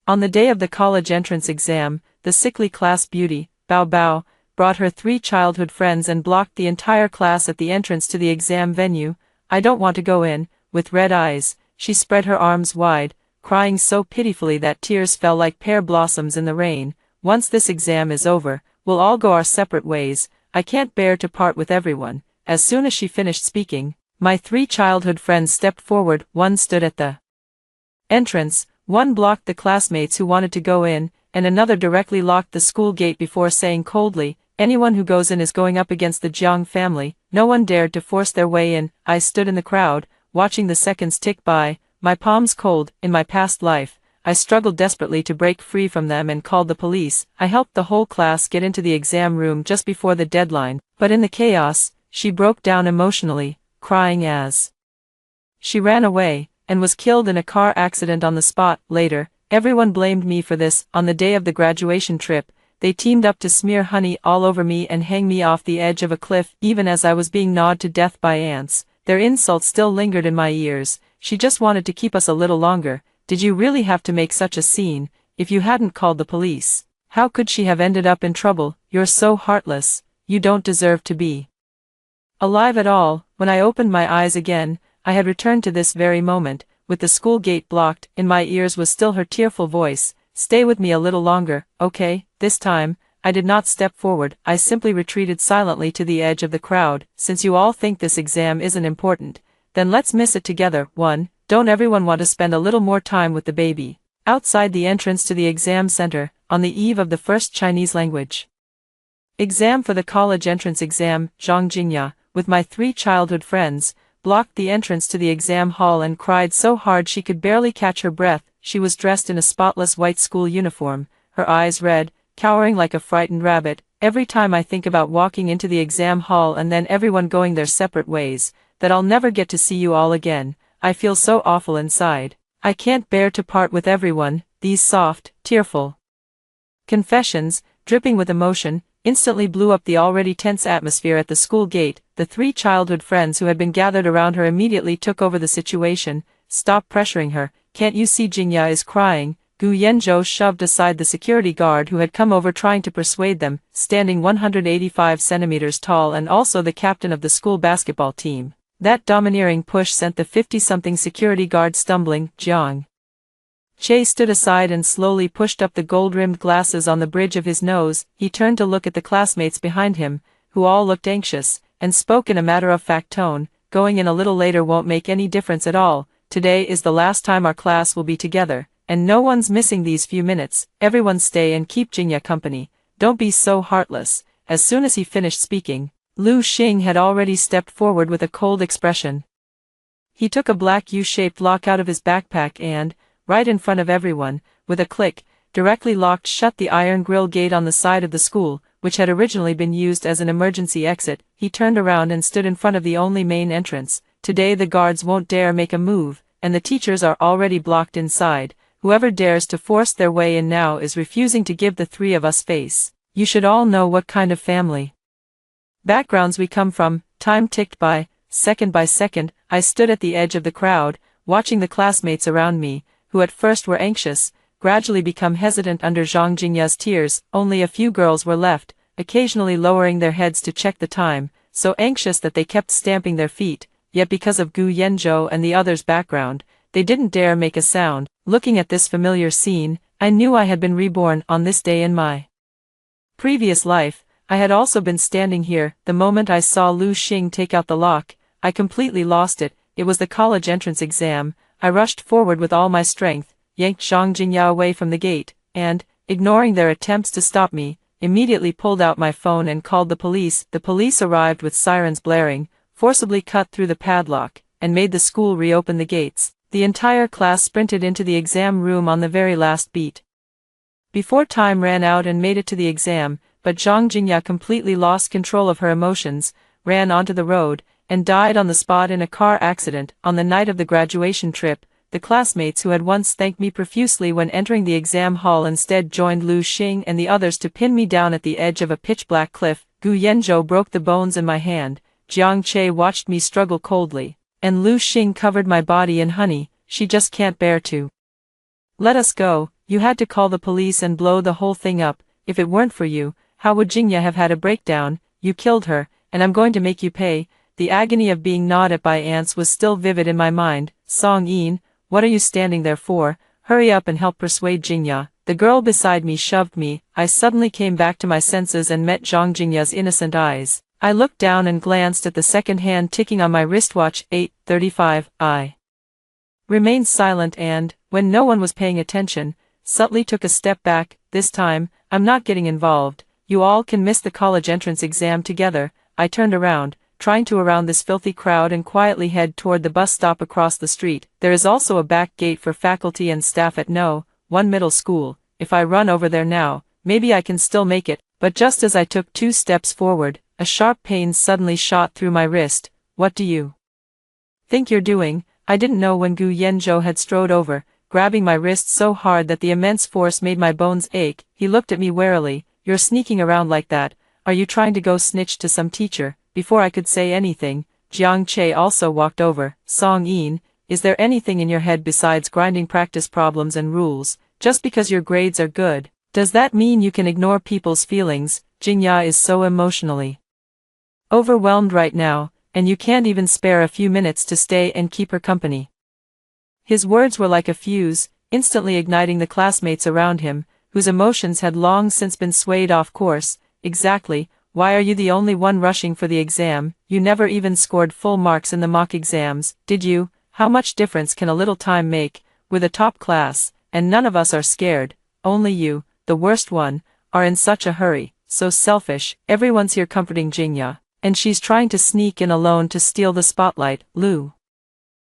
On the day of the college entrance exam, the sickly class beauty, Bao Bao, brought her 3 childhood friends and blocked the entire class at the entrance to the exam venue. "I don't want to go in." With red eyes, she spread her arms wide, crying so pitifully that tears fell like pear blossoms in the rain. "Once this exam is over, we'll all go our separate ways. I can't bear to part with everyone." As soon as she finished speaking, my 3 childhood friends stepped forward. One stood at the entrance, one blocked the classmates who wanted to go in, and another directly locked the school gate before saying coldly, "Anyone who goes in is going up against the Jiang family." No one dared to force their way in. I stood in the crowd, watching the seconds tick by, my palms cold. In my past life, I struggled desperately to break free from them and called the police. I helped the whole class get into the exam room just before the deadline, but in the chaos, she broke down emotionally, crying as she ran away, and was killed in a car accident on the spot. Later, everyone blamed me for this. On the day of the graduation trip, they teamed up to smear honey all over me and hang me off the edge of a cliff. Even as I was being gnawed to death by ants, their insults still lingered in my ears. "She just wanted to keep us a little longer. Did you really have to make such a scene? If you hadn't called the police, how could she have ended up in trouble? You're so heartless. You don't deserve to be alive at all." When I opened my eyes again, I had returned to this very moment, with the school gate blocked. In my ears was still her tearful voice, "Stay with me a little longer, okay?" This time, I did not step forward. I simply retreated silently to the edge of the crowd. "Since you all think this exam isn't important, then let's miss it together." 1. Don't everyone want to spend a little more time with the baby? Outside the entrance to the exam center, on the eve of the first Chinese language exam for the college entrance exam, Zhang Jingya, with my 3 childhood friends, blocked the entrance to the exam hall and cried so hard she could barely catch her breath. She was dressed in a spotless white school uniform, her eyes red, cowering like a frightened rabbit. Every time I think about walking into the exam hall and then everyone going their separate ways, that I'll never get to see you all again, I feel so awful inside. I can't bear to part with everyone. These soft, tearful confessions, dripping with emotion, instantly blew up the already tense atmosphere at the school gate. The 3 childhood friends who had been gathered around her immediately took over the situation. "Stop pressuring her. Can't you see Jingya is crying?" Gu Yanzhou shoved aside the security guard who had come over trying to persuade them, standing 185 centimeters tall and also the captain of the school basketball team. That domineering push sent the 50-something security guard stumbling. Jiang Che stood aside and slowly pushed up the gold-rimmed glasses on the bridge of his nose. He turned to look at the classmates behind him, who all looked anxious, and spoke in a matter-of-fact tone, "Going in a little later won't make any difference at all. Today is the last time our class will be together, and no one's missing these few minutes. Everyone stay and keep Jingya company. Don't be so heartless." As soon as he finished speaking, Lu Xing had already stepped forward with a cold expression. He took a black U-shaped lock out of his backpack and, right in front of everyone, with a click, directly locked shut the iron grill gate on the side of the school, which had originally been used as an emergency exit. He turned around and stood in front of the only main entrance. "Today the guards won't dare make a move, and the teachers are already blocked inside. Whoever dares to force their way in now is refusing to give the 3 of us face. You should all know what kind of family backgrounds we come from." Time ticked by second. I stood at the edge of the crowd, watching the classmates around me, who at first were anxious, gradually become hesitant under Zhang Jingya's tears. Only a few girls were left, occasionally lowering their heads to check the time, so anxious that they kept stamping their feet, yet because of Gu Yanzhou and the others' background, they didn't dare make a sound. Looking at this familiar scene, I knew I had been reborn. On this day in my previous life, I had also been standing here. The moment I saw Lu Xing take out the lock, I completely lost it. It was the college entrance exam. I rushed forward with all my strength, yanked Zhang Jingya away from the gate, and, ignoring their attempts to stop me, immediately pulled out my phone and called the police. The police arrived with sirens blaring, forcibly cut through the padlock, and made the school reopen the gates. The entire class sprinted into the exam room on the very last beat. Before time ran out and made it to the exam, but Zhang Jingya completely lost control of her emotions, ran onto the road, and died on the spot in a car accident. On the night of the graduation trip, the classmates who had once thanked me profusely when entering the exam hall instead joined Lu Xing and the others to pin me down at the edge of a pitch-black cliff. Gu Yanzhou broke the bones in my hand, Jiang Che watched me struggle coldly, and Lu Xing covered my body in honey. "She just can't bear to let us go. You had to call the police and blow the whole thing up. If it weren't for you, how would Jingya have had a breakdown? You killed her, and I'm going to make you pay. The agony of being gnawed at by ants was still vivid in my mind. Song-in, what are you standing there for? Hurry up and help persuade Jingya. The girl beside me shoved me. I suddenly came back to my senses and met Zhang Jingya's innocent eyes. I looked down and glanced at the second hand ticking on my wristwatch. 8:35. I remained silent and, when no one was paying attention, subtly took a step back. This time, I'm not getting involved. You all can miss the college entrance exam together. I turned around, trying to around this filthy crowd and quietly head toward the bus stop across the street. There is also a back gate for faculty and staff at No. 1 middle school. If I run over there now, maybe I can still make it. But just as I took 2 steps forward, a sharp pain suddenly shot through my wrist. What do you think you're doing? I didn't know when Gu Yanzhou had strode over, grabbing my wrist so hard that the immense force made my bones ache. He looked at me warily. You're sneaking around like that. Are you trying to go snitch to some teacher? Before I could say anything, Jiang Che also walked over. Song-in, is there anything in your head besides grinding practice problems and rules? Just because your grades are good, does that mean you can ignore people's feelings? Jingya is so emotionally overwhelmed right now, and you can't even spare a few minutes to stay and keep her company. His words were like a fuse, instantly igniting the classmates around him, whose emotions had long since been swayed off course. Exactly, why are you the only one rushing for the exam? You never even scored full marks in the mock exams, did you? How much difference can a little time make? We're the top class, and none of us are scared. Only you, the worst one, are in such a hurry, so selfish. Everyone's here comforting Jingya, and she's trying to sneak in alone to steal the spotlight. Lu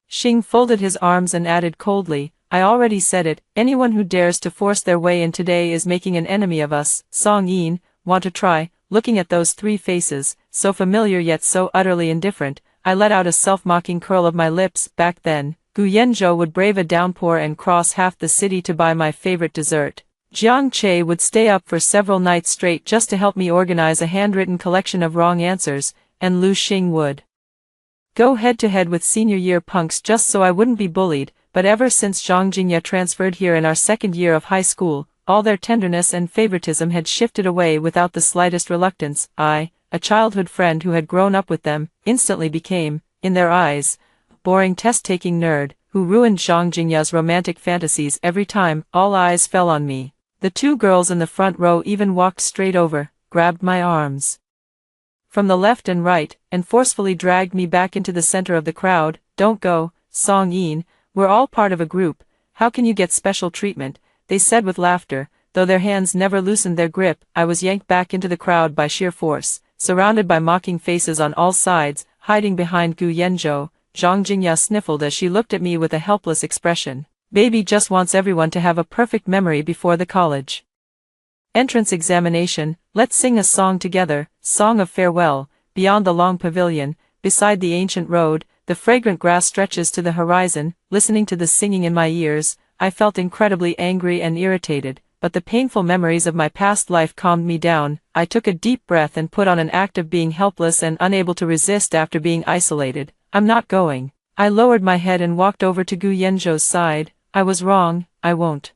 Xing folded his arms and added coldly, I already said it, anyone who dares to force their way in today is making an enemy of us. Song-in, want to try? Looking at those 3 faces, so familiar yet so utterly indifferent, I let out a self-mocking curl of my lips. Back then, Gu Yanzhou would brave a downpour and cross half the city to buy my favorite dessert. Jiang Che would stay up for several nights straight just to help me organize a handwritten collection of wrong answers, and Lu Xing would go head-to-head with senior-year punks just so I wouldn't be bullied. But ever since Zhang Jingya transferred here in our second year of high school, all their tenderness and favoritism had shifted away without the slightest reluctance. I, a childhood friend who had grown up with them, instantly became, in their eyes, boring test-taking nerd, who ruined Zhang Jingya's romantic fantasies every time. All eyes fell on me. The 2 girls in the front row even walked straight over, grabbed my arms from the left and right, and forcefully dragged me back into the center of the crowd. Don't go, Song-in, we're all part of a group. How can you get special treatment? They said with laughter, though their hands never loosened their grip. I was yanked back into the crowd by sheer force, surrounded by mocking faces on all sides. Hiding behind Gu Yanzhou, Zhang Jingya sniffled as she looked at me with a helpless expression. Baby just wants everyone to have a perfect memory before the college entrance examination. Let's sing a song together, Song of Farewell. Beyond the long pavilion, beside the ancient road, the fragrant grass stretches to the horizon. Listening to the singing in my ears, I felt incredibly angry and irritated, but the painful memories of my past life calmed me down. I took a deep breath and put on an act of being helpless and unable to resist after being isolated. I'm not going. I lowered my head and walked over to Gu Yanzhou's side. I was wrong, I won't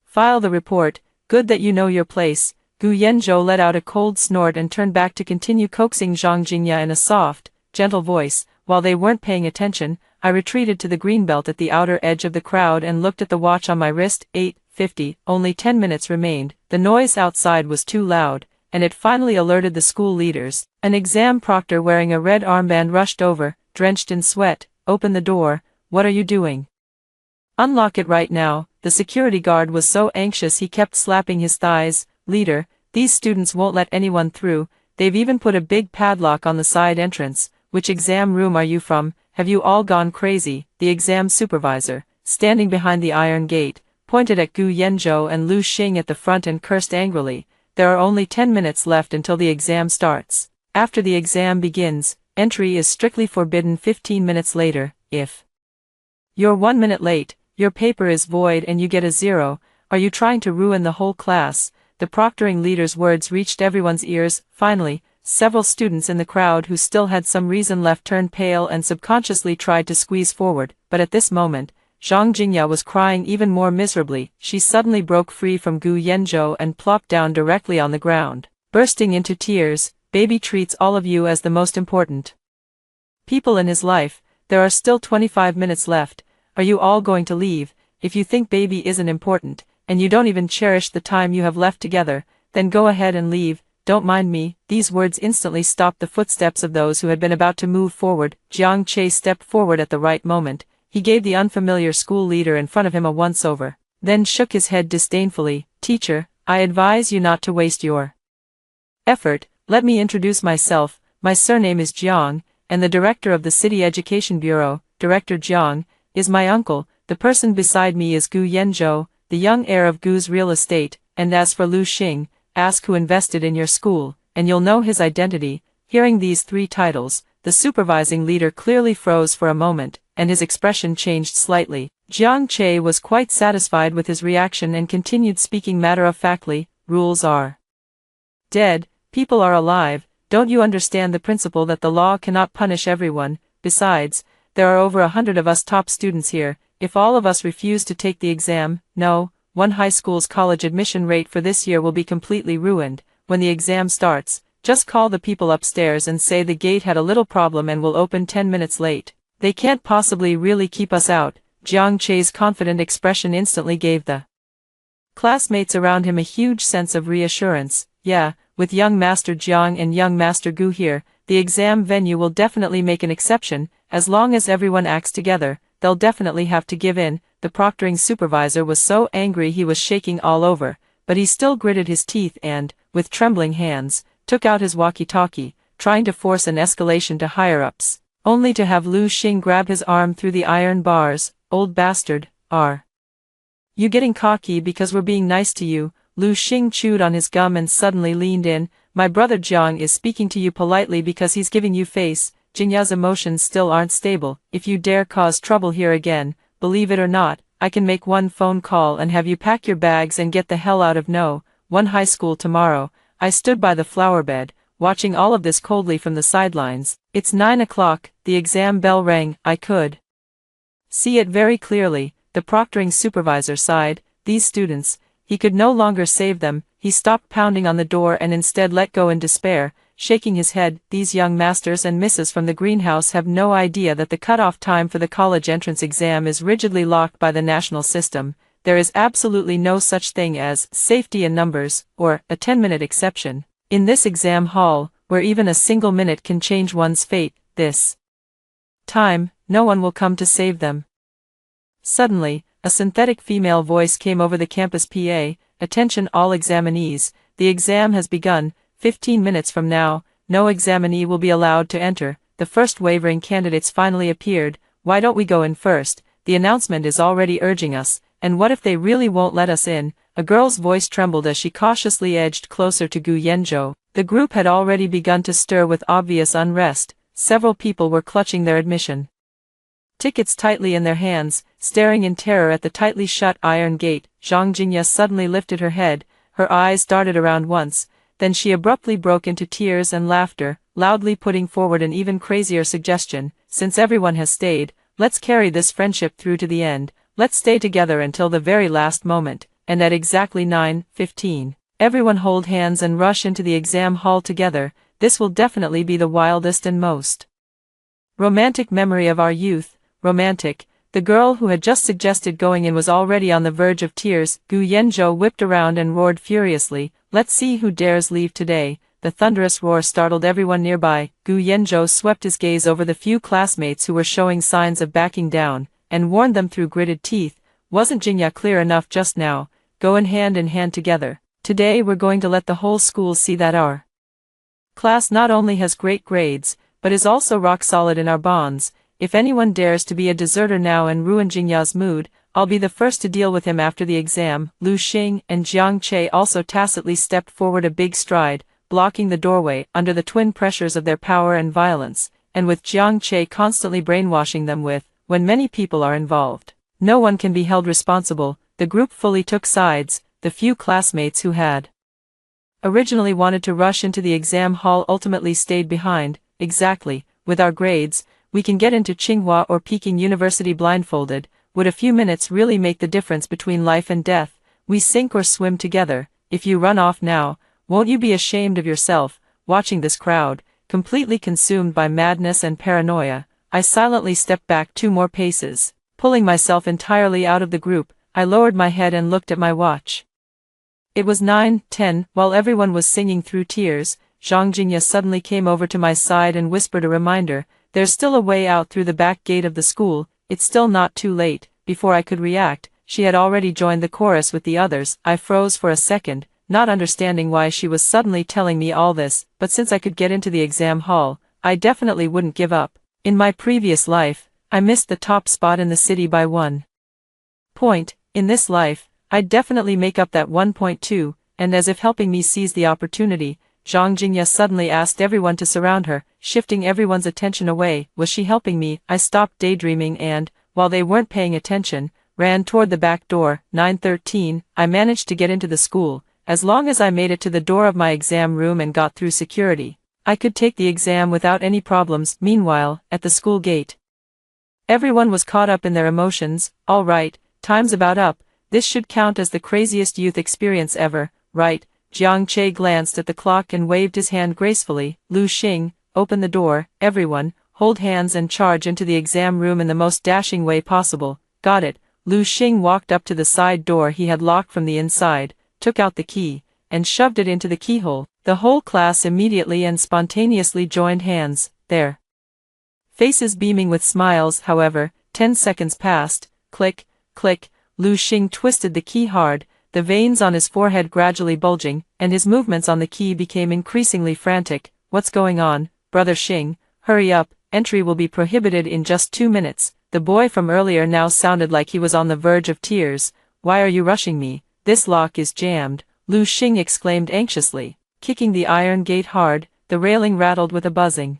file the report. Good that you know your place. Gu Yanzhou let out a cold snort and turned back to continue coaxing Zhang Jingya in a soft, gentle voice. While they weren't paying attention, I retreated to the greenbelt at the outer edge of the crowd and looked at the watch on my wrist. 8:50, only 10 minutes remained. The noise outside was too loud, and it finally alerted the school leaders. An exam proctor wearing a red armband rushed over, drenched in sweat. Open the door. What are you doing? Unlock it right now. The security guard was so anxious he kept slapping his thighs. Leader, these students won't let anyone through. They've even put a big padlock on the side entrance. Which exam room are you from? Have you all gone crazy? The exam supervisor, standing behind the iron gate, pointed at Gu Yanzhou and Lu Xing at the front and cursed angrily. There are only 10 minutes left until the exam starts. After the exam begins, entry is strictly forbidden. 15 minutes later, if you're 1 minute late, your paper is void and you get a 0. Are you trying to ruin the whole class? The proctoring leader's words reached everyone's ears. Finally, several students in the crowd who still had some reason left turned pale and subconsciously tried to squeeze forward, but at this moment, Zhang Jingya was crying even more miserably. She suddenly broke free from Gu Yanzhou and plopped down directly on the ground, bursting into tears. Baby treats all of you as the most important people in his life. There are still 25 minutes left. Are you all going to leave? If you think baby isn't important, and you don't even cherish the time you have left together, then go ahead and leave. Don't mind me. These words instantly stopped the footsteps of those who had been about to move forward. Jiang Che stepped forward at the right moment. He gave the unfamiliar school leader in front of him a once-over, then shook his head disdainfully. Teacher, I advise you not to waste your effort. Let me introduce myself. My surname is Jiang, and the director of the City Education Bureau, Director Jiang, is my uncle. The person beside me is Gu Yanzhou, the young heir of Gu's real estate, and as for Lu Xing, ask who invested in your school, and you'll know his identity. Hearing these three titles, the supervising leader clearly froze for a moment, and his expression changed slightly. Jiang Che was quite satisfied with his reaction and continued speaking matter-of-factly. Rules are dead, people are alive. Don't you understand the principle that the law cannot punish everyone? Besides, there are over 100 of us top students here. If all of us refuse to take the exam, one high school's college admission rate for this year will be completely ruined. When the exam starts, just call the people upstairs and say the gate had a little problem and will open 10 minutes late. They can't possibly really keep us out. Jiang Che's confident expression instantly gave the classmates around him a huge sense of reassurance. Yeah, with young Master Jiang and young Master Gu here, the exam venue will definitely make an exception. As long as everyone acts together, they'll definitely have to give in. The proctoring supervisor was so angry he was shaking all over, but he still gritted his teeth and, with trembling hands, took out his walkie-talkie, trying to force an escalation to higher-ups, only to have Lu Xing grab his arm through the iron bars. Old bastard, are you getting cocky because we're being nice to you? Lu Xing chewed on his gum and suddenly leaned in. My brother Jiang is speaking to you politely because he's giving you face. Jingya's emotions still aren't stable. If you dare cause trouble here again, believe it or not, I can make one phone call and have you pack your bags and get the hell out of one high school tomorrow. I stood by the flower bed, watching all of this coldly from the sidelines. It's 9 o'clock, the exam bell rang. I could see it very clearly. The proctoring supervisor sighed. These students, he could no longer save them. He stopped pounding on the door and instead let go in despair, shaking his head. These young masters and misses from the greenhouse have no idea that the cutoff time for the college entrance exam is rigidly locked by the national system. There is absolutely no such thing as safety in numbers, or a 10-minute exception. In this exam hall, where even a single minute can change one's fate, this time, no one will come to save them. Suddenly, a synthetic female voice came over the campus PA. Attention all examinees, the exam has begun. 15 minutes from now, no examinee will be allowed to enter. The first wavering candidates finally appeared. Why don't we go in first? The announcement is already urging us, and what if they really won't let us in? A girl's voice trembled as she cautiously edged closer to Gu Yanzhou. The group had already begun to stir with obvious unrest. Several people were clutching their admission tickets tightly in their hands, staring in terror at the tightly shut iron gate. Zhang Jingya suddenly lifted her head, her eyes darted around once, then she abruptly broke into tears and laughter, loudly putting forward an even crazier suggestion. Since everyone has stayed, let's carry this friendship through to the end. Let's stay together until the very last moment, and at exactly 9:15, everyone hold hands and rush into the exam hall together. This will definitely be the wildest and most romantic memory of our youth. Romantic. The girl who had just suggested going in was already on the verge of tears. Gu Yanzhou whipped around and roared furiously. Let's see who dares leave today. The thunderous roar startled everyone nearby. Gu Yanzhou swept his gaze over the few classmates who were showing signs of backing down, and warned them through gritted teeth. Wasn't Jingya clear enough just now? Go in hand together. Today we're going to let the whole school see that our class not only has great grades, but is also rock solid in our bonds. If anyone dares to be a deserter now and ruin Jingya's mood, I'll be the first to deal with him after the exam. Lu Xing and Jiang Che also tacitly stepped forward a big stride, blocking the doorway under the twin pressures of their power and violence, and with Jiang Che constantly brainwashing them with, when many people are involved, no one can be held responsible. The group fully took sides. The few classmates who had originally wanted to rush into the exam hall ultimately stayed behind. Exactly, with our grades, we can get into Tsinghua or Peking University blindfolded. Would a few minutes really make the difference between life and death? We sink or swim together. If you run off now, won't you be ashamed of yourself? Watching this crowd, completely consumed by madness and paranoia, I silently stepped back 2 more paces. Pulling myself entirely out of the group, I lowered my head and looked at my watch. It was 9:10. While everyone was singing through tears, Zhang Jingya suddenly came over to my side and whispered a reminder. There's still a way out through the back gate of the school, it's still not too late. Before I could react, she had already joined the chorus with the others. I froze for a second, not understanding why she was suddenly telling me all this, but since I could get into the exam hall, I definitely wouldn't give up. In my previous life, I missed the top spot in the city by 1 point. In this life, I'd definitely make up that 1.2, and as if helping me seize the opportunity, Zhang Jingya suddenly asked everyone to surround her, shifting everyone's attention away. Was she helping me? I stopped daydreaming and, while they weren't paying attention, ran toward the back door. 9:13, I managed to get into the school. As long as I made it to the door of my exam room and got through security, I could take the exam without any problems. Meanwhile, at the school gate, everyone was caught up in their emotions. All right, time's about up. This should count as the craziest youth experience ever, right? Jiang Che glanced at the clock and waved his hand gracefully. Lu Xing, open the door. Everyone, hold hands and charge into the exam room in the most dashing way possible. Got it. Lu Xing walked up to the side door he had locked from the inside, took out the key, and shoved it into the keyhole. The whole class immediately and spontaneously joined hands, their faces beaming with smiles. However, 10 seconds passed. Click, click. Lu Xing twisted the key hard, the veins on his forehead gradually bulging, and his movements on the key became increasingly frantic. What's going on, Brother Xing? Hurry up, entry will be prohibited in just 2 minutes. The boy from earlier now sounded like he was on the verge of tears. Why are you rushing me? This lock is jammed, Lu Xing exclaimed anxiously. Kicking the iron gate hard, the railing rattled with a buzzing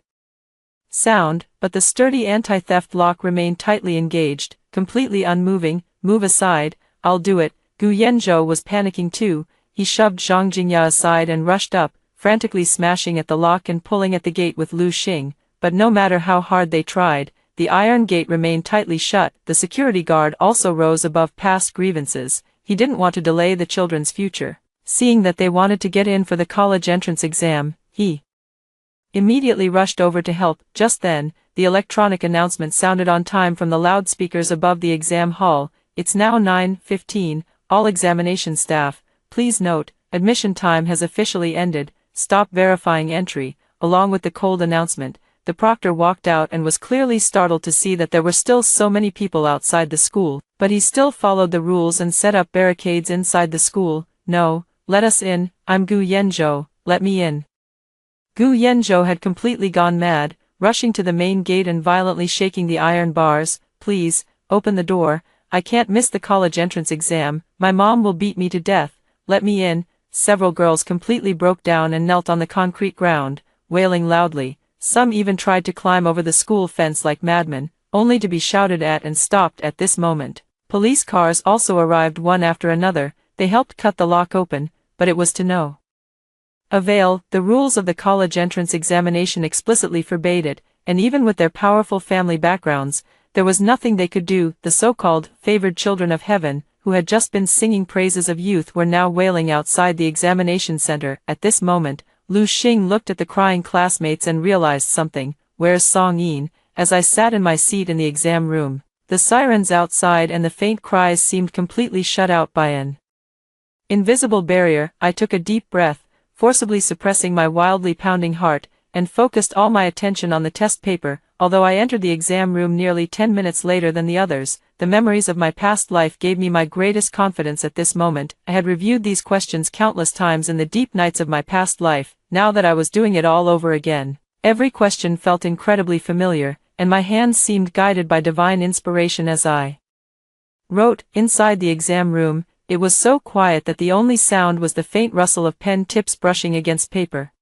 sound, but the sturdy anti-theft lock remained tightly engaged, completely unmoving. Move aside, I'll do it. Gu Yanzhou was panicking too. He shoved Zhang Jingya aside and rushed up, frantically smashing at the lock and pulling at the gate with Lu Xing. But no matter how hard they tried, the iron gate remained tightly shut. The security guard also rose above past grievances. He didn't want to delay the children's future. Seeing that they wanted to get in for the college entrance exam, he immediately rushed over to help. Just then, the electronic announcement sounded on time from the loudspeakers above the exam hall. It's now 9:15, all examination staff, please note, admission time has officially ended, stop verifying entry. Along with the cold announcement, the proctor walked out and was clearly startled to see that there were still so many people outside the school, but he still followed the rules and set up barricades inside the school. No, let us in, I'm Gu Yanzhou, let me in. Gu Yanzhou had completely gone mad, rushing to the main gate and violently shaking the iron bars. Please, open the door. I can't miss the college entrance exam, my mom will beat me to death, let me in. Several girls completely broke down and knelt on the concrete ground, wailing loudly. Some even tried to climb over the school fence like madmen, only to be shouted at and stopped at this moment. Police cars also arrived one after another. They helped cut the lock open, but it was to no avail. The rules of the college entrance examination explicitly forbade it, and even with their powerful family backgrounds, there was nothing they could do. The so-called favored children of heaven, who had just been singing praises of youth, were now wailing outside the examination center. At this moment, Lu Xing looked at the crying classmates and realized something. Where's Song Yin? As I sat in my seat in the exam room, the sirens outside and the faint cries seemed completely shut out by an invisible barrier. I took a deep breath, forcibly suppressing my wildly pounding heart, and focused all my attention on the test paper. Although I entered the exam room nearly 10 minutes later than the others, the memories of my past life gave me my greatest confidence at this moment. I had reviewed these questions countless times in the deep nights of my past life. Now that I was doing it all over again, every question felt incredibly familiar, and my hands seemed guided by divine inspiration as I wrote. Inside the exam room, it was so quiet that the only sound was the faint rustle of pen tips brushing against paper.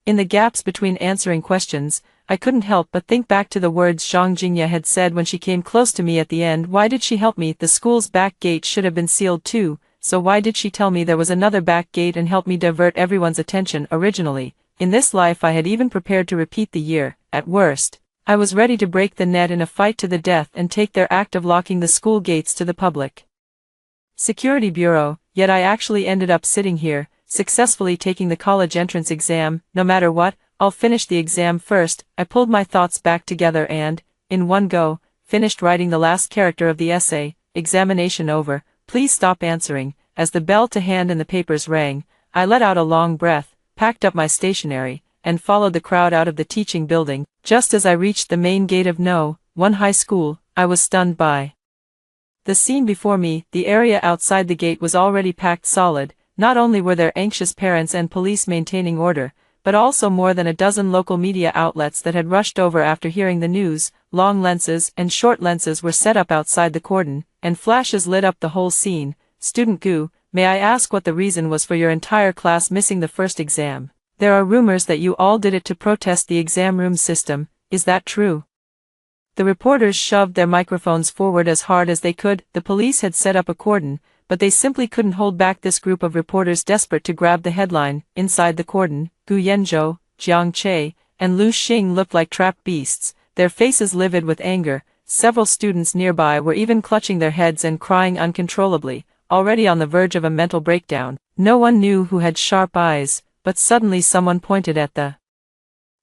In the gaps between answering questions, I couldn't help but think back to the words Zhang Jingya had said when she came close to me at the end. Why did she help me? The school's back gate should have been sealed too, so why did she tell me there was another back gate and help me divert everyone's attention? Originally, in this life I had even prepared to repeat the year. At worst, I was ready to break the net in a fight to the death and take their act of locking the school gates to the public. Security Bureau, yet I actually ended up sitting here, successfully taking the college entrance exam. No matter what, I'll finish the exam first. I pulled my thoughts back together and, in one go, finished writing the last character of the essay. Examination over, please stop answering. As the bell to hand and the papers rang, I let out a long breath, packed up my stationery, and followed the crowd out of the teaching building. Just as I reached the main gate of No. 1 high school, I was stunned by the scene before me. The area outside the gate was already packed solid. Not only were there anxious parents and police maintaining order, but also more than a dozen local media outlets that had rushed over after hearing the news. Long lenses and short lenses were set up outside the cordon, and flashes lit up the whole scene. Student Gu, may I ask what the reason was for your entire class missing the first exam? There are rumors that you all did it to protest the exam room system. Is that true? The reporters shoved their microphones forward as hard as they could. The police had set up a cordon, but they simply couldn't hold back this group of reporters desperate to grab the headline. Inside the cordon, Gu Yanzhou, Jiang Che, and Lu Xing looked like trapped beasts, their faces livid with anger. Several students nearby were even clutching their heads and crying uncontrollably, already on the verge of a mental breakdown. No one knew who had sharp eyes, but suddenly someone pointed at the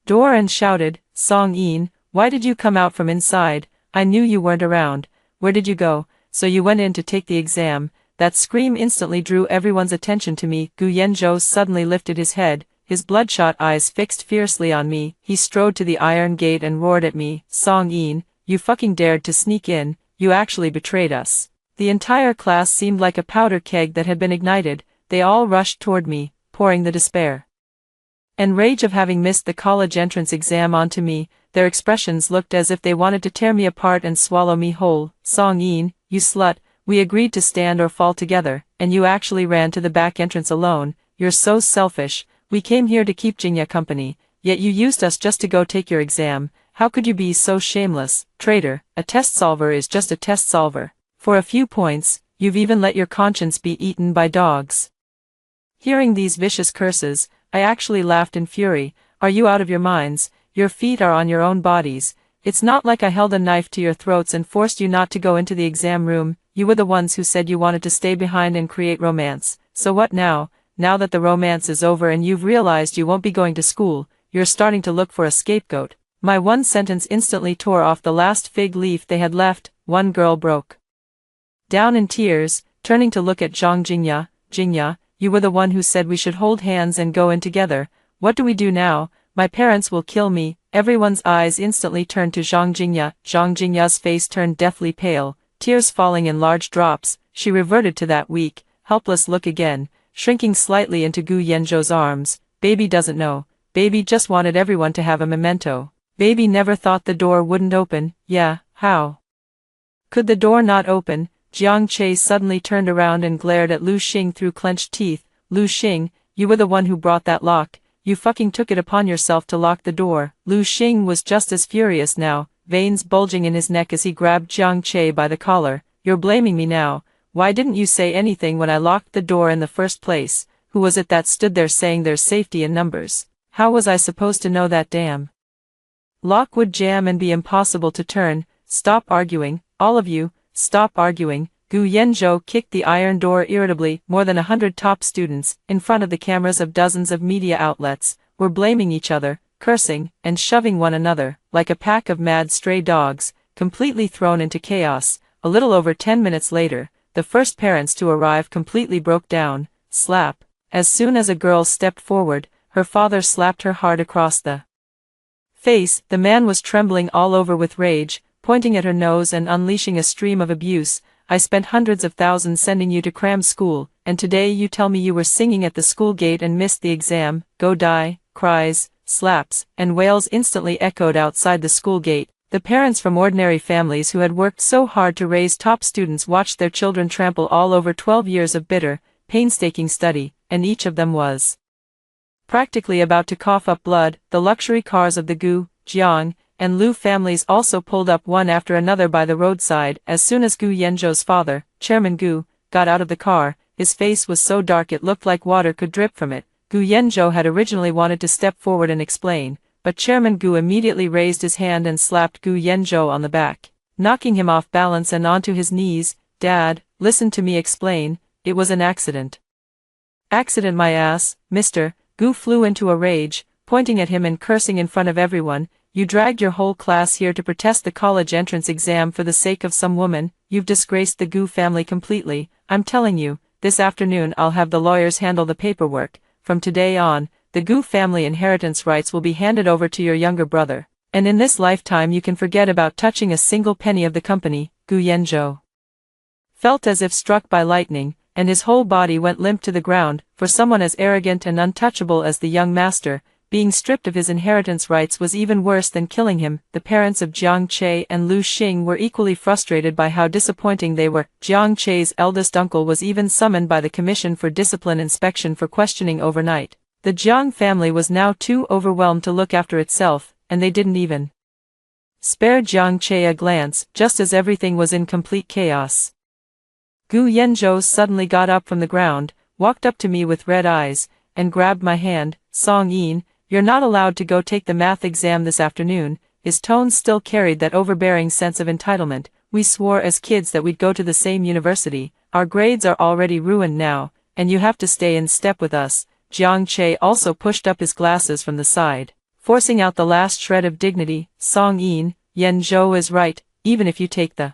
door and shouted, "Song Yin, why did you come out from inside? I knew you weren't around. Where did you go? So you went in to take the exam?" That scream instantly drew everyone's attention to me. Gu Yanzhou suddenly lifted his head, his bloodshot eyes fixed fiercely on me. He strode to the iron gate and roared at me, "Song Yin, you fucking dared to sneak in, you actually betrayed us." The entire class seemed like a powder keg that had been ignited. They all rushed toward me, pouring the despair and rage of having missed the college entrance exam onto me. Their expressions looked as if they wanted to tear me apart and swallow me whole. "Song Yin, you slut, we agreed to stand or fall together, and you actually ran to the back entrance alone. You're so selfish. We came here to keep Jingya company, yet you used us just to go take your exam. How could you be so shameless? Traitor, a test solver is just a test solver. For a few points, you've even let your conscience be eaten by dogs." Hearing these vicious curses, I actually laughed in fury. Are you out of your minds? Your feet are on your own bodies. It's not like I held a knife to your throats and forced you not to go into the exam room. You were the ones who said you wanted to stay behind and create romance. So what now? Now that the romance is over and you've realized you won't be going to school, you're starting to look for a scapegoat. My one sentence instantly tore off the last fig leaf they had left. One girl broke down in tears, turning to look at Zhang Jingya. "Jingya, you were the one who said we should hold hands and go in together. What do we do now? My parents will kill me." Everyone's eyes instantly turned to Zhang Jingya. Zhang Jingya's face turned deathly pale, tears falling in large drops. She reverted to that weak, helpless look again, shrinking slightly into Gu Yanzhou's arms. "Baby doesn't know. Baby just wanted everyone to have a memento. Baby never thought the door wouldn't open." "Yeah, how could the door not open?" Jiang Che suddenly turned around and glared at Lu Xing through clenched teeth. "Lu Xing, you were the one who brought that lock. You fucking took it upon yourself to lock the door." Lu Xing was just as furious now, veins bulging in his neck as he grabbed Jiang Che by the collar. "You're blaming me now. Why didn't you say anything when I locked the door in the first place? Who was it that stood there saying there's safety in numbers? How was I supposed to know that damn lock would jam and be impossible to turn? Stop arguing, all of you, stop arguing." Gu Yanzhou kicked the iron door irritably. More than 100 top students, in front of the cameras of dozens of media outlets, were blaming each other, cursing, and shoving one another, like a pack of mad stray dogs, completely thrown into chaos. A little over 10 minutes later, the first parents to arrive completely broke down. Slap. As soon as a girl stepped forward, her father slapped her hard across the face. The man was trembling all over with rage, pointing at her nose and unleashing a stream of abuse. "I spent hundreds of thousands sending you to cram school, and today you tell me you were singing at the school gate and missed the exam. Go die." Cries, slaps, and wails instantly echoed outside the school gate. The parents from ordinary families who had worked so hard to raise top students watched their children trample all over 12 years of bitter, painstaking study, and each of them was practically about to cough up blood. The luxury cars of the Gu, Jiang, and Lu families also pulled up one after another by the roadside. As soon as Gu Yanzhou's father, Chairman Gu, got out of the car, his face was so dark it looked like water could drip from it. Gu Yanzhou had originally wanted to step forward and explain, but Chairman Gu immediately raised his hand and slapped Gu Yanzhou on the back, knocking him off balance and onto his knees. Dad, listen to me explain, it was an accident. Accident my ass, mister. Gu flew into a rage, pointing at him and cursing in front of everyone. You dragged your whole class here to protest the college entrance exam for the sake of some woman. You've disgraced the Gu family completely. I'm telling you, this afternoon I'll have the lawyers handle the paperwork. From today on, the Gu family inheritance rights will be handed over to your younger brother, and in this lifetime you can forget about touching a single penny of the company. Gu Yanzhou felt as if struck by lightning, and his whole body went limp to the ground. For someone as arrogant and untouchable as the young master, being stripped of his inheritance rights was even worse than killing him. The parents of Jiang Che and Lu Xing were equally frustrated by how disappointing they were. Jiang Che's eldest uncle was even summoned by the Commission for Discipline Inspection for questioning overnight. The Jiang family was now too overwhelmed to look after itself, and they didn't even spare Jiang Che a glance, just as everything was in complete chaos. Gu Yanzhou suddenly got up from the ground, walked up to me with red eyes, and grabbed my hand. Song Yin, you're not allowed to go take the math exam this afternoon. His tones still carried that overbearing sense of entitlement. We swore as kids that we'd go to the same university. Our grades are already ruined now, and you have to stay in step with us. Jiang Che also pushed up his glasses from the side, forcing out the last shred of dignity. Song Yin, Yanzhou is right. Even if you take the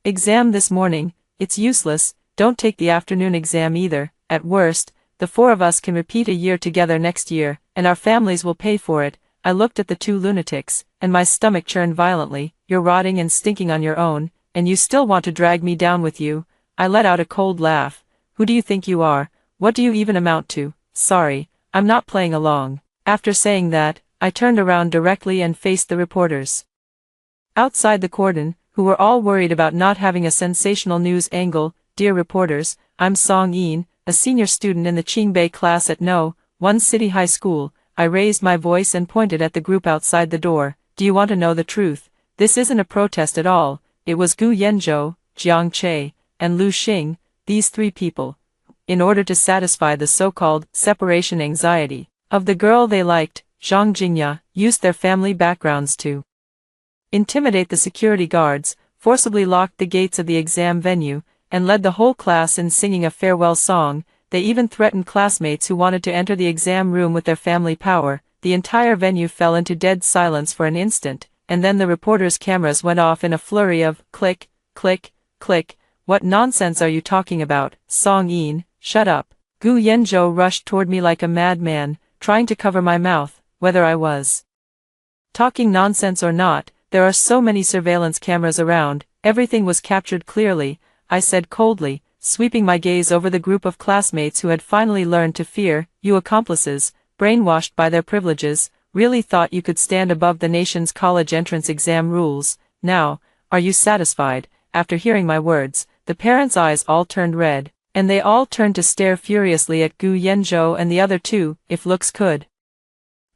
exam this morning, it's useless. Don't take the afternoon exam either. At worst, the four of us can repeat a year together next year, and our families will pay for it. I looked at the two lunatics, and my stomach churned violently. You're rotting and stinking on your own, and you still want to drag me down with you? I let out a cold laugh. Who do you think you are? What do you even amount to? Sorry, I'm not playing along. After saying that, I turned around directly and faced the reporters outside the cordon, who were all worried about not having a sensational news angle. Dear reporters, I'm Song Yin, a senior student in the Qingbei class at No. 1 City High School. I raised my voice and pointed at the group outside the door. Do you want to know the truth? This isn't a protest at all. It was Gu Yanzhou, Jiang Che, and Lu Xing, these three people, in order to satisfy the so-called separation anxiety of the girl they liked, Zhang Jingya, used their family backgrounds to intimidate the security guards, forcibly locked the gates of the exam venue, and led the whole class in singing a farewell song. They even threatened classmates who wanted to enter the exam room with their family power. The entire venue fell into dead silence for an instant, and then the reporters' cameras went off in a flurry of click, click, click. What nonsense are you talking about? Song Yin, shut up. Gu Yanzhou rushed toward me like a madman, trying to cover my mouth. Whether I was talking nonsense or not, there are so many surveillance cameras around. Everything was captured clearly, I said coldly, sweeping my gaze over the group of classmates who had finally learned to fear. You accomplices, brainwashed by their privileges, really thought you could stand above the nation's college entrance exam rules. Now, are you satisfied? After hearing my words, the parents' eyes all turned red, and they all turned to stare furiously at Gu Yanzhou and the other two. If looks could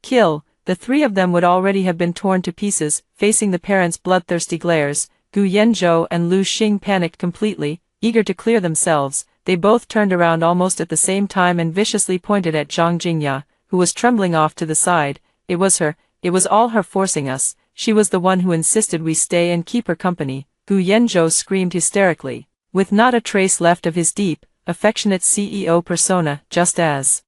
kill, the three of them would already have been torn to pieces. Facing the parents' bloodthirsty glares, Gu Yanzhou and Lu Xing panicked completely. Eager to clear themselves, they both turned around almost at the same time and viciously pointed at Zhang Jingya, who was trembling off to the side. It was her, it was all her forcing us. She was the one who insisted we stay and keep her company. Gu Yanzhou screamed hysterically, with not a trace left of his deep, affectionate CEO persona. Just as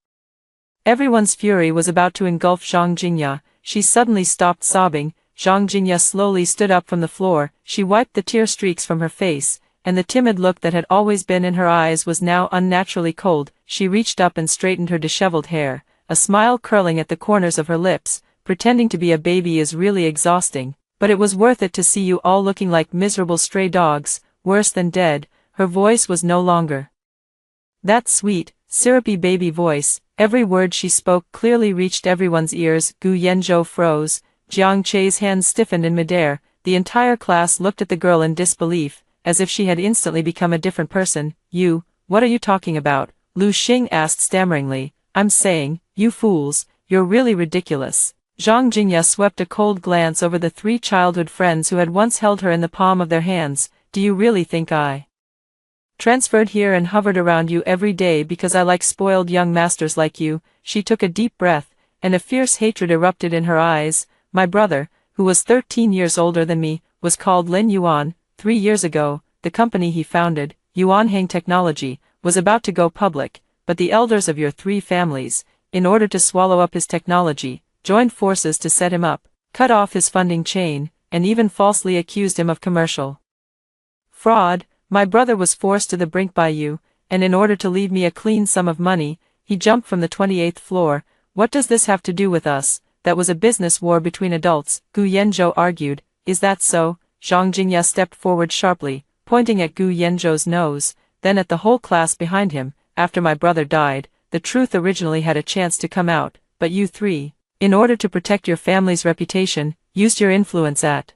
everyone's fury was about to engulf Zhang Jingya, she suddenly stopped sobbing. Zhang Jingya slowly stood up from the floor. She wiped the tear streaks from her face, and the timid look that had always been in her eyes was now unnaturally cold. She reached up and straightened her disheveled hair, a smile curling at the corners of her lips. Pretending to be a baby is really exhausting, but it was worth it to see you all looking like miserable stray dogs, worse than dead. Her voice was no longer that sweet, syrupy baby voice. Every word she spoke clearly reached everyone's ears. Gu Yanzhou froze. Jiang Che's hands stiffened in midair. The entire class looked at the girl in disbelief, as if she had instantly become a different person. You, what are you talking about? Lu Xing asked stammeringly. I'm saying, you fools, you're really ridiculous. Zhang Jingya swept a cold glance over the three childhood friends who had once held her in the palm of their hands. Do you really think I transferred here and hovered around you every day because I like spoiled young masters like you? She took a deep breath, and a fierce hatred erupted in her eyes. My brother, who was 13 years older than me, was called Lin Yuan. 3 years ago, the company he founded, Yuanheng Technology, was about to go public, but the elders of your 3 families, in order to swallow up his technology, joined forces to set him up, cut off his funding chain, and even falsely accused him of commercial fraud. My brother was forced to the brink by you, and in order to leave me a clean sum of money, he jumped from the 28th floor. What does this have to do with us? That was a business war between adults, Gu Yanzhou argued. Is that so? Zhang Jingya stepped forward sharply, pointing at Gu Yanzhou's nose, then at the whole class behind him. After my brother died, the truth originally had a chance to come out, but you 3, in order to protect your family's reputation, used your influence at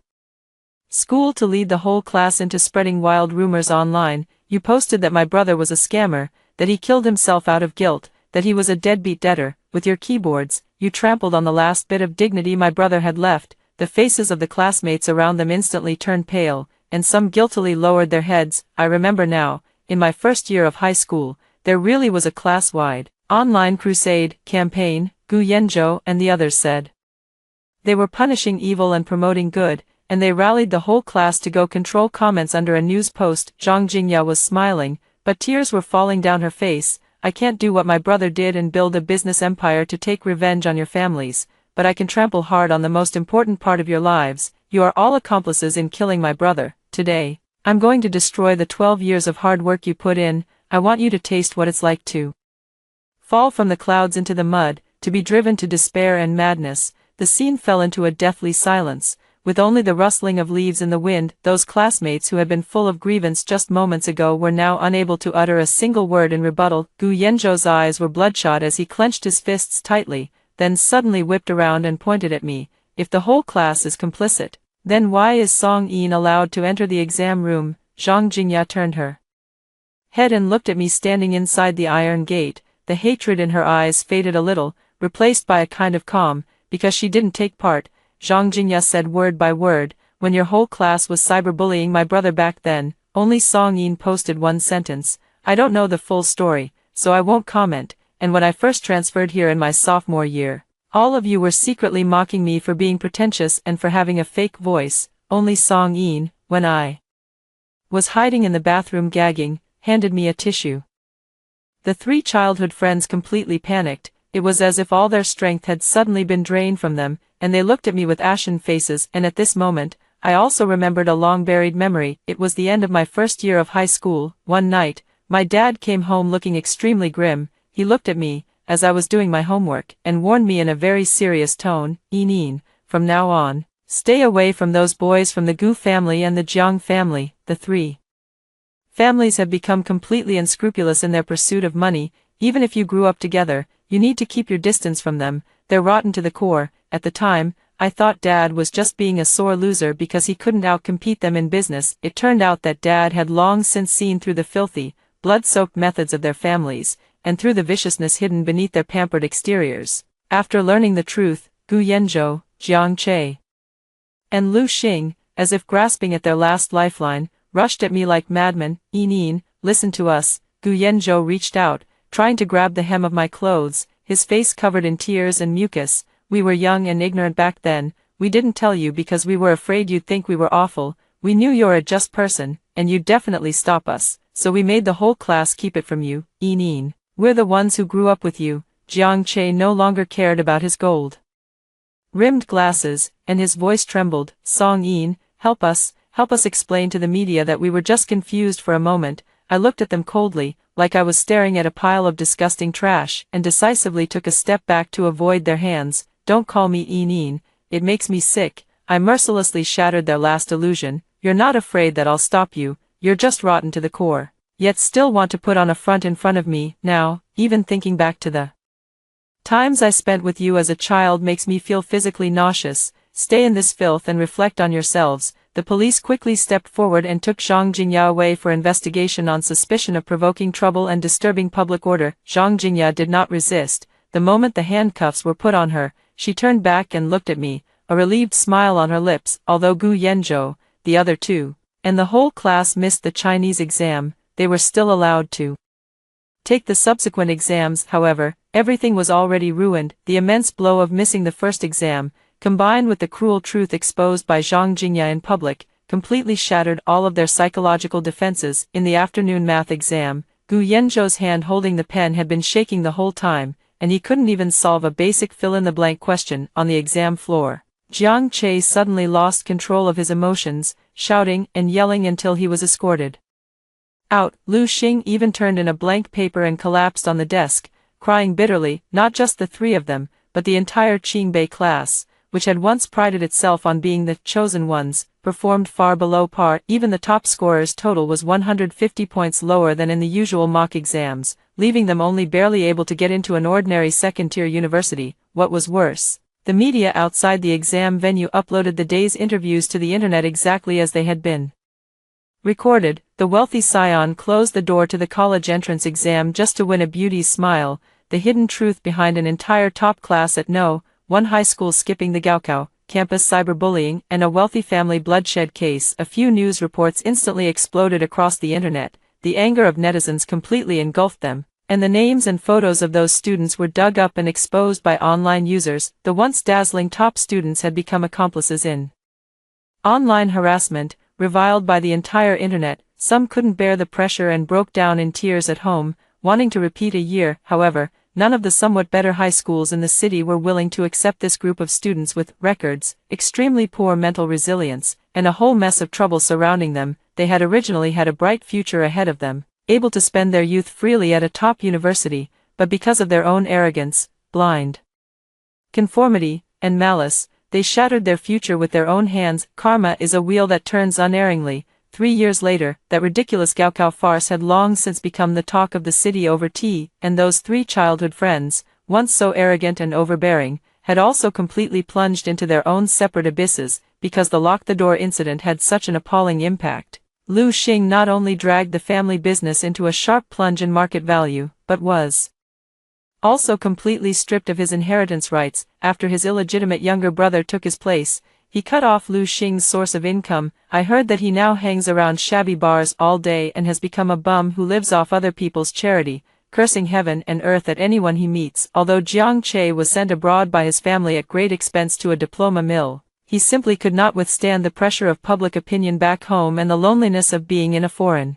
school to lead the whole class into spreading wild rumors online. You posted that my brother was a scammer, that he killed himself out of guilt, that he was a deadbeat debtor. With your keyboards, you trampled on the last bit of dignity my brother had left. The faces of the classmates around them instantly turned pale, and some guiltily lowered their heads. I remember now, in my first year of high school, there really was a class-wide online crusade campaign, Gu Yanzhou and the others said. They were punishing evil and promoting good, and they rallied the whole class to go control comments under a news post. Zhang Jingya was smiling, but tears were falling down her face. I can't do what my brother did and build a business empire to take revenge on your families, but I can trample hard on the most important part of your lives. You are all accomplices in killing my brother. Today, I'm going to destroy the 12 years of hard work you put in. I want you to taste what it's like to fall from the clouds into the mud, to be driven to despair and madness. The scene fell into a deathly silence, with only the rustling of leaves in the wind. Those classmates who had been full of grievance just moments ago were now unable to utter a single word in rebuttal. Gu Yanzhou's eyes were bloodshot as he clenched his fists tightly, then suddenly whipped around and pointed at me. If the whole class is complicit, then why is Song Yin allowed to enter the exam room? Zhang Jingya turned her head and looked at me standing inside the iron gate. The hatred in her eyes faded a little, replaced by a kind of calm. Because she didn't take part, Zhang Jingya said word by word, when your whole class was cyberbullying my brother back then, only Song Yin posted one sentence. I don't know the full story, so I won't comment. And when I first transferred here in my sophomore year, all of you were secretly mocking me for being pretentious and for having a fake voice. Only Song Yin, when I was hiding in the bathroom gagging, handed me a tissue. The 3 childhood friends completely panicked. It was as if all their strength had suddenly been drained from them, and they looked at me with ashen faces. And at this moment, I also remembered a long-buried memory. It was the end of my first year of high school. One night, my dad came home looking extremely grim. He looked at me, as I was doing my homework, and warned me in a very serious tone, Yin, from now on, stay away from those boys from the Gu family and the Jiang family. The 3 families have become completely unscrupulous in their pursuit of money. Even if you grew up together, you need to keep your distance from them. They're rotten to the core. At the time, I thought Dad was just being a sore loser because he couldn't outcompete them in business. It turned out that Dad had long since seen through the filthy, blood-soaked methods of their families, and through the viciousness hidden beneath their pampered exteriors. After learning the truth, Gu Yanzhou, Jiang Che, and Lu Xing, as if grasping at their last lifeline, rushed at me like madmen. Yin, listen to us. Gu Yanzhou reached out, trying to grab the hem of my clothes, his face covered in tears and mucus. We were young and ignorant back then. We didn't tell you because we were afraid you'd think we were awful. We knew you're a just person, and you'd definitely stop us, so we made the whole class keep it from you. Yin, we're the ones who grew up with you. Jiang Che no longer cared about his gold-rimmed glasses, and his voice trembled. Song Yin, help us explain to the media that we were just confused for a moment. I looked at them coldly, like I was staring at a pile of disgusting trash, and decisively took a step back to avoid their hands. Don't call me Yin, it makes me sick. I mercilessly shattered their last illusion. You're not afraid that I'll stop you, you're just rotten to the core, yet still want to put on a front in front of me. Now, even thinking back to the times I spent with you as a child makes me feel physically nauseous. Stay in this filth and reflect on yourselves. The police quickly stepped forward and took Zhang Jingya away for investigation on suspicion of provoking trouble and disturbing public order. Zhang Jingya did not resist. The moment the handcuffs were put on her, she turned back and looked at me, a relieved smile on her lips. Although Gu Yanzhou, the other 2, and the whole class missed the Chinese exam, they were still allowed to Take the subsequent exams, however, everything was already ruined. The immense blow of missing the first exam, combined with the cruel truth exposed by Zhang Jingya in public, completely shattered all of their psychological defenses. In the afternoon math exam, Gu Yanzhou's hand holding the pen had been shaking the whole time, and he couldn't even solve a basic fill-in-the-blank question on the exam floor. Jiang Che suddenly lost control of his emotions, shouting and yelling until he was escorted out. Lu Xing even turned in a blank paper and collapsed on the desk, crying bitterly. Not just the three of them, but the entire Qingbei class, which had once prided itself on being the chosen ones, performed far below par. Even the top scorer's total was 150 points lower than in the usual mock exams, leaving them only barely able to get into an ordinary second-tier university. What was worse, the media outside the exam venue uploaded the day's interviews to the internet exactly as they had been recorded. The wealthy scion closed the door to the college entrance exam just to win a beauty's smile, the hidden truth behind an entire top class at No. 1 high school skipping the Gaokao, campus cyberbullying, and a wealthy family bloodshed case. A few news reports instantly exploded across the internet, the anger of netizens completely engulfed them, and the names and photos of those students were dug up and exposed by online users. The once dazzling top students had become accomplices in online harassment, reviled by the entire internet. Some couldn't bear the pressure and broke down in tears at home, wanting to repeat a year. However, none of the somewhat better high schools in the city were willing to accept this group of students with records, extremely poor mental resilience, and a whole mess of trouble surrounding them. They had originally had a bright future ahead of them, able to spend their youth freely at a top university, but because of their own arrogance, blind conformity, and malice, they shattered their future with their own hands. Karma is a wheel that turns unerringly. 3 years later, that ridiculous Gaokao farce had long since become the talk of the city over tea, and those three childhood friends, once so arrogant and overbearing, had also completely plunged into their own separate abysses, because the lock-the-door incident had such an appalling impact. Lu Xing not only dragged the family business into a sharp plunge in market value, but was also completely stripped of his inheritance rights. After his illegitimate younger brother took his place, he cut off Lu Xing's source of income. I heard that he now hangs around shabby bars all day and has become a bum who lives off other people's charity, cursing heaven and earth at anyone he meets. Although Jiang Che was sent abroad by his family at great expense to a diploma mill, he simply could not withstand the pressure of public opinion back home and the loneliness of being in a foreign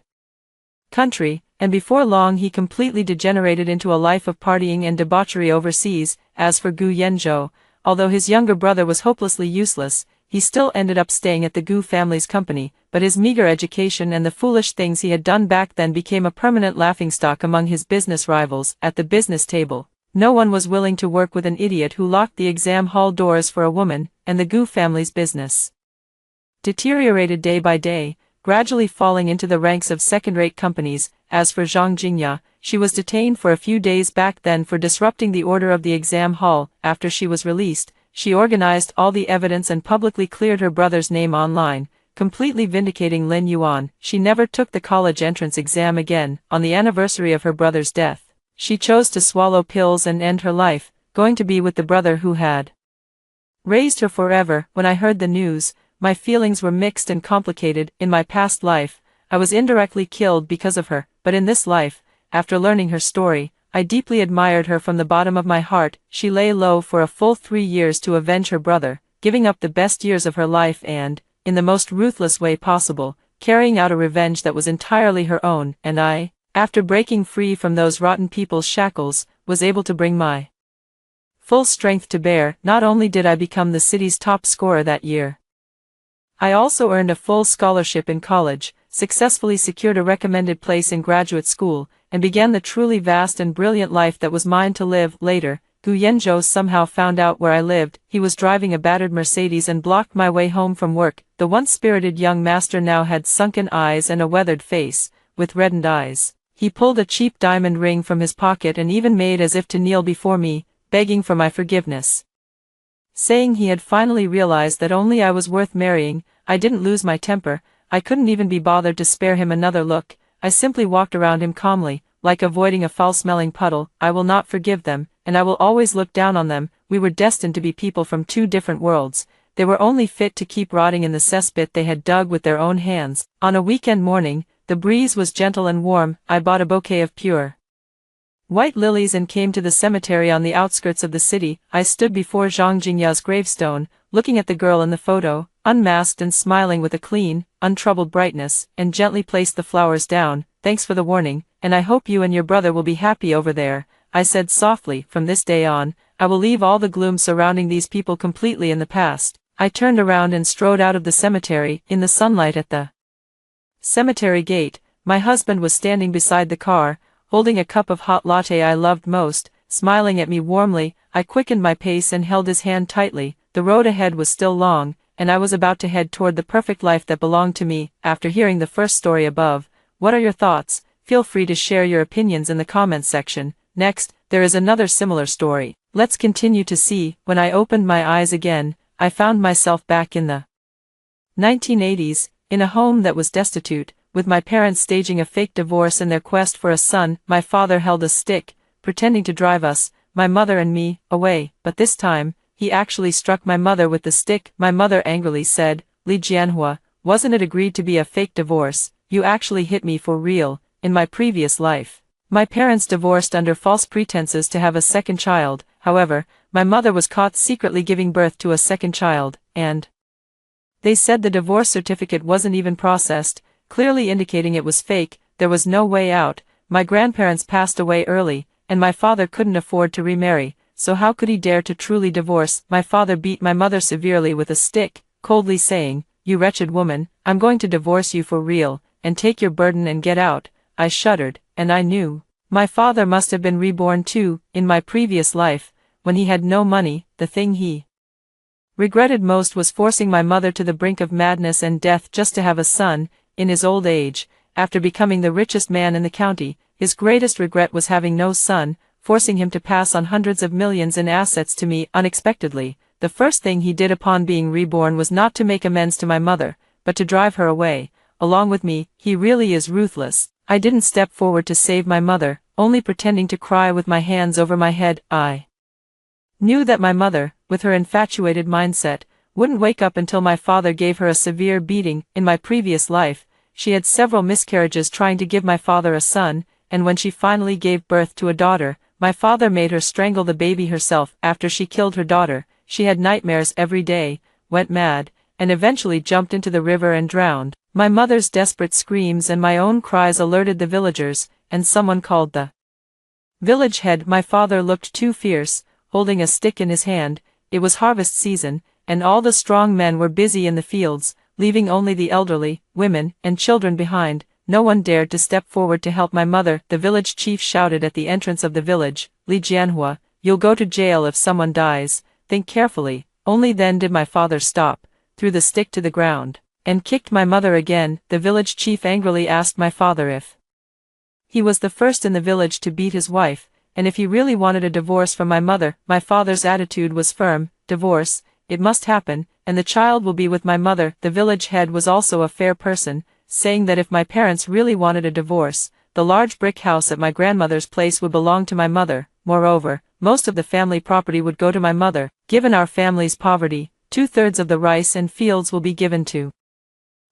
country, and before long he completely degenerated into a life of partying and debauchery overseas. As for Gu Yanzhou, although his younger brother was hopelessly useless, he still ended up staying at the Gu family's company, but his meager education and the foolish things he had done back then became a permanent laughingstock among his business rivals. At the business table, no one was willing to work with an idiot who locked the exam hall doors for a woman, and the Gu family's business deteriorated day by day, gradually falling into the ranks of second-rate companies. As for Zhang Jingya, she was detained for a few days back then for disrupting the order of the exam hall. After she was released, she organized all the evidence and publicly cleared her brother's name online, completely vindicating Lin Yuan. She never took the college entrance exam again. On the anniversary of her brother's death, she chose to swallow pills and end her life, going to be with the brother who had raised her forever. When I heard the news, my feelings were mixed and complicated. In my past life, I was indirectly killed because of her, but in this life, after learning her story, I deeply admired her from the bottom of my heart. She lay low for a full 3 years to avenge her brother, giving up the best years of her life and, in the most ruthless way possible, carrying out a revenge that was entirely her own. And I, after breaking free from those rotten people's shackles, was able to bring my full strength to bear. Not only did I become the city's top scorer that year, I also earned a full scholarship in college, successfully secured a recommended place in graduate school, and began the truly vast and brilliant life that was mine to live. Later, Gu Yanzhou somehow found out where I lived. He was driving a battered Mercedes and blocked my way home from work. The once spirited young master now had sunken eyes and a weathered face, with reddened eyes. He pulled a cheap diamond ring from his pocket and even made as if to kneel before me, begging for my forgiveness, saying he had finally realized that only I was worth marrying. I didn't lose my temper. I couldn't even be bothered to spare him another look. I simply walked around him calmly, like avoiding a foul-smelling puddle. I will not forgive them, and I will always look down on them. We were destined to be people from two different worlds. They were only fit to keep rotting in the cesspit they had dug with their own hands. On a weekend morning, the breeze was gentle and warm. I bought a bouquet of pure white lilies and came to the cemetery on the outskirts of the city. I stood before Zhang Jingya's gravestone, looking at the girl in the photo, unmasked and smiling with a clean, untroubled brightness, and gently placed the flowers down. Thanks for the warning, and I hope you and your brother will be happy over there, I said softly. From this day on, I will leave all the gloom surrounding these people completely in the past. I turned around and strode out of the cemetery. In the sunlight at the cemetery gate, my husband was standing beside the car, holding a cup of hot latte I loved most, smiling at me warmly. I quickened my pace and held his hand tightly. The road ahead was still long, and I was about to head toward the perfect life that belonged to me. After hearing the first story above, what are your thoughts? Feel free to share your opinions in the comments section. Next, there is another similar story. Let's continue to see. When I opened my eyes again, I found myself back in the 1980s, in a home that was destitute, with my parents staging a fake divorce in their quest for a son. My father held a stick, pretending to drive us, my mother and me, away, but this time, he actually struck my mother with the stick. My mother angrily said, "Li Jianhua, wasn't it agreed to be a fake divorce? You actually hit me for real." In my previous life, my parents divorced under false pretenses to have a second child. However, my mother was caught secretly giving birth to a second child, and they said the divorce certificate wasn't even processed, clearly indicating it was fake. There was no way out. My grandparents passed away early, and my father couldn't afford to remarry, so how could he dare to truly divorce? My father beat my mother severely with a stick, coldly saying, "You wretched woman, I'm going to divorce you for real, and take your burden and get out." I shuddered, and I knew my father must have been reborn too. In my previous life, when he had no money, the thing he regretted most was forcing my mother to the brink of madness and death just to have a son. In his old age, after becoming the richest man in the county, his greatest regret was having no son, forcing him to pass on hundreds of millions in assets to me unexpectedly. The first thing he did upon being reborn was not to make amends to my mother, but to drive her away, along with me. He really is ruthless. I didn't step forward to save my mother, only pretending to cry with my hands over my head. I knew that my mother, with her infatuated mindset, wouldn't wake up until my father gave her a severe beating. In my previous life, she had several miscarriages trying to give my father a son, and when she finally gave birth to a daughter, my father made her strangle the baby herself. After she killed her daughter, she had nightmares every day, went mad, and eventually jumped into the river and drowned. My mother's desperate screams and my own cries alerted the villagers, and someone called the village head. My father looked too fierce, holding a stick in his hand. It was harvest season, and all the strong men were busy in the fields, leaving only the elderly, women, and children behind. No one dared to step forward to help my mother. The village chief shouted at the entrance of the village, "Li Jianhua, you'll go to jail if someone dies. Think carefully." Only then did my father stop, threw the stick to the ground, and kicked my mother again. The village chief angrily asked my father if he was the first in the village to beat his wife, and if he really wanted a divorce from my mother. My father's attitude was firm. "Divorce, it must happen, and the child will be with my mother." The village head was also a fair person, saying that if my parents really wanted a divorce, the large brick house at my grandmother's place would belong to my mother. Moreover, most of the family property would go to my mother. Given our family's poverty, 2/3 of the rice and fields will be given to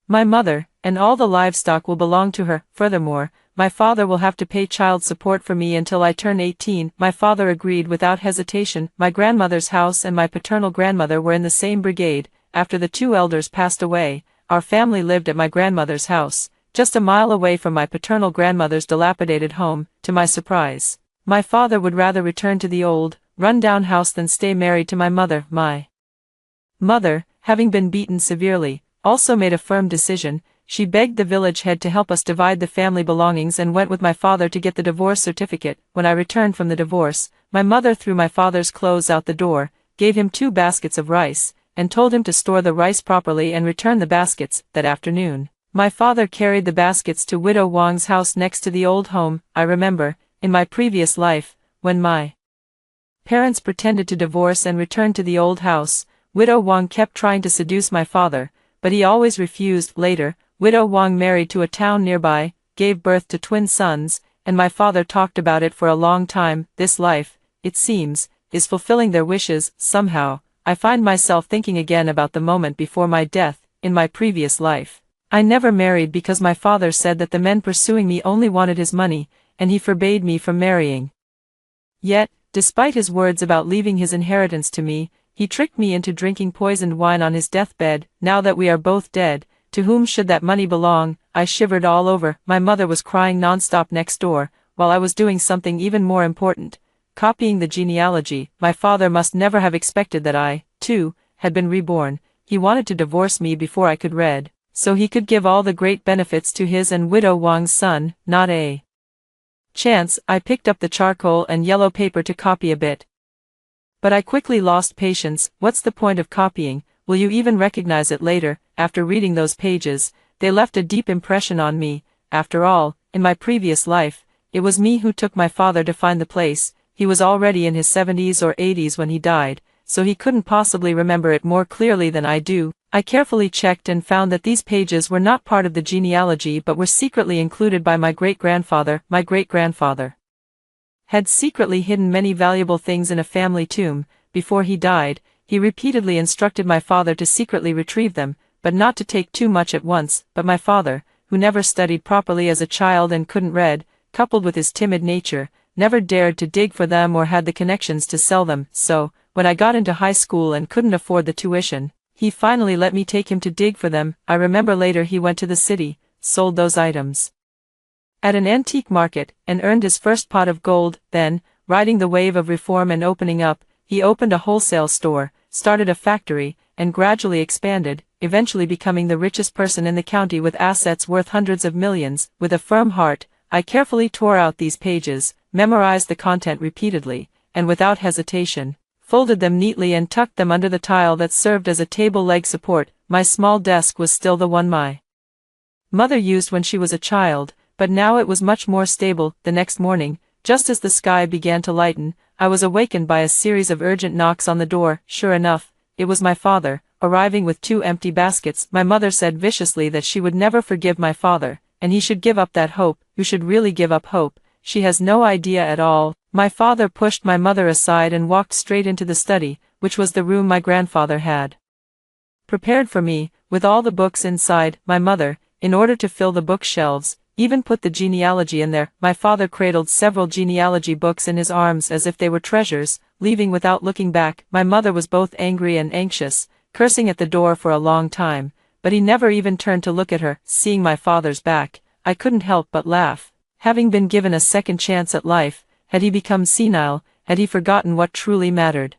my mother, and all the livestock will belong to her. Furthermore, my father will have to pay child support for me until I turn 18. My father agreed without hesitation. My grandmother's house and my paternal grandmother were in the same brigade. After the two elders passed away, our family lived at my grandmother's house, just a mile away from my paternal grandmother's dilapidated home. To my surprise, my father would rather return to the old, run-down house than stay married to my mother. My mother, having been beaten severely, also made a firm decision. She begged the village head to help us divide the family belongings and went with my father to get the divorce certificate. When I returned from the divorce, my mother threw my father's clothes out the door, gave him 2 baskets of rice, and told him to store the rice properly and return the baskets. That afternoon, my father carried the baskets to Widow Wang's house next to the old home. I remember, in my previous life, when my parents pretended to divorce and returned to the old house, Widow Wang kept trying to seduce my father, but he always refused. Later, Widow Wang married to a town nearby, gave birth to twin sons, and my father talked about it for a long time. This life, it seems, is fulfilling their wishes. Somehow, I find myself thinking again about the moment before my death. In my previous life, I never married because my father said that the men pursuing me only wanted his money, and he forbade me from marrying. Yet, despite his words about leaving his inheritance to me, he tricked me into drinking poisoned wine on his deathbed. Now that we are both dead, to whom should that money belong? I shivered all over. My mother was crying nonstop next door, while I was doing something even more important, copying the genealogy. My father must never have expected that I, too, had been reborn. He wanted to divorce me before I could read, so he could give all the great benefits to his and widow Wang's son. Not a chance. I picked up the charcoal and yellow paper to copy a bit. But I quickly lost patience. What's the point of copying? Will you even recognize it later? After reading those pages, they left a deep impression on me. After all, in my previous life, it was me who took my father to find the place. He was already in his 70s or 80s when he died, so he couldn't possibly remember it more clearly than I do. I carefully checked and found that these pages were not part of the genealogy but were secretly included by my great-grandfather. My great-grandfather had secretly hidden many valuable things in a family tomb. Before he died, he repeatedly instructed my father to secretly retrieve them, but not to take too much at once. But my father, who never studied properly as a child and couldn't read, coupled with his timid nature, never dared to dig for them or had the connections to sell them. So, when I got into high school and couldn't afford the tuition, he finally let me take him to dig for them. I remember later he went to the city, sold those items at an antique market, and earned his first pot of gold. Then, riding the wave of reform and opening up, he opened a wholesale store, started a factory, and gradually expanded, eventually becoming the richest person in the county with assets worth hundreds of millions. With a firm heart, I carefully tore out these pages, memorized the content repeatedly, and without hesitation, folded them neatly and tucked them under the tile that served as a table leg support. My small desk was still the one my mother used when she was a child, but now it was much more stable. The next morning, just as the sky began to lighten, I was awakened by a series of urgent knocks on the door. Sure enough, it was my father, arriving with 2 empty baskets. My mother said viciously that she would never forgive my father, and he should give up that hope. You should really give up hope. She has no idea at all. My father pushed my mother aside and walked straight into the study, which was the room my grandfather had prepared for me, with all the books inside. My mother, in order to fill the bookshelves, even put the genealogy in there. My father cradled several genealogy books in his arms as if they were treasures, leaving without looking back. My mother was both angry and anxious, cursing at the door for a long time, but he never even turned to look at her. Seeing my father's back, I couldn't help but laugh. Having been given a second chance at life, had he become senile? Had he forgotten what truly mattered?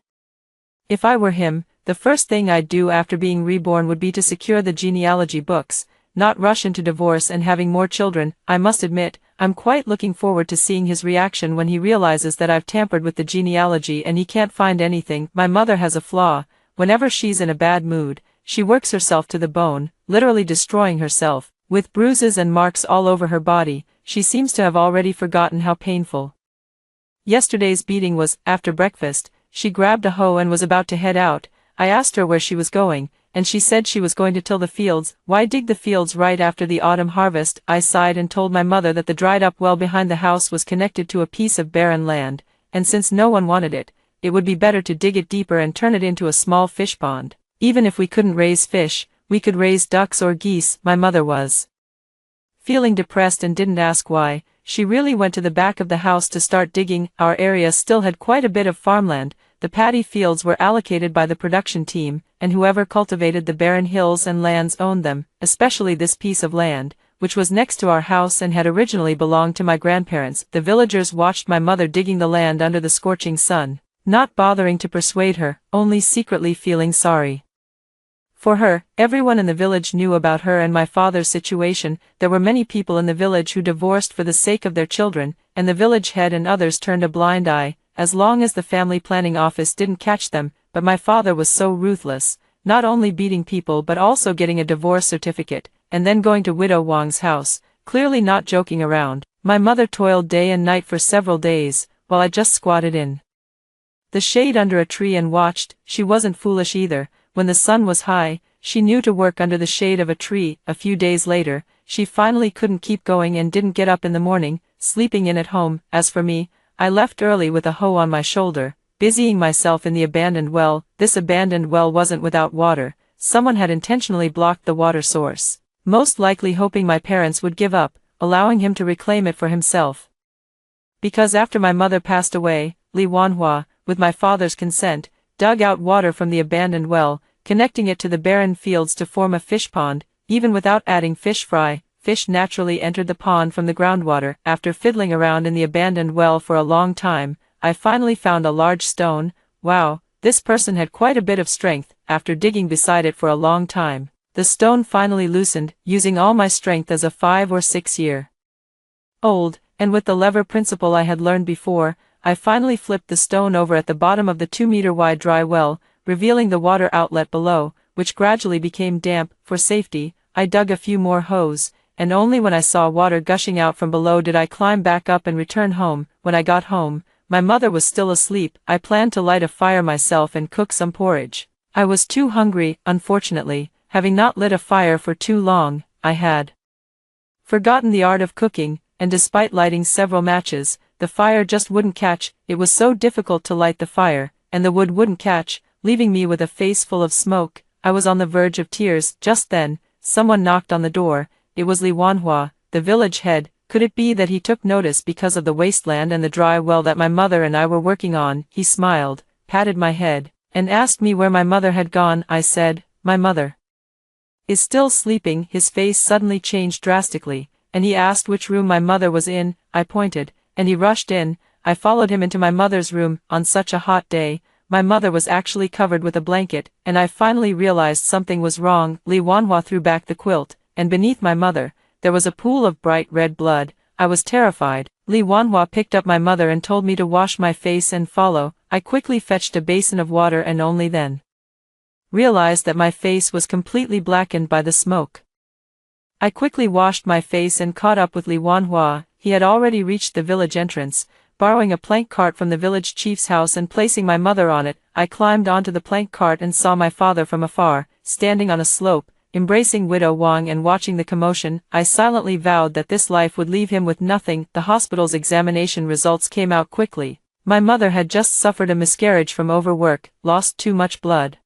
If I were him, the first thing I'd do after being reborn would be to secure the genealogy books, not rush into divorce and having more children. I must admit, I'm quite looking forward to seeing his reaction when he realizes that I've tampered with the genealogy and he can't find anything. My mother has a flaw. Whenever she's in a bad mood, she works herself to the bone, literally destroying herself. With bruises and marks all over her body, she seems to have already forgotten how painful yesterday's beating was. After breakfast, she grabbed a hoe and was about to head out. I asked her where she was going, and she said she was going to till the fields. Why dig the fields right after the autumn harvest? I sighed and told my mother that the dried-up well behind the house was connected to a piece of barren land, and since no one wanted it, it would be better to dig it deeper and turn it into a small fish pond. Even if we couldn't raise fish, we could raise ducks or geese. My mother was feeling depressed and didn't ask why. She really went to the back of the house to start digging. Our area still had quite a bit of farmland. The paddy fields were allocated by the production team, and whoever cultivated the barren hills and lands owned them, especially this piece of land, which was next to our house and had originally belonged to my grandparents. The villagers watched my mother digging the land under the scorching sun, not bothering to persuade her, only secretly feeling sorry for her. Everyone in the village knew about her and my father's situation. There were many people in the village who divorced for the sake of their children, and the village head and others turned a blind eye, as long as the family planning office didn't catch them. But my father was so ruthless, not only beating people but also getting a divorce certificate, and then going to Widow Wang's house, clearly not joking around. My mother toiled day and night for several days, while I just squatted in the shade under a tree and watched. She wasn't foolish either. When the sun was high, she knew to work under the shade of a tree. A few days later, she finally couldn't keep going and didn't get up in the morning, sleeping in at home. As for me, I left early with a hoe on my shoulder, busying myself in the abandoned well. This abandoned well wasn't without water. Someone had intentionally blocked the water source, most likely hoping my parents would give up, allowing him to reclaim it for himself. Because after my mother passed away, Li Wanhua, with my father's consent, dug out water from the abandoned well, connecting it to the barren fields to form a fish pond. Even without adding fish fry, fish naturally entered the pond from the groundwater. After fiddling around in the abandoned well for a long time, I finally found a large stone. Wow, this person had quite a bit of strength. After digging beside it for a long time, the stone finally loosened, using all my strength as a 5 or 6 year old, and with the lever principle I had learned before, I finally flipped the stone over at the bottom of the 2-meter wide dry well, revealing the water outlet below, which gradually became damp. For safety, I dug a few more holes, and only when I saw water gushing out from below did I climb back up and return home. When I got home, my mother was still asleep. I planned to light a fire myself and cook some porridge. I was too hungry. Unfortunately, having not lit a fire for too long, I had forgotten the art of cooking, and despite lighting several matches, the fire just wouldn't catch. It was so difficult to light the fire, and the wood wouldn't catch, leaving me with a face full of smoke. I was on the verge of tears. Just then, someone knocked on the door. It was Li Wanhua, the village head. Could it be that he took notice because of the wasteland and the dry well that my mother and I were working on? He smiled, patted my head, and asked me where my mother had gone. I said, "My mother is still sleeping." His face suddenly changed drastically, and he asked which room my mother was in. I pointed, and he rushed in. I followed him into my mother's room. On such a hot day, my mother was actually covered with a blanket, and I finally realized something was wrong. Li Wanhua threw back the quilt, and beneath my mother, there was a pool of bright red blood. I was terrified. Li Wanhua picked up my mother and told me to wash my face and follow. I quickly fetched a basin of water and only then realized that my face was completely blackened by the smoke. I quickly washed my face and caught up with Li Wanhua. He had already reached the village entrance. Borrowing a plank cart from the village chief's house and placing my mother on it, I climbed onto the plank cart and saw my father from afar, standing on a slope, embracing Widow Wang and watching the commotion. I silently vowed that this life would leave him with nothing. The hospital's examination results came out quickly. My mother had just suffered a miscarriage from overwork, lost too much blood,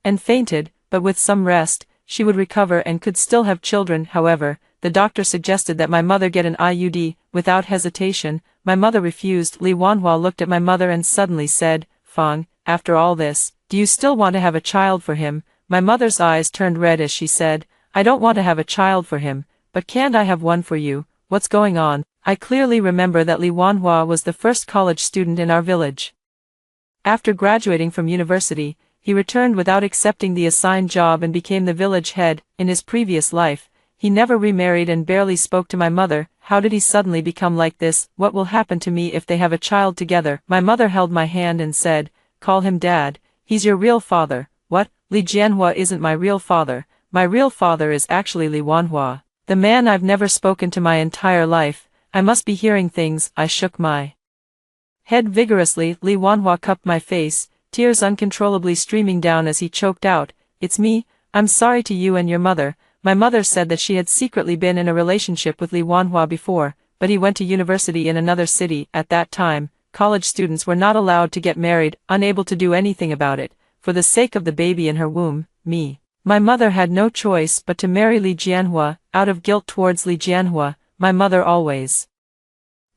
and fainted, but with some rest, she would recover and could still have children. However, the doctor suggested that my mother get an IUD. Without hesitation, my mother refused. Li Wanhua looked at my mother and suddenly said, "Fang, after all this, do you still want to have a child for him?" My mother's eyes turned red as she said, "I don't want to have a child for him, but can't I have one for you? What's going on?" I clearly remember that Li Wanhua was the first college student in our village. After graduating from university, he returned without accepting the assigned job and became the village head. In his previous life, he never remarried and barely spoke to my mother. How did he suddenly become like this? What will happen to me if they have a child together? My mother held my hand and said, "Call him Dad. He's your real father." "What? Li Jianhua isn't my real father. My real father is actually Li Wanhua, the man I've never spoken to my entire life. I must be hearing things." I shook my head vigorously. Li Wanhua cupped my face, tears uncontrollably streaming down as he choked out, "It's me. I'm sorry to you and your mother." My mother said that she had secretly been in a relationship with Li Wanhua before, but he went to university in another city. At that time, college students were not allowed to get married. Unable to do anything about it, for the sake of the baby in her womb, my mother had no choice but to marry Li Jianhua. Out of guilt towards Li Jianhua, my mother always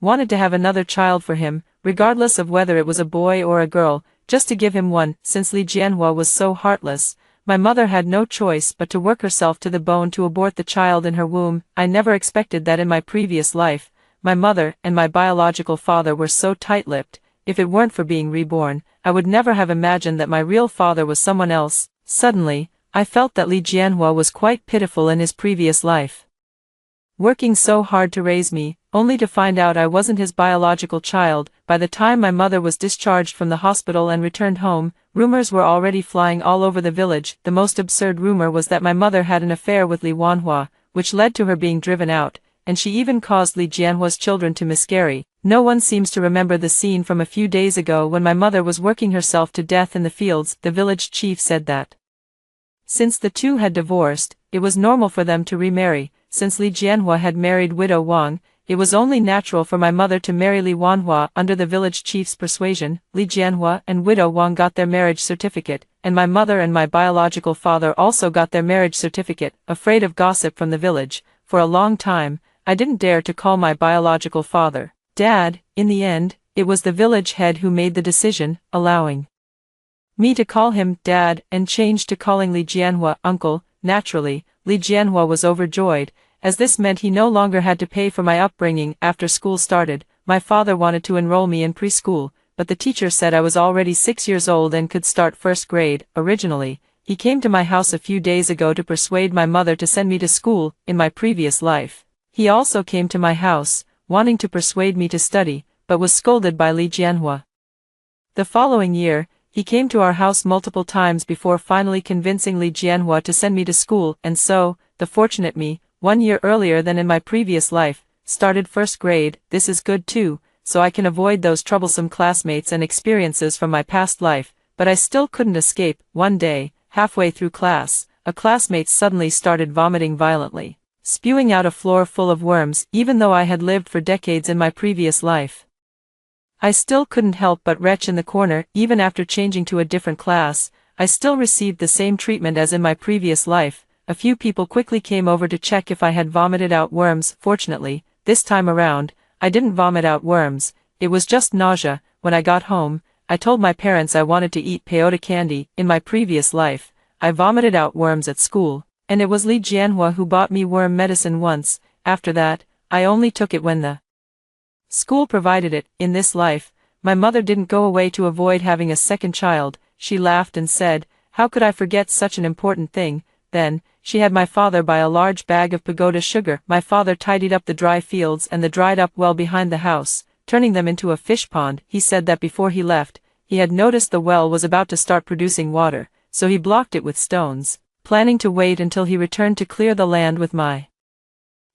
wanted to have another child for him, regardless of whether it was a boy or a girl, just to give him one. Since Li Jianhua was so heartless, my mother had no choice but to work herself to the bone to abort the child in her womb. I never expected that in my previous life, my mother and my biological father were so tight-lipped. If it weren't for being reborn, I would never have imagined that my real father was someone else. Suddenly, I felt that Li Jianhua was quite pitiful in his previous life, working so hard to raise me, only to find out I wasn't his biological child. By the time my mother was discharged from the hospital and returned home, rumors were already flying all over the village. The most absurd rumor was that my mother had an affair with Li Wanhua, which led to her being driven out, and she even caused Li Jianhua's children to miscarry. No one seems to remember the scene from a few days ago when my mother was working herself to death in the fields. The village chief said that since the two had divorced, it was normal for them to remarry. Since Li Jianhua had married Widow Wang, it was only natural for my mother to marry Li Wanhua. Under the village chief's persuasion, Li Jianhua and Widow Wang got their marriage certificate, and my mother and my biological father also got their marriage certificate. Afraid of gossip from the village, for a long time, I didn't dare to call my biological father Dad. In the end, It was the village head who made the decision, allowing me to call him Dad and changed to calling Li Jianhua Uncle. Naturally, Li Jianhua was overjoyed, as this meant he no longer had to pay for my upbringing after school started. My father wanted to enroll me in preschool, but the teacher said I was already 6 years old and could start first grade. Originally, he came to my house a few days ago to persuade my mother to send me to school in my previous life. He also came to my house, wanting to persuade me to study, but was scolded by Li Jianhua. The following year, he came to our house multiple times before finally convincing Li Jianhua to send me to school, and so, the fortunate me, 1 year earlier than in my previous life, started first grade. This is good too, so I can avoid those troublesome classmates and experiences from my past life, but I still couldn't escape. One day, halfway through class, a classmate suddenly started vomiting violently, spewing out a floor full of worms, even though I had lived for decades in my previous life. I still couldn't help but retch in the corner. Even after changing to a different class, I still received the same treatment as in my previous life. A few people quickly came over to check if I had vomited out worms. Fortunately, this time around, I didn't vomit out worms, it was just nausea. When I got home, I told my parents I wanted to eat peyote candy. In my previous life, I vomited out worms at school, and it was Li Jianhua who bought me worm medicine once. After that, I only took it when the school provided it. In this life, my mother didn't go away to avoid having a second child. She laughed and said, "How could I forget such an important thing?" Then, she had my father buy a large bag of pagoda sugar. My father tidied up the dry fields and the dried up well behind the house, turning them into a fish pond. He said that before he left, he had noticed the well was about to start producing water, so he blocked it with stones, planning to wait until he returned to clear the land with my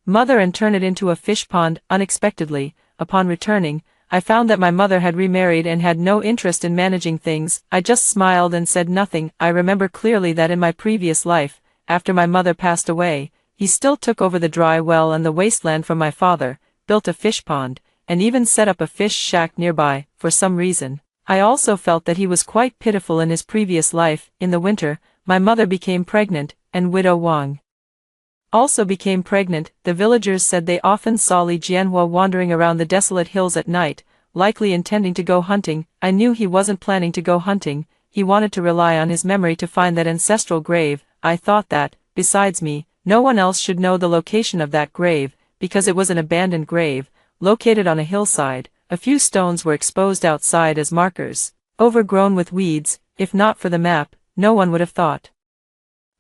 mother and turn it into a fish pond. Unexpectedly, upon returning, I found that my mother had remarried and had no interest in managing things. I just smiled and said nothing. I remember clearly that in my previous life, after my mother passed away, he still took over the dry well and the wasteland from my father, built a fish pond, and even set up a fish shack nearby. For some reason, I also felt that he was quite pitiful in his previous life. In the winter, my mother became pregnant, and widow Wang also became pregnant. The villagers said they often saw Li Jianhua wandering around the desolate hills at night, likely intending to go hunting. I knew he wasn't planning to go hunting, he wanted to rely on his memory to find that ancestral grave. I thought that, besides me, no one else should know the location of that grave, because it was an abandoned grave, located on a hillside. A few stones were exposed outside as markers, overgrown with weeds. If not for the map, no one would have thought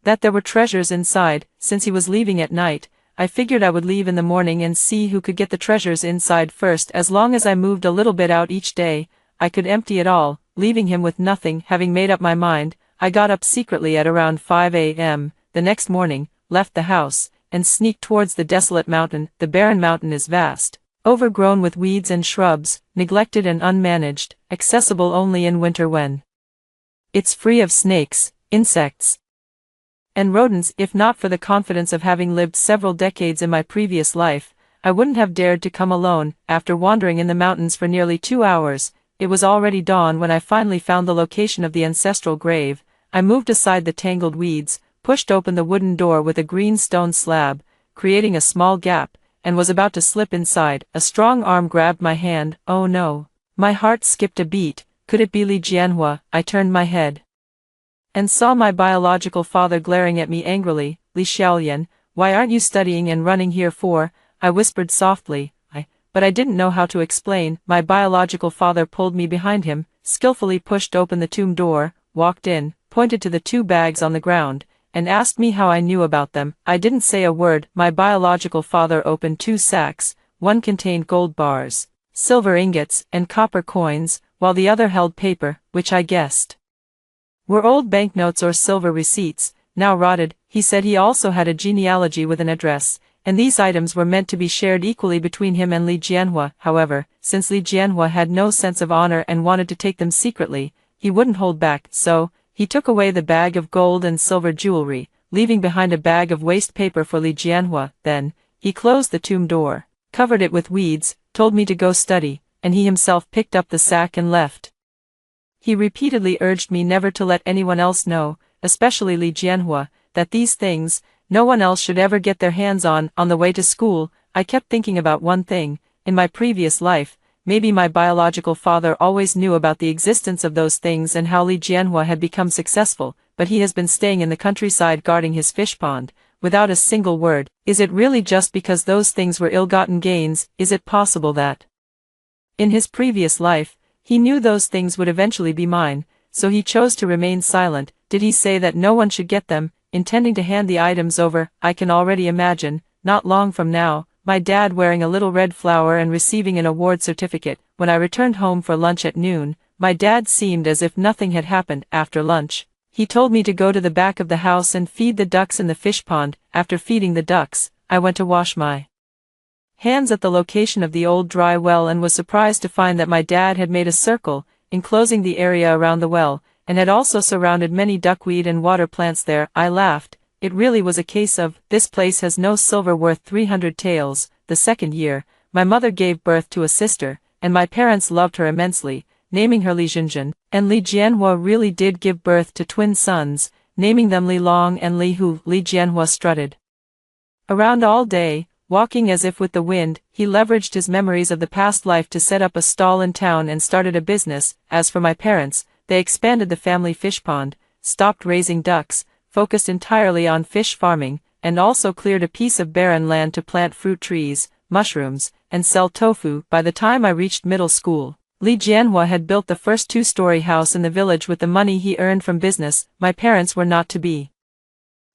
that there were treasures inside. Since he was leaving at night, I figured I would leave in the morning and see who could get the treasures inside first. As long as I moved a little bit out each day, I could empty it all, leaving him with nothing. Having made up my mind, I got up secretly at around 5 a.m. the next morning, left the house, and sneaked towards the desolate mountain. The barren mountain is vast, overgrown with weeds and shrubs, neglected and unmanaged, accessible only in winter when it's free of snakes, insects, and rodents. If not for the confidence of having lived several decades in my previous life, I wouldn't have dared to come alone. After wandering in the mountains for nearly 2 hours, it was already dawn when I finally found the location of the ancestral grave. I moved aside the tangled weeds, pushed open the wooden door with a green stone slab, creating a small gap, and was about to slip inside. A strong arm grabbed my hand. Oh no! My heart skipped a beat. Could it be Li Jianhua? I turned my head and saw my biological father glaring at me angrily. Li Xiaolian, why aren't you studying and running here for? I whispered softly, but I didn't know how to explain. My biological father pulled me behind him, skillfully pushed open the tomb door, walked in, pointed to the 2 bags on the ground, and asked me how I knew about them. I didn't say a word. My biological father opened 2 sacks. One contained gold bars, silver ingots, and copper coins, while the other held paper, which I guessed were old banknotes or silver receipts, now rotted. He said he also had a genealogy with an address, and these items were meant to be shared equally between him and Li Jianhua. However, since Li Jianhua had no sense of honor and wanted to take them secretly, he wouldn't hold back, so he took away the bag of gold and silver jewelry, leaving behind a bag of waste paper for Li Jianhua. Then, he closed the tomb door, covered it with weeds, told me to go study, and he himself picked up the sack and left. He repeatedly urged me never to let anyone else know, especially Li Jianhua, that these things, no one else should ever get their hands on. On the way to school, I kept thinking about one thing. In my previous life, maybe my biological father always knew about the existence of those things and how Li Jianhua had become successful, but he has been staying in the countryside guarding his fish pond, without a single word. Is it really just because those things were ill-gotten gains? Is it possible that in his previous life, he knew those things would eventually be mine, so he chose to remain silent? Did he say that no one should get them, intending to hand the items over? I can already imagine, not long from now, my dad wearing a little red flower and receiving an award certificate. When I returned home for lunch at noon, my dad seemed as if nothing had happened. After lunch, he told me to go to the back of the house and feed the ducks in the fish pond. After feeding the ducks, I went to wash my hands at the location of the old dry well and was surprised to find that my dad had made a circle, enclosing the area around the well, and had also surrounded many duckweed and water plants there. I laughed. It really was a case of, this place has no silver worth 300 taels. The second year, my mother gave birth to a sister, and my parents loved her immensely, naming her Li Jinjin, and Li Jianhua really did give birth to twin sons, naming them Li Long and Li Hu. Li Jianhua strutted around all day, walking as if with the wind. He leveraged his memories of the past life to set up a stall in town and started a business. As for my parents, they expanded the family fish pond, stopped raising ducks, focused entirely on fish farming, and also cleared a piece of barren land to plant fruit trees, mushrooms, and sell tofu. By the time I reached middle school, Li Jianhua had built the first two-story house in the village with the money he earned from business. My parents were not to be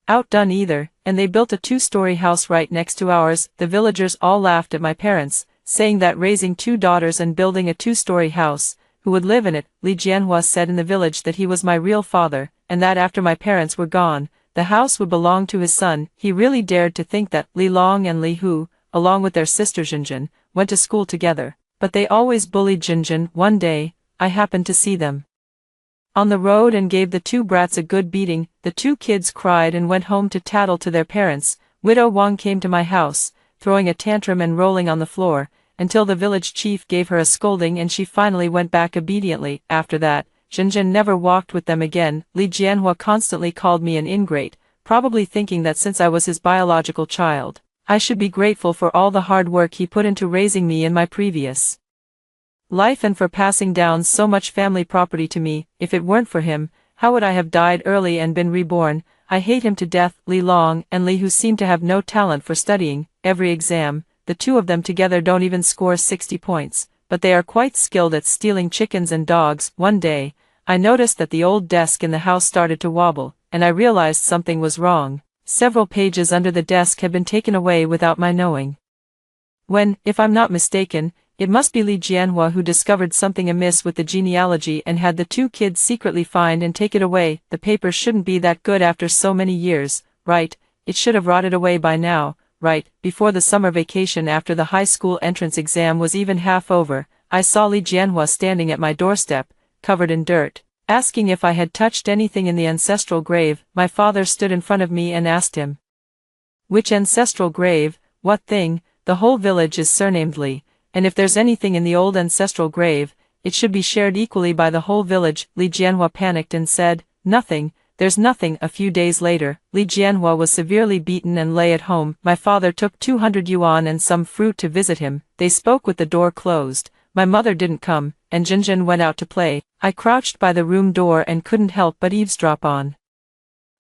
outdone either, and they built a two-story house right next to ours. The villagers all laughed at my parents, saying that raising two daughters and building a two-story house, who would live in it? Li Jianhua said in the village that he was my real father, and that after my parents were gone, the house would belong to his son. He really dared to think that Li Long and Li Hu, along with their sister Jinjin, went to school together, but they always bullied Jinjin. One day, I happened to see them on the road and gave the two brats a good beating. The two kids cried and went home to tattle to their parents. Widow Wang came to my house, throwing a tantrum and rolling on the floor, until the village chief gave her a scolding and she finally went back obediently. After that, Jinjin never walked with them again. Li Jianhua constantly called me an ingrate, probably thinking that since I was his biological child, I should be grateful for all the hard work he put into raising me in my previous life and for passing down so much family property to me. If it weren't for him, how would I have died early and been reborn? I hate him to death. Li Long and Li Hu seem to have no talent for studying. Every exam, the two of them together don't even score 60 points, but they are quite skilled at stealing chickens and dogs. One day, I noticed that the old desk in the house started to wobble, and I realized something was wrong. Several pages under the desk had been taken away without my knowing. When, if I'm not mistaken, it must be Li Jianhua who discovered something amiss with the genealogy and had the two kids secretly find and take it away. The paper shouldn't be that good after so many years, right? It should have rotted away by now, right? Before the summer vacation, after the high school entrance exam was even half over, I saw Li Jianhua standing at my doorstep, covered in dirt, asking if I had touched anything in the ancestral grave. My father stood in front of me and asked him, "Which ancestral grave? What thing? The whole village is surnamed Li, and if there's anything in the old ancestral grave, it should be shared equally by the whole village." Li Jianhua panicked and said, "Nothing, there's nothing." A few days later, Li Jianhua was severely beaten and lay at home. My father took 200 yuan and some fruit to visit him. They spoke with the door closed. My mother didn't come, and Jinjin went out to play. I crouched by the room door and couldn't help but eavesdrop on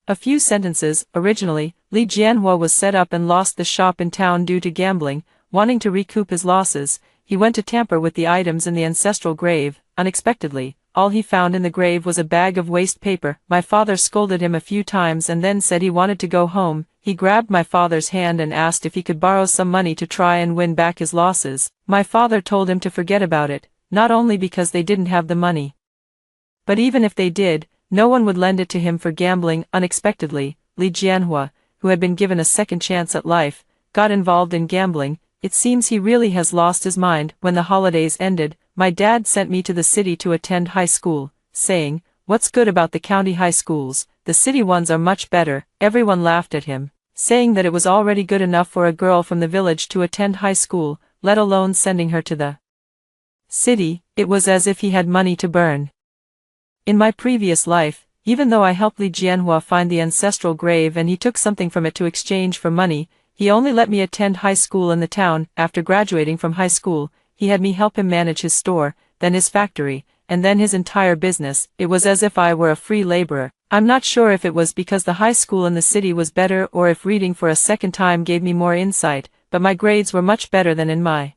a few sentences. Originally, Li Jianhua was set up and lost the shop in town due to gambling. Wanting to recoup his losses, he went to tamper with the items in the ancestral grave. Unexpectedly, all he found in the grave was a bag of waste paper. My father scolded him a few times and then said he wanted to go home. He grabbed my father's hand and asked if he could borrow some money to try and win back his losses. My father told him to forget about it, not only because they didn't have the money, but even if they did, no one would lend it to him for gambling. Unexpectedly, Li Jianhua, who had been given a second chance at life, got involved in gambling. It seems he really has lost his mind. When the holidays ended, my dad sent me to the city to attend high school, saying, "What's good about the county high schools? The city ones are much better." Everyone laughed at him, saying that it was already good enough for a girl from the village to attend high school, let alone sending her to the city. It was as if he had money to burn. In my previous life, even though I helped Li Jianhua find the ancestral grave and he took something from it to exchange for money, he only let me attend high school in the town. After graduating from high school, he had me help him manage his store, then his factory, and then his entire business. It was as if I were a free laborer. I'm not sure if it was because the high school in the city was better or if reading for a second time gave me more insight, but my grades were much better than in my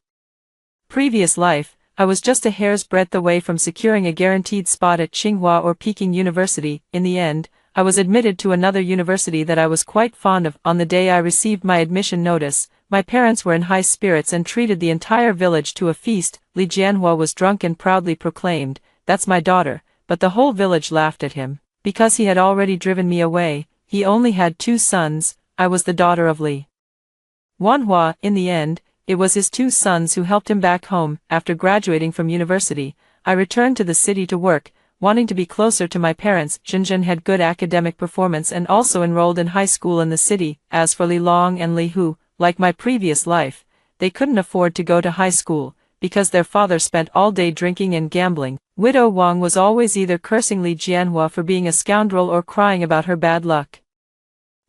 previous life. I was just a hair's breadth away from securing a guaranteed spot at Tsinghua or Peking University. In the end, I was admitted to another university that I was quite fond of. On the day I received my admission notice, my parents were in high spirits and treated the entire village to a feast. Li Jianhua was drunk and proudly proclaimed, "That's my daughter," but the whole village laughed at him. Because he had already driven me away, he only had 2 sons. I was the daughter of Li Wanhua. In the end, it was his 2 sons who helped him back home. After graduating from university, I returned to the city to work, wanting to be closer to my parents. Zhenzhen had good academic performance and also enrolled in high school in the city. As for Li Long and Li Hu, like my previous life, they couldn't afford to go to high school, because their father spent all day drinking and gambling. Widow Wang was always either cursing Li Jianhua for being a scoundrel or crying about her bad luck.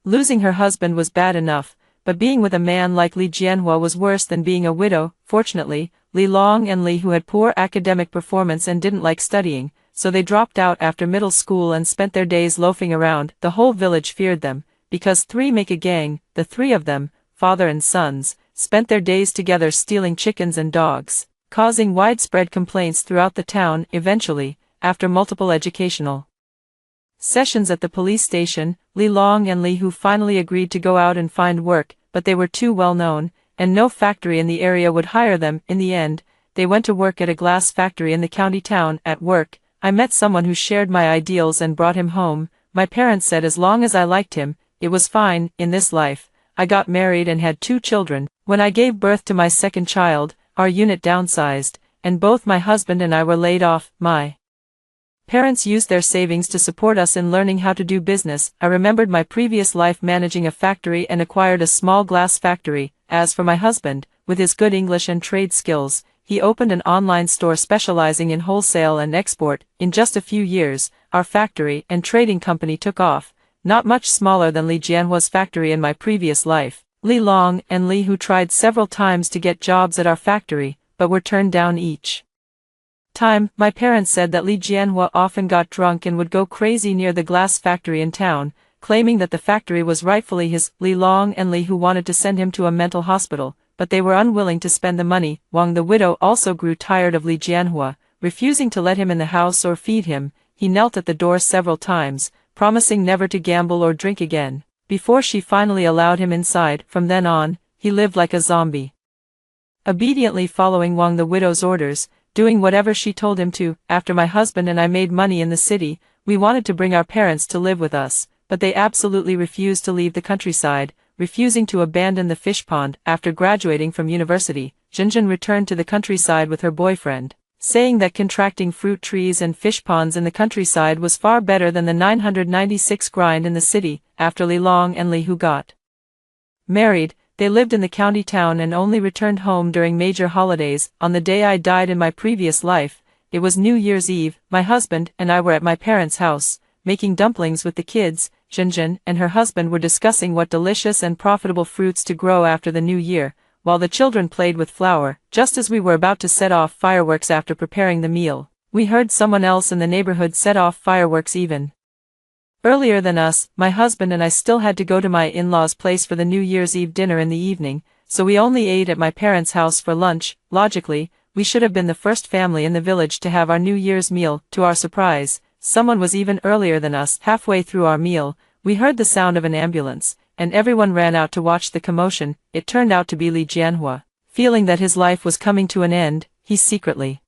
Losing her husband was bad enough, but being with a man like Li Jianhua was worse than being a widow. Fortunately, Li Long and Li Hu had poor academic performance and didn't like studying, so they dropped out after middle school and spent their days loafing around. The whole village feared them, because 3 make a gang. The 3 of them, father and sons, spent their days together stealing chickens and dogs, causing widespread complaints throughout the town. Eventually, after multiple educational sessions at the police station, Li Long and Li Hu finally agreed to go out and find work, but they were too well known, and no factory in the area would hire them. In the end, they went to work at a glass factory in the county town. At work, I met someone who shared my ideals and brought him home. My parents said as long as I liked him, it was fine. In this life, I got married and had 2 children. When I gave birth to my second child, our unit downsized, and both my husband and I were laid off. My parents used their savings to support us in learning how to do business. I remembered my previous life managing a factory and acquired a small glass factory. As for my husband, with his good English and trade skills, he opened an online store specializing in wholesale and export. In just a few years, our factory and trading company took off, not much smaller than Li Jianhua's factory in my previous life. Li Long and Li Hu tried several times to get jobs at our factory, but were turned down each time. My parents said that Li Jianhua often got drunk and would go crazy near the glass factory in town, claiming that the factory was rightfully his. Li Long and Li Hu wanted to send him to a mental hospital, but they were unwilling to spend the money. Wang the widow also grew tired of Li Jianhua, refusing to let him in the house or feed him. He knelt at the door several times, promising never to gamble or drink again, before she finally allowed him inside. From then on, he lived like a zombie, obediently following Wang the widow's orders, doing whatever she told him to. After my husband and I made money in the city, we wanted to bring our parents to live with us, but they absolutely refused to leave the countryside, refusing to abandon the fish pond. After graduating from university, Zhenzhen returned to the countryside with her boyfriend, saying that contracting fruit trees and fish ponds in the countryside was far better than the 996 grind in the city. After Li Long and Li Hu got married, they lived in the county town and only returned home during major holidays. On the day I died in my previous life, it was New Year's Eve. My husband and I were at my parents' house, making dumplings with the kids. Zhenzhen and her husband were discussing what delicious and profitable fruits to grow after the new year, while the children played with flour. Just as we were about to set off fireworks after preparing the meal, we heard someone else in the neighborhood set off fireworks even earlier than us. My husband and I still had to go to my in-laws' place for the New Year's Eve dinner in the evening, so we only ate at my parents' house for lunch. Logically, we should have been the first family in the village to have our New Year's meal. To our surprise, someone was even earlier than us. Halfway through our meal, we heard the sound of an ambulance, and everyone ran out to watch the commotion. It turned out to be Li Jianhua. Feeling that his life was coming to an end, he secretly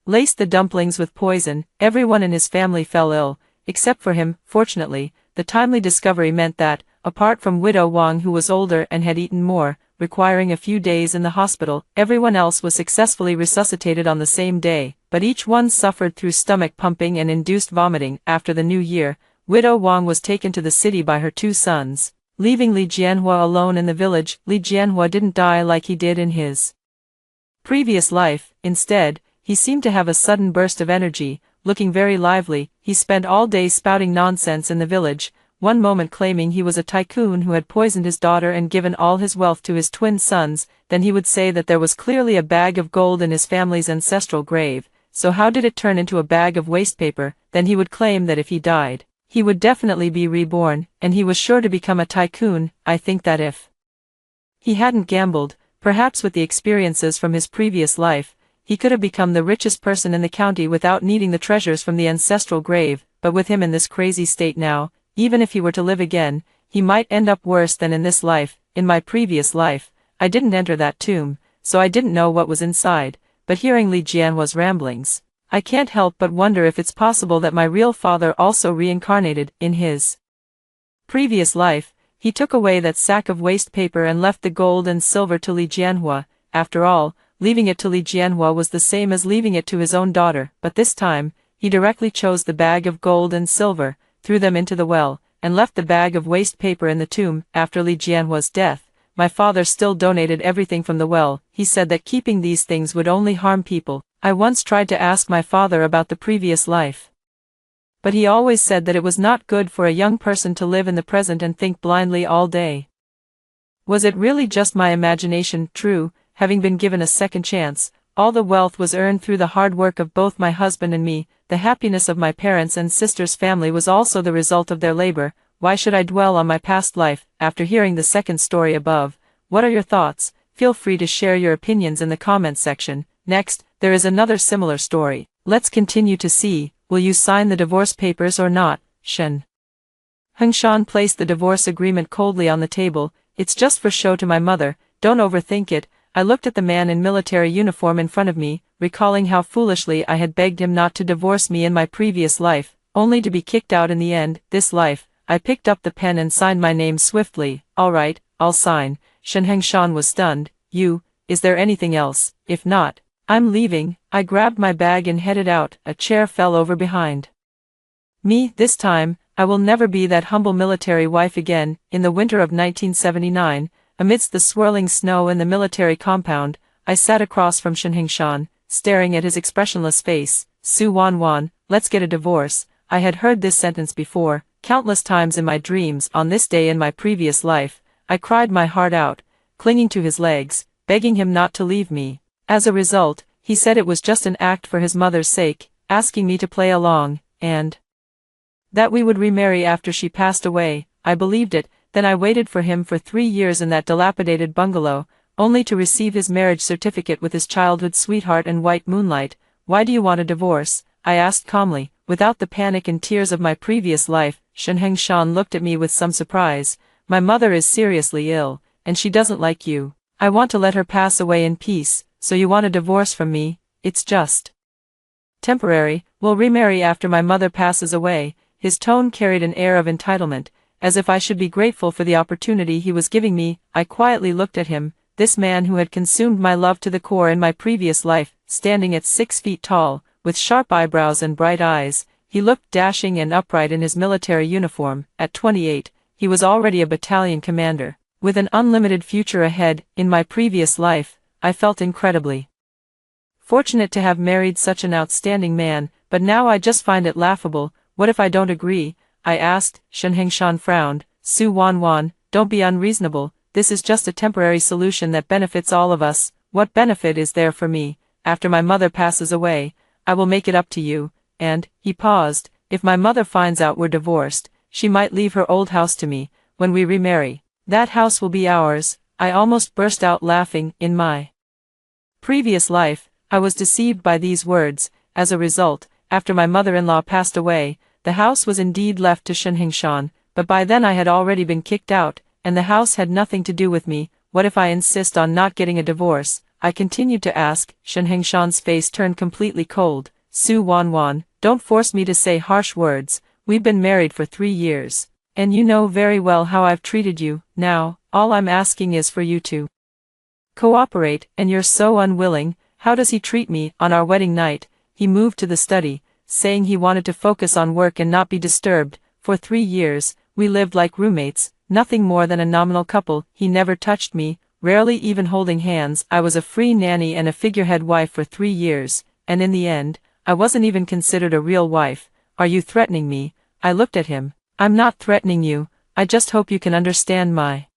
laced the dumplings with poison. Everyone in his family fell ill, except for him. Fortunately, the timely discovery meant that, apart from widow Wang, who was older and had eaten more, requiring a few days in the hospital, everyone else was successfully resuscitated on the same day, but each one suffered through stomach pumping and induced vomiting. After the new year, widow Wang was taken to the city by her 2 sons, leaving Li Jianhua alone in the village. Li Jianhua didn't die like he did in his previous life. Instead, he seemed to have a sudden burst of energy, looking very lively. He spent all day spouting nonsense in the village, one moment claiming he was a tycoon who had poisoned his daughter and given all his wealth to his twin sons, then he would say that there was clearly a bag of gold in his family's ancestral grave. So how did it turn into a bag of waste paper? Then he would claim that if he died, he would definitely be reborn, and he was sure to become a tycoon. I think that if he hadn't gambled, perhaps with the experiences from his previous life, he could have become the richest person in the county without needing the treasures from the ancestral grave. But with him in this crazy state now, even if he were to live again, he might end up worse than in this life. In my previous life, I didn't enter that tomb, so I didn't know what was inside, but hearing Li Jianhua's ramblings, I can't help but wonder if it's possible that my real father also reincarnated. In his previous life, he took away that sack of waste paper and left the gold and silver to Li Jianhua. After all, leaving it to Li Jianhua was the same as leaving it to his own daughter, but this time, he directly chose the bag of gold and silver, threw them into the well, and left the bag of waste paper in the tomb. After Li Jianhua's death, my father still donated everything from the well. He said that keeping these things would only harm people. I once tried to ask my father about the previous life, but he always said that it was not good for a young person to live in the present and think blindly all day. Was it really just my imagination? True, having been given a second chance, all the wealth was earned through the hard work of both my husband and me. The happiness of my parents and sister's family was also the result of their labor. Why should I dwell on my past life? After hearing the second story above, what are your thoughts? Feel free to share your opinions in the comments section. Next, there is another similar story. Let's continue to see, will you sign the divorce papers or not? Shen Hengshan placed the divorce agreement coldly on the table. It's just for show to my mother, don't overthink it. I looked at the man in military uniform in front of me, recalling how foolishly I had begged him not to divorce me in my previous life, only to be kicked out in the end. This life, I picked up the pen and signed my name swiftly. All right, I'll sign. Shen Hengshan was stunned. Is there anything else? If not, I'm leaving. I grabbed my bag and headed out. A chair fell over behind me. This time, I will never be that humble military wife again. In the winter of 1979, amidst the swirling snow in the military compound, I sat across from Shen Hengshan, staring at his expressionless face. Su Wanwan, let's get a divorce. I had heard this sentence before, countless times in my dreams. On this day in my previous life, I cried my heart out, clinging to his legs, begging him not to leave me. As a result, he said it was just an act for his mother's sake, asking me to play along, and that we would remarry after she passed away. I believed it. Then I waited for him for 3 years in that dilapidated bungalow, only to receive his marriage certificate with his childhood sweetheart in white moonlight. Why do you want a divorce? I asked calmly, without the panic and tears of my previous life. Shen Hengshan looked at me with some surprise. My mother is seriously ill, and she doesn't like you. I want to let her pass away in peace, so you want a divorce from me? It's just temporary. We'll remarry after my mother passes away. His tone carried an air of entitlement, as if I should be grateful for the opportunity he was giving me. I quietly looked at him, this man who had consumed my love to the core in my previous life, standing at 6 feet tall, with sharp eyebrows and bright eyes. He looked dashing and upright in his military uniform. At 28, he was already a battalion commander, with an unlimited future ahead. In my previous life, I felt incredibly fortunate to have married such an outstanding man, but now I just find it laughable. What if I don't agree? I asked. Shen Hengshan frowned. Su Wanwan, don't be unreasonable. This is just a temporary solution that benefits all of us. What benefit is there for me? After my mother passes away, I will make it up to you. And, he paused, if my mother finds out we're divorced, she might leave her old house to me. When we remarry, that house will be ours. I almost burst out laughing. In my previous life, I was deceived by these words. As a result, after my mother-in-law passed away, the house was indeed left to Shen Hengshan, but by then I had already been kicked out, and the house had nothing to do with me. What if I insist on not getting a divorce? I continued to ask. Shen Hengshan's face turned completely cold. Su Wanwan, don't force me to say harsh words. We've been married for 3 years, and you know very well how I've treated you. Now, all I'm asking is for you to cooperate, and you're so unwilling. How does he treat me? On our wedding night, he moved to the study, saying he wanted to focus on work and not be disturbed. For 3 years, we lived like roommates, nothing more than a nominal couple. He never touched me, rarely even holding hands. I was a free nanny and a figurehead wife for 3 years, and in the end, I wasn't even considered a real wife. Are you threatening me? I looked at him. I'm not threatening you, I just hope you can understand my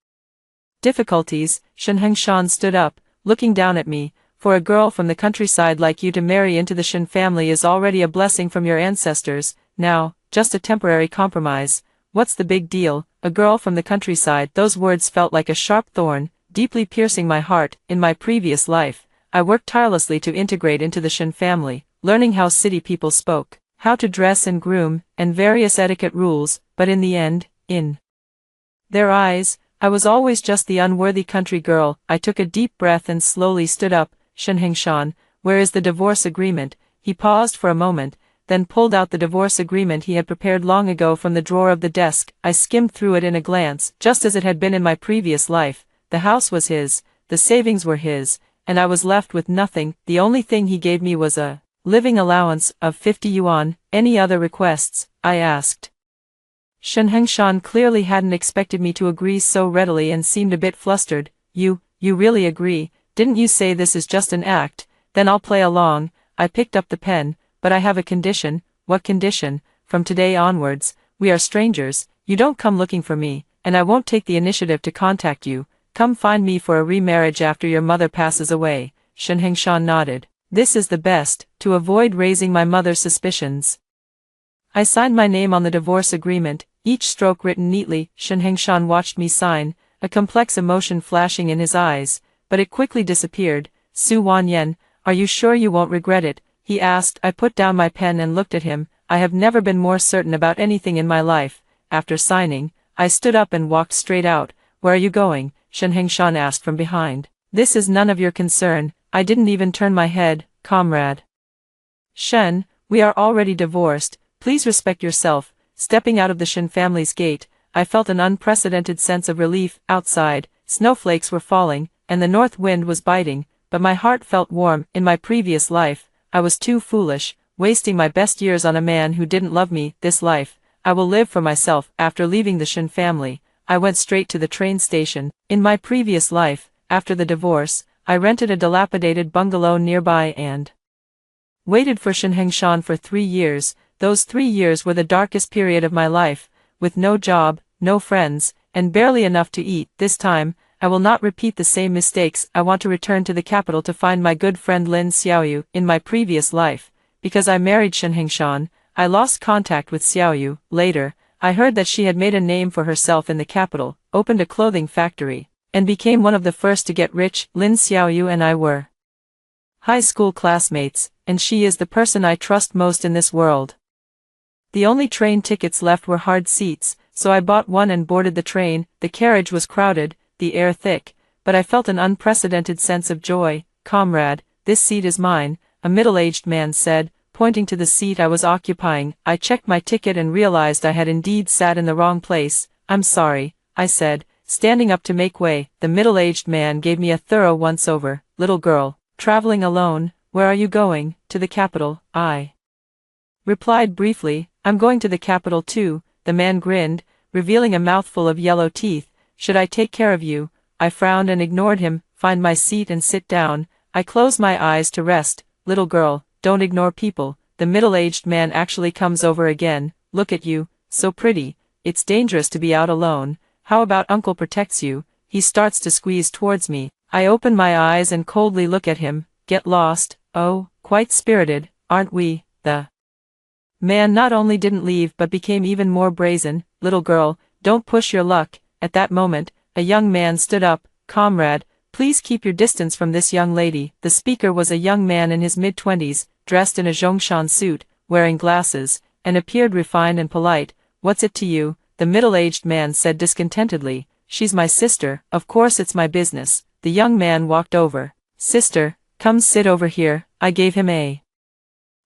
difficulties. Shen Hengshan stood up, looking down at me. For a girl from the countryside like you to marry into the Shen family is already a blessing from your ancestors. Now, just a temporary compromise. What's the big deal? A girl from the countryside. Those words felt like a sharp thorn, deeply piercing my heart. In my previous life, I worked tirelessly to integrate into the Shen family, learning how city people spoke, how to dress and groom, and various etiquette rules, but in the end, in their eyes, I was always just the unworthy country girl. I took a deep breath and slowly stood up. Shen Hengshan, where is the divorce agreement? He paused for a moment, then pulled out the divorce agreement he had prepared long ago from the drawer of the desk. I skimmed through it in a glance, just as it had been in my previous life. The house was his, the savings were his, and I was left with nothing. The only thing he gave me was a living allowance of 50 yuan. Any other requests? I asked. Shen Hengshan clearly hadn't expected me to agree so readily and seemed a bit flustered. You really agree? Didn't you say this is just an act? Then I'll play along. I picked up the pen, but I have a condition. What condition? From today onwards, we are strangers. You don't come looking for me, and I won't take the initiative to contact you. Come find me for a remarriage after your mother passes away. Shen Hengshan nodded. This is the best, to avoid raising my mother's suspicions. I signed my name on the divorce agreement, each stroke written neatly. Shen Hengshan watched me sign, a complex emotion flashing in his eyes, but it quickly disappeared. Su Wanyan, are you sure you won't regret it? He asked. I put down my pen and looked at him. I have never been more certain about anything in my life. After signing, I stood up and walked straight out. Where are you going? Shen Hengshan asked from behind. This is none of your concern. I didn't even turn my head, comrade. Shen, we are already divorced. Please respect yourself. Stepping out of the Shen family's gate, I felt an unprecedented sense of relief. Outside, snowflakes were falling, and the north wind was biting, but my heart felt warm. In my previous life, I was too foolish, wasting my best years on a man who didn't love me. This life, I will live for myself. After leaving the Shen family, I went straight to the train station. In my previous life, after the divorce, I rented a dilapidated bungalow nearby and waited for Shen Hengshan for 3 years. Those 3 years were the darkest period of my life, with no job, no friends, and barely enough to eat. This time, I will not repeat the same mistakes. I want to return to the capital to find my good friend Lin Xiaoyu. In my previous life, because I married Shen Hengshan, I lost contact with Xiaoyu. Later, I heard that she had made a name for herself in the capital, opened a clothing factory, and became one of the first to get rich. Lin Xiaoyu and I were high school classmates, and she is the person I trust most in this world. The only train tickets left were hard seats, so I bought one and boarded the train. The carriage was crowded, the air thick, but I felt an unprecedented sense of joy. Comrade, this seat is mine, a middle-aged man said, pointing to the seat I was occupying. I checked my ticket and realized I had indeed sat in the wrong place. I'm sorry, I said, standing up to make way. The middle-aged man gave me a thorough once-over. Little girl, traveling alone, where are you going? To the capital, I replied briefly. I'm going to the capital too. The man grinned, revealing a mouthful of yellow teeth. Should I take care of you? I frowned and ignored him. Find my seat and sit down. I closed my eyes to rest. Little girl, don't ignore people. The middle-aged man actually comes over again. Look at you, so pretty. It's dangerous to be out alone. How about uncle protects you? He starts to squeeze towards me. I open my eyes and coldly look at him. Get lost. Oh, quite spirited, aren't we? The man not only didn't leave but became even more brazen. Little girl, don't push your luck. At that moment, a young man stood up. Comrade, please keep your distance from this young lady. The speaker was a young man in his mid-20s, dressed in a Zhongshan suit, wearing glasses, and appeared refined and polite. What's it to you? The middle-aged man said discontentedly. She's my sister. Of course it's my business. The young man walked over. Sister, come sit over here. I gave him a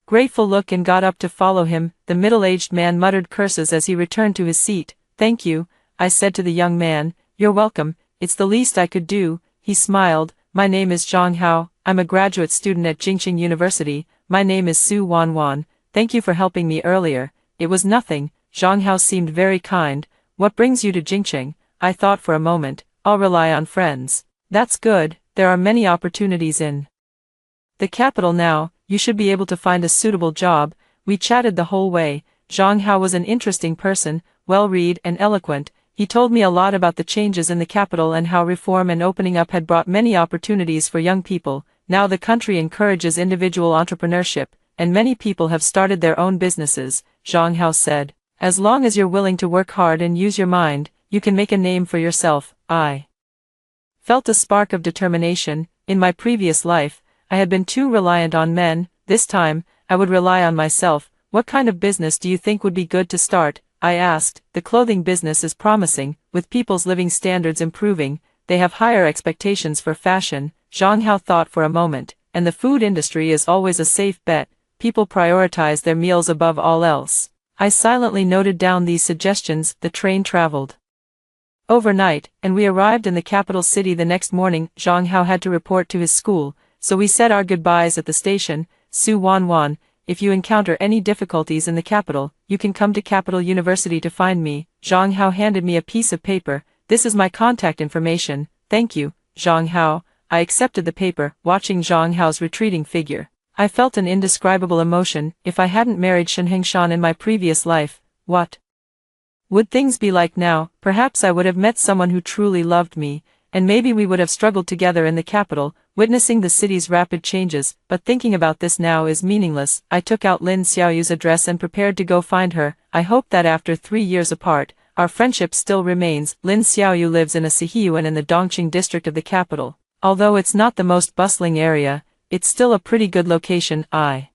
grateful look and got up to follow him. The middle-aged man muttered curses as he returned to his seat. Thank you, I said to the young man. You're welcome, it's the least I could do. He smiled. My name is Zhang Hao. I'm a graduate student at Jingqing University. My name is Su Wanwan. Thank you for helping me earlier. It was nothing. Zhang Hao seemed very kind. What brings you to Jingqing? I thought for a moment. I'll rely on friends. That's good. There are many opportunities in the capital now. You should be able to find a suitable job. We chatted the whole way. Zhang Hao was an interesting person. well-read and eloquent. He told me a lot about the changes in the capital and how reform and opening up had brought many opportunities for young people. Now the country encourages individual entrepreneurship, and many people have started their own businesses, Zhang Hao said. As long as you're willing to work hard and use your mind, you can make a name for yourself. I felt a spark of determination. In my previous life, I had been too reliant on men. This time, I would rely on myself. What kind of business do you think would be good to start? I asked. The clothing business is promising. With people's living standards improving, they have higher expectations for fashion. Zhang Hao thought for a moment. And the food industry is always a safe bet. People prioritize their meals above all else. I silently noted down these suggestions. The train traveled overnight, and we arrived in the capital city the next morning. Zhang Hao had to report to his school, so we said our goodbyes at the station. Su Wanwan, if you encounter any difficulties in the capital, you can come to Capital University to find me. Zhang Hao handed me a piece of paper. This is my contact information. Thank you, Zhang Hao. I accepted the paper, watching Zhang Hao's retreating figure. I felt an indescribable emotion. If I hadn't married Shen Hengshan in my previous life, what would things be like now? Perhaps I would have met someone who truly loved me, and maybe we would have struggled together in the capital, witnessing the city's rapid changes. But thinking about this now is meaningless. I took out Lin Xiaoyu's address and prepared to go find her. I hope that after 3 years apart, our friendship still remains. Lin Xiaoyu lives in a Sihiyuan in the Dongqing district of the capital. Although it's not the most bustling area, it's still a pretty good location. I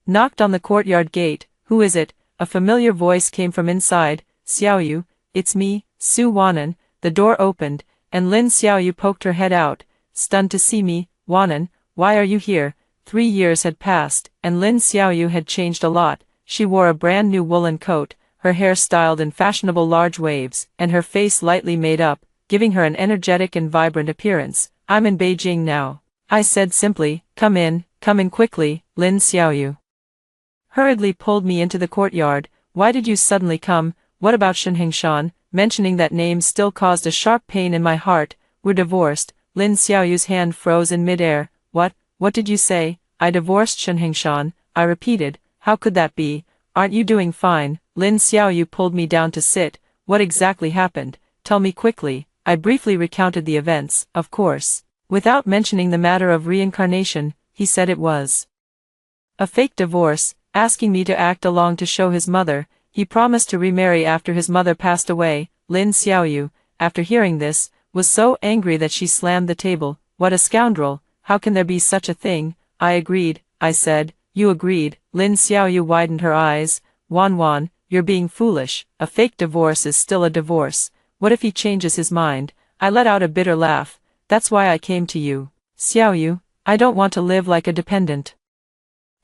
knocked on the courtyard gate. Who is it? A familiar voice came from inside. Xiaoyu, it's me, Su Wanan. The door opened, and Lin Xiaoyu poked her head out, stunned to see me. Wanan, why are you here? 3 years had passed, and Lin Xiaoyu had changed a lot. She wore a brand new woolen coat, her hair styled in fashionable large waves, and her face lightly made up, giving her an energetic and vibrant appearance. I'm in Beijing now, I said simply. Come in quickly. Lin Xiaoyu hurriedly pulled me into the courtyard. Why did you suddenly come? What about Shen Hengshan? Mentioning that name still caused a sharp pain in my heart. We're divorced. Lin Xiaoyu's hand froze in midair. What did you say? I divorced Shen Hengshan, I repeated. How could that be? Aren't you doing fine? Lin Xiaoyu pulled me down to sit. What exactly happened? Tell me quickly. I briefly recounted the events. Of course, without mentioning the matter of reincarnation, he said it was a fake divorce, asking me to act along to show his mother. He promised to remarry after his mother passed away. Lin Xiaoyu, after hearing this, was so angry that she slammed the table. What a scoundrel! How can there be such a thing? I agreed, I said. You agreed? Lin Xiaoyu widened her eyes. Wanwan, you're being foolish. A fake divorce is still a divorce. What if he changes his mind? I let out a bitter laugh. That's why I came to you. Xiaoyu, I don't want to live like a dependent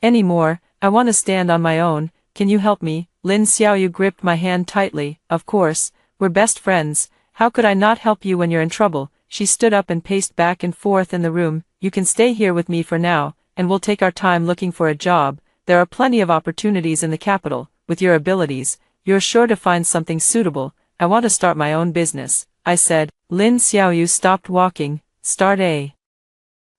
anymore. I want to stand on my own. Can you help me? Lin Xiaoyu gripped my hand tightly. Of course, we're best friends. How could I not help you when you're in trouble? She stood up and paced back and forth in the room. You can stay here with me for now, and we'll take our time looking for a job. There are plenty of opportunities in the capital. With your abilities, you're sure to find something suitable. I want to start my own business, I said. Lin Xiaoyu stopped walking. Start a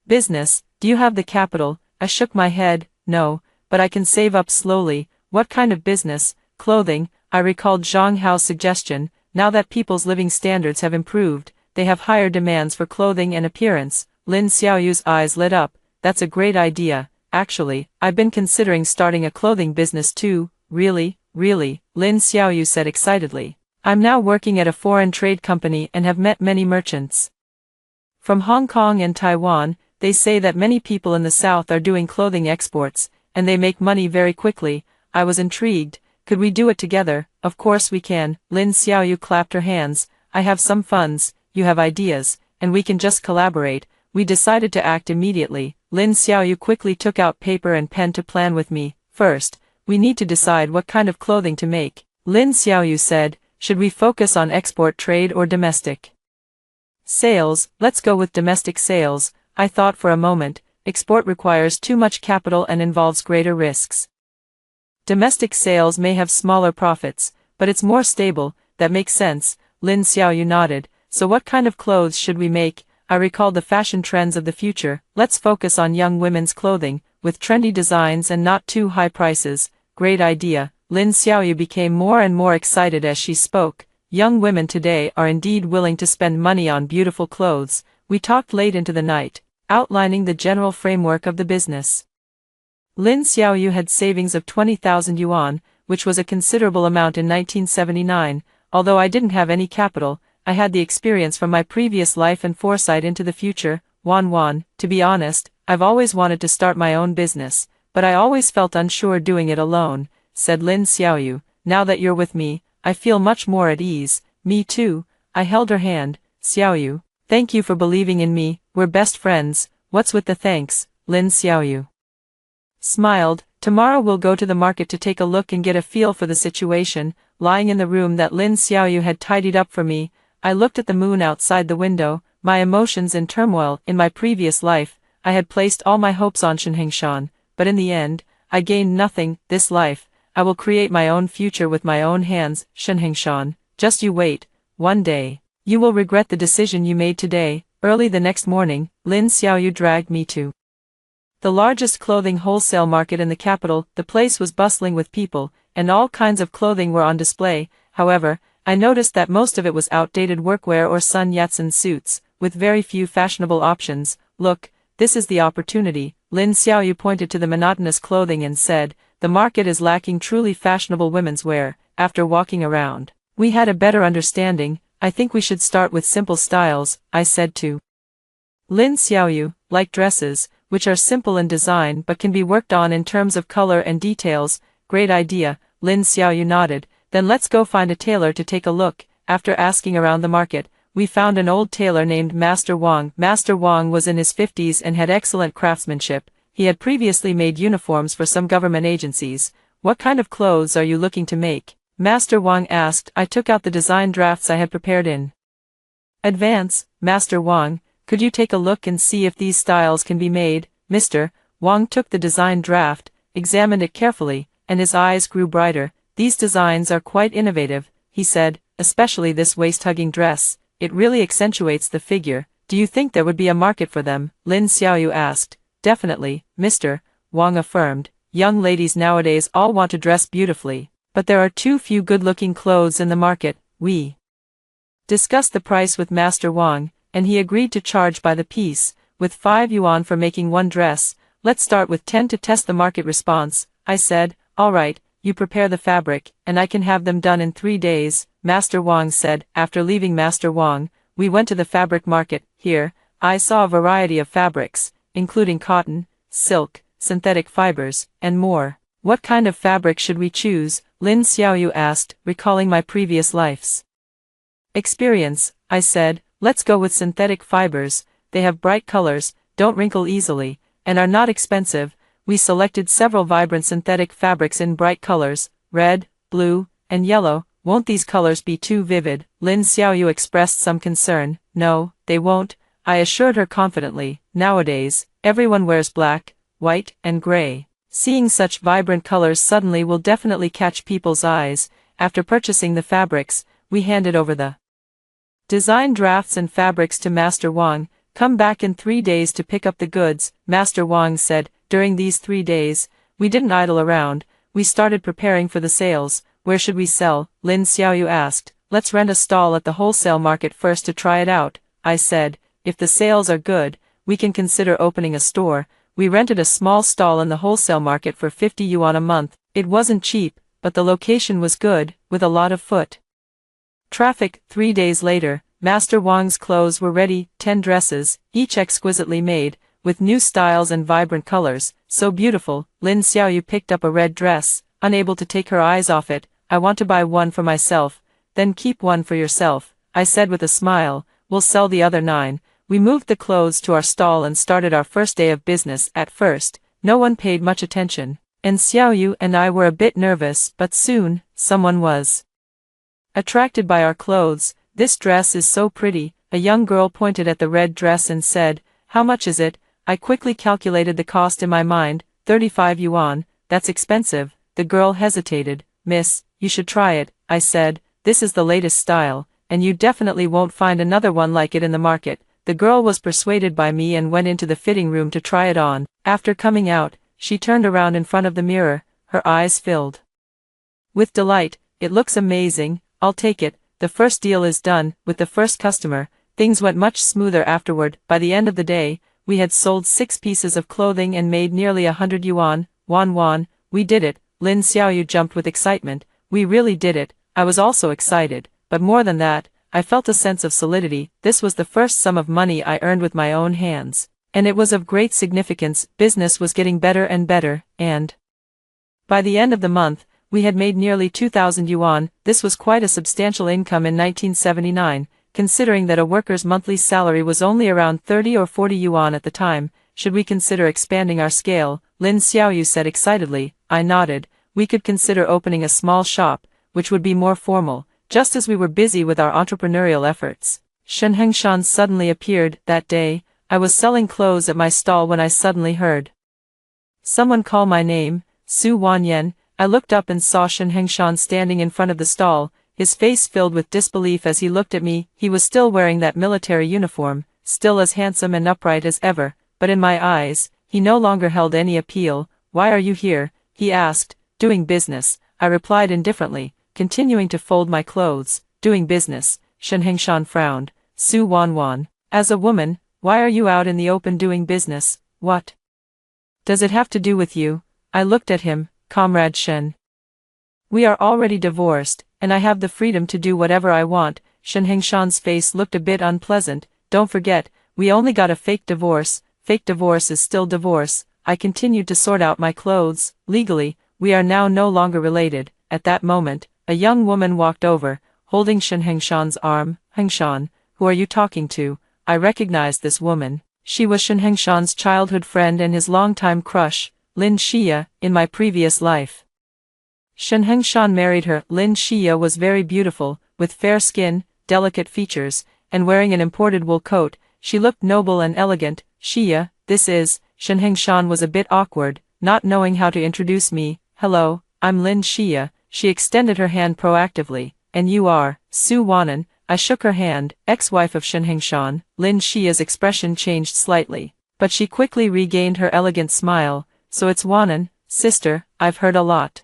business? Do you have the capital? I shook my head. No, but I can save up slowly. What kind of business? Clothing. I recalled Zhang Hao's suggestion. Now that people's living standards have improved, they have higher demands for clothing and appearance. Lin Xiaoyu's eyes lit up. That's a great idea. Actually, I've been considering starting a clothing business too. Really? Really? Lin Xiaoyu said excitedly. I'm now working at a foreign trade company and have met many merchants from Hong Kong and Taiwan. They say that many people in the South are doing clothing exports, and they make money very quickly. I was intrigued. Could we do it together? Of course we can. Lin Xiaoyu clapped her hands. I have some funds, you have ideas, and we can just collaborate. We decided to act immediately. Lin Xiaoyu quickly took out paper and pen to plan with me. First, we need to decide what kind of clothing to make. Lin Xiaoyu said, should we focus on export trade or domestic sales? Let's go with domestic sales. I thought for a moment. Export requires too much capital and involves greater risks. Domestic sales may have smaller profits, but it's more stable. That makes sense. Lin Xiaoyu nodded. So what kind of clothes should we make? I recalled the fashion trends of the future. Let's focus on young women's clothing, with trendy designs and not too high prices. Great idea. Lin Xiaoyu became more and more excited as she spoke. Young women today are indeed willing to spend money on beautiful clothes. We talked late into the night, outlining the general framework of the business. Lin Xiaoyu had savings of 20,000 yuan, which was a considerable amount in 1979. Although I didn't have any capital, I had the experience from my previous life and foresight into the future. To be honest, I've always wanted to start my own business, but I always felt unsure doing it alone, said Lin Xiaoyu. Now that you're with me, I feel much more at ease. Me too. I held her hand. Xiaoyu, thank you for believing in me, we're best friends. What's with the thanks? Lin Xiaoyu smiled. Tomorrow we'll go to the market to take a look and get a feel for the situation. Lying in the room that Lin Xiaoyu had tidied up for me, I looked at the moon outside the window, my emotions in turmoil. In my previous life, I had placed all my hopes on Shenhengshan, but in the end, I gained nothing. This life, I will create my own future with my own hands. Shenhengshan, just you wait. One day, you will regret the decision you made today. Early the next morning, Lin Xiaoyu dragged me to the largest clothing wholesale market in the capital. The place was bustling with people, and all kinds of clothing were on display. However, I noticed that most of it was outdated workwear or Sun Yat-sen suits, with very few fashionable options. Look, this is the opportunity. Lin Xiaoyu pointed to the monotonous clothing and said, the market is lacking truly fashionable women's wear. After walking around, we had a better understanding. I think we should start with simple styles, I said to Lin Xiaoyu, like dresses, which are simple in design but can be worked on in terms of color and details. Great idea, Lin Xiaoyu nodded. Then let's go find a tailor to take a look. After asking around the market, we found an old tailor named Master Wang. Master Wang was in his 50s and had excellent craftsmanship. He had previously made uniforms for some government agencies. What kind of clothes are you looking to make? Master Wang asked. I took out the design drafts I had prepared in advance. Master Wang, could you take a look and see if these styles can be made? Mr. Wang took the design draft, examined it carefully, and his eyes grew brighter. These designs are quite innovative, he said, especially this waist-hugging dress. It really accentuates the figure. Do you think there would be a market for them? Lin Xiaoyu asked. Definitely, Mr. Wang affirmed. Young ladies nowadays all want to dress beautifully, but there are too few good-looking clothes in the market. We discussed the price with Master Wang, and he agreed to charge by the piece, with 5 yuan for making one dress. Let's start with 10 to test the market response, I said. All right, you prepare the fabric, and I can have them done in 3 days, Master Wang said. After leaving Master Wang, we went to the fabric market. Here, I saw a variety of fabrics, including cotton, silk, synthetic fibers, and more. What kind of fabric should we choose? Lin Xiaoyu asked, recalling my previous life's experience. I said, let's go with synthetic fibers. They have bright colors, don't wrinkle easily, and are not expensive. We selected several vibrant synthetic fabrics in bright colors, red, blue, and yellow. Won't these colors be too vivid? Lin Xiaoyu expressed some concern. No, they won't, I assured her confidently. Nowadays, everyone wears black, white, and gray. Seeing such vibrant colors suddenly will definitely catch people's eyes. After purchasing the fabrics, we handed over the design drafts and fabrics to Master Wang. Come back in 3 days to pick up the goods, Master Wang said. During these 3 days, we didn't idle around. We started preparing for the sales. Where should we sell? Lin Xiaoyu asked. Let's rent a stall at the wholesale market first to try it out, I said. If the sales are good, we can consider opening a store. We rented a small stall in the wholesale market for 50 yuan a month. It wasn't cheap, but the location was good, with a lot of foot traffic. 3 days later, Master Wang's clothes were ready, 10 dresses, each exquisitely made, with new styles and vibrant colors. So beautiful. Lin Xiaoyu picked up a red dress, unable to take her eyes off it. I want to buy one for myself, then keep one for yourself, I said with a smile. We'll sell the other 9. We moved the clothes to our stall and started our first day of business. At first, no one paid much attention, and Xiaoyu and I were a bit nervous, but soon, someone was attracted by our clothes. This dress is so pretty. A young girl pointed at the red dress and said, how much is it? I quickly calculated the cost in my mind. 35 yuan, that's expensive. The girl hesitated. Miss, you should try it, I said. This is the latest style, and you definitely won't find another one like it in the market. The girl was persuaded by me and went into the fitting room to try it on. After coming out, she turned around in front of the mirror, her eyes filled With delight, it looks amazing, I'll take it. The first deal is done. With the first customer, things went much smoother afterward. By the end of the day, we had sold 6 pieces of clothing and made nearly 100 yuan. We did it. Lin Xiaoyu jumped with excitement. We really did it. I was also excited, but more than that, I felt a sense of solidity. This was the first sum of money I earned with my own hands, and it was of great significance. Business was getting better and better, and by the end of the month, we had made nearly 2,000 yuan. This was quite a substantial income in 1979, considering that a worker's monthly salary was only around 30 or 40 yuan at the time. Should we consider expanding our scale? Lin Xiaoyu said excitedly. I nodded. We could consider opening a small shop, which would be more formal, just as we were busy with our entrepreneurial efforts. Shen Hengshan suddenly appeared. That day, I was selling clothes at my stall when I suddenly heard someone call my name, Su Wanyan. I looked up and saw Shen Hengshan standing in front of the stall, his face filled with disbelief as he looked at me. He was still wearing that military uniform, still as handsome and upright as ever, but in my eyes, he no longer held any appeal. Why are you here? He asked. Doing business, I replied indifferently, continuing to fold my clothes. Doing business, Shen Hengshan frowned. Su Wanwan, as a woman, why are you out in the open doing business? What does it have to do with you? I looked at him. Comrade Shen, we are already divorced, and I have the freedom to do whatever I want. Shen Hengshan's face looked a bit unpleasant. Don't forget, we only got a fake divorce. Fake divorce is still divorce. I continued to sort out my clothes. Legally, we are now no longer related. At that moment, a young woman walked over, holding Shen Hengshan's arm. Hengshan, who are you talking to? I recognized this woman. She was Shen Hengshan's childhood friend and his longtime crush, Lin Xia, in my previous life. Shen Hengshan married her. Lin Xia was very beautiful, with fair skin, delicate features, and wearing an imported wool coat. She looked noble and elegant. Xia, this is, Shen Hengshan was a bit awkward, not knowing how to introduce me. Hello, I'm Lin Xia. She extended her hand proactively. And you are, Su Wanan. I shook her hand. Ex-wife of Shen Hengshan. Lin Xia's expression changed slightly, but she quickly regained her elegant smile. So it's Wanan, sister. I've heard a lot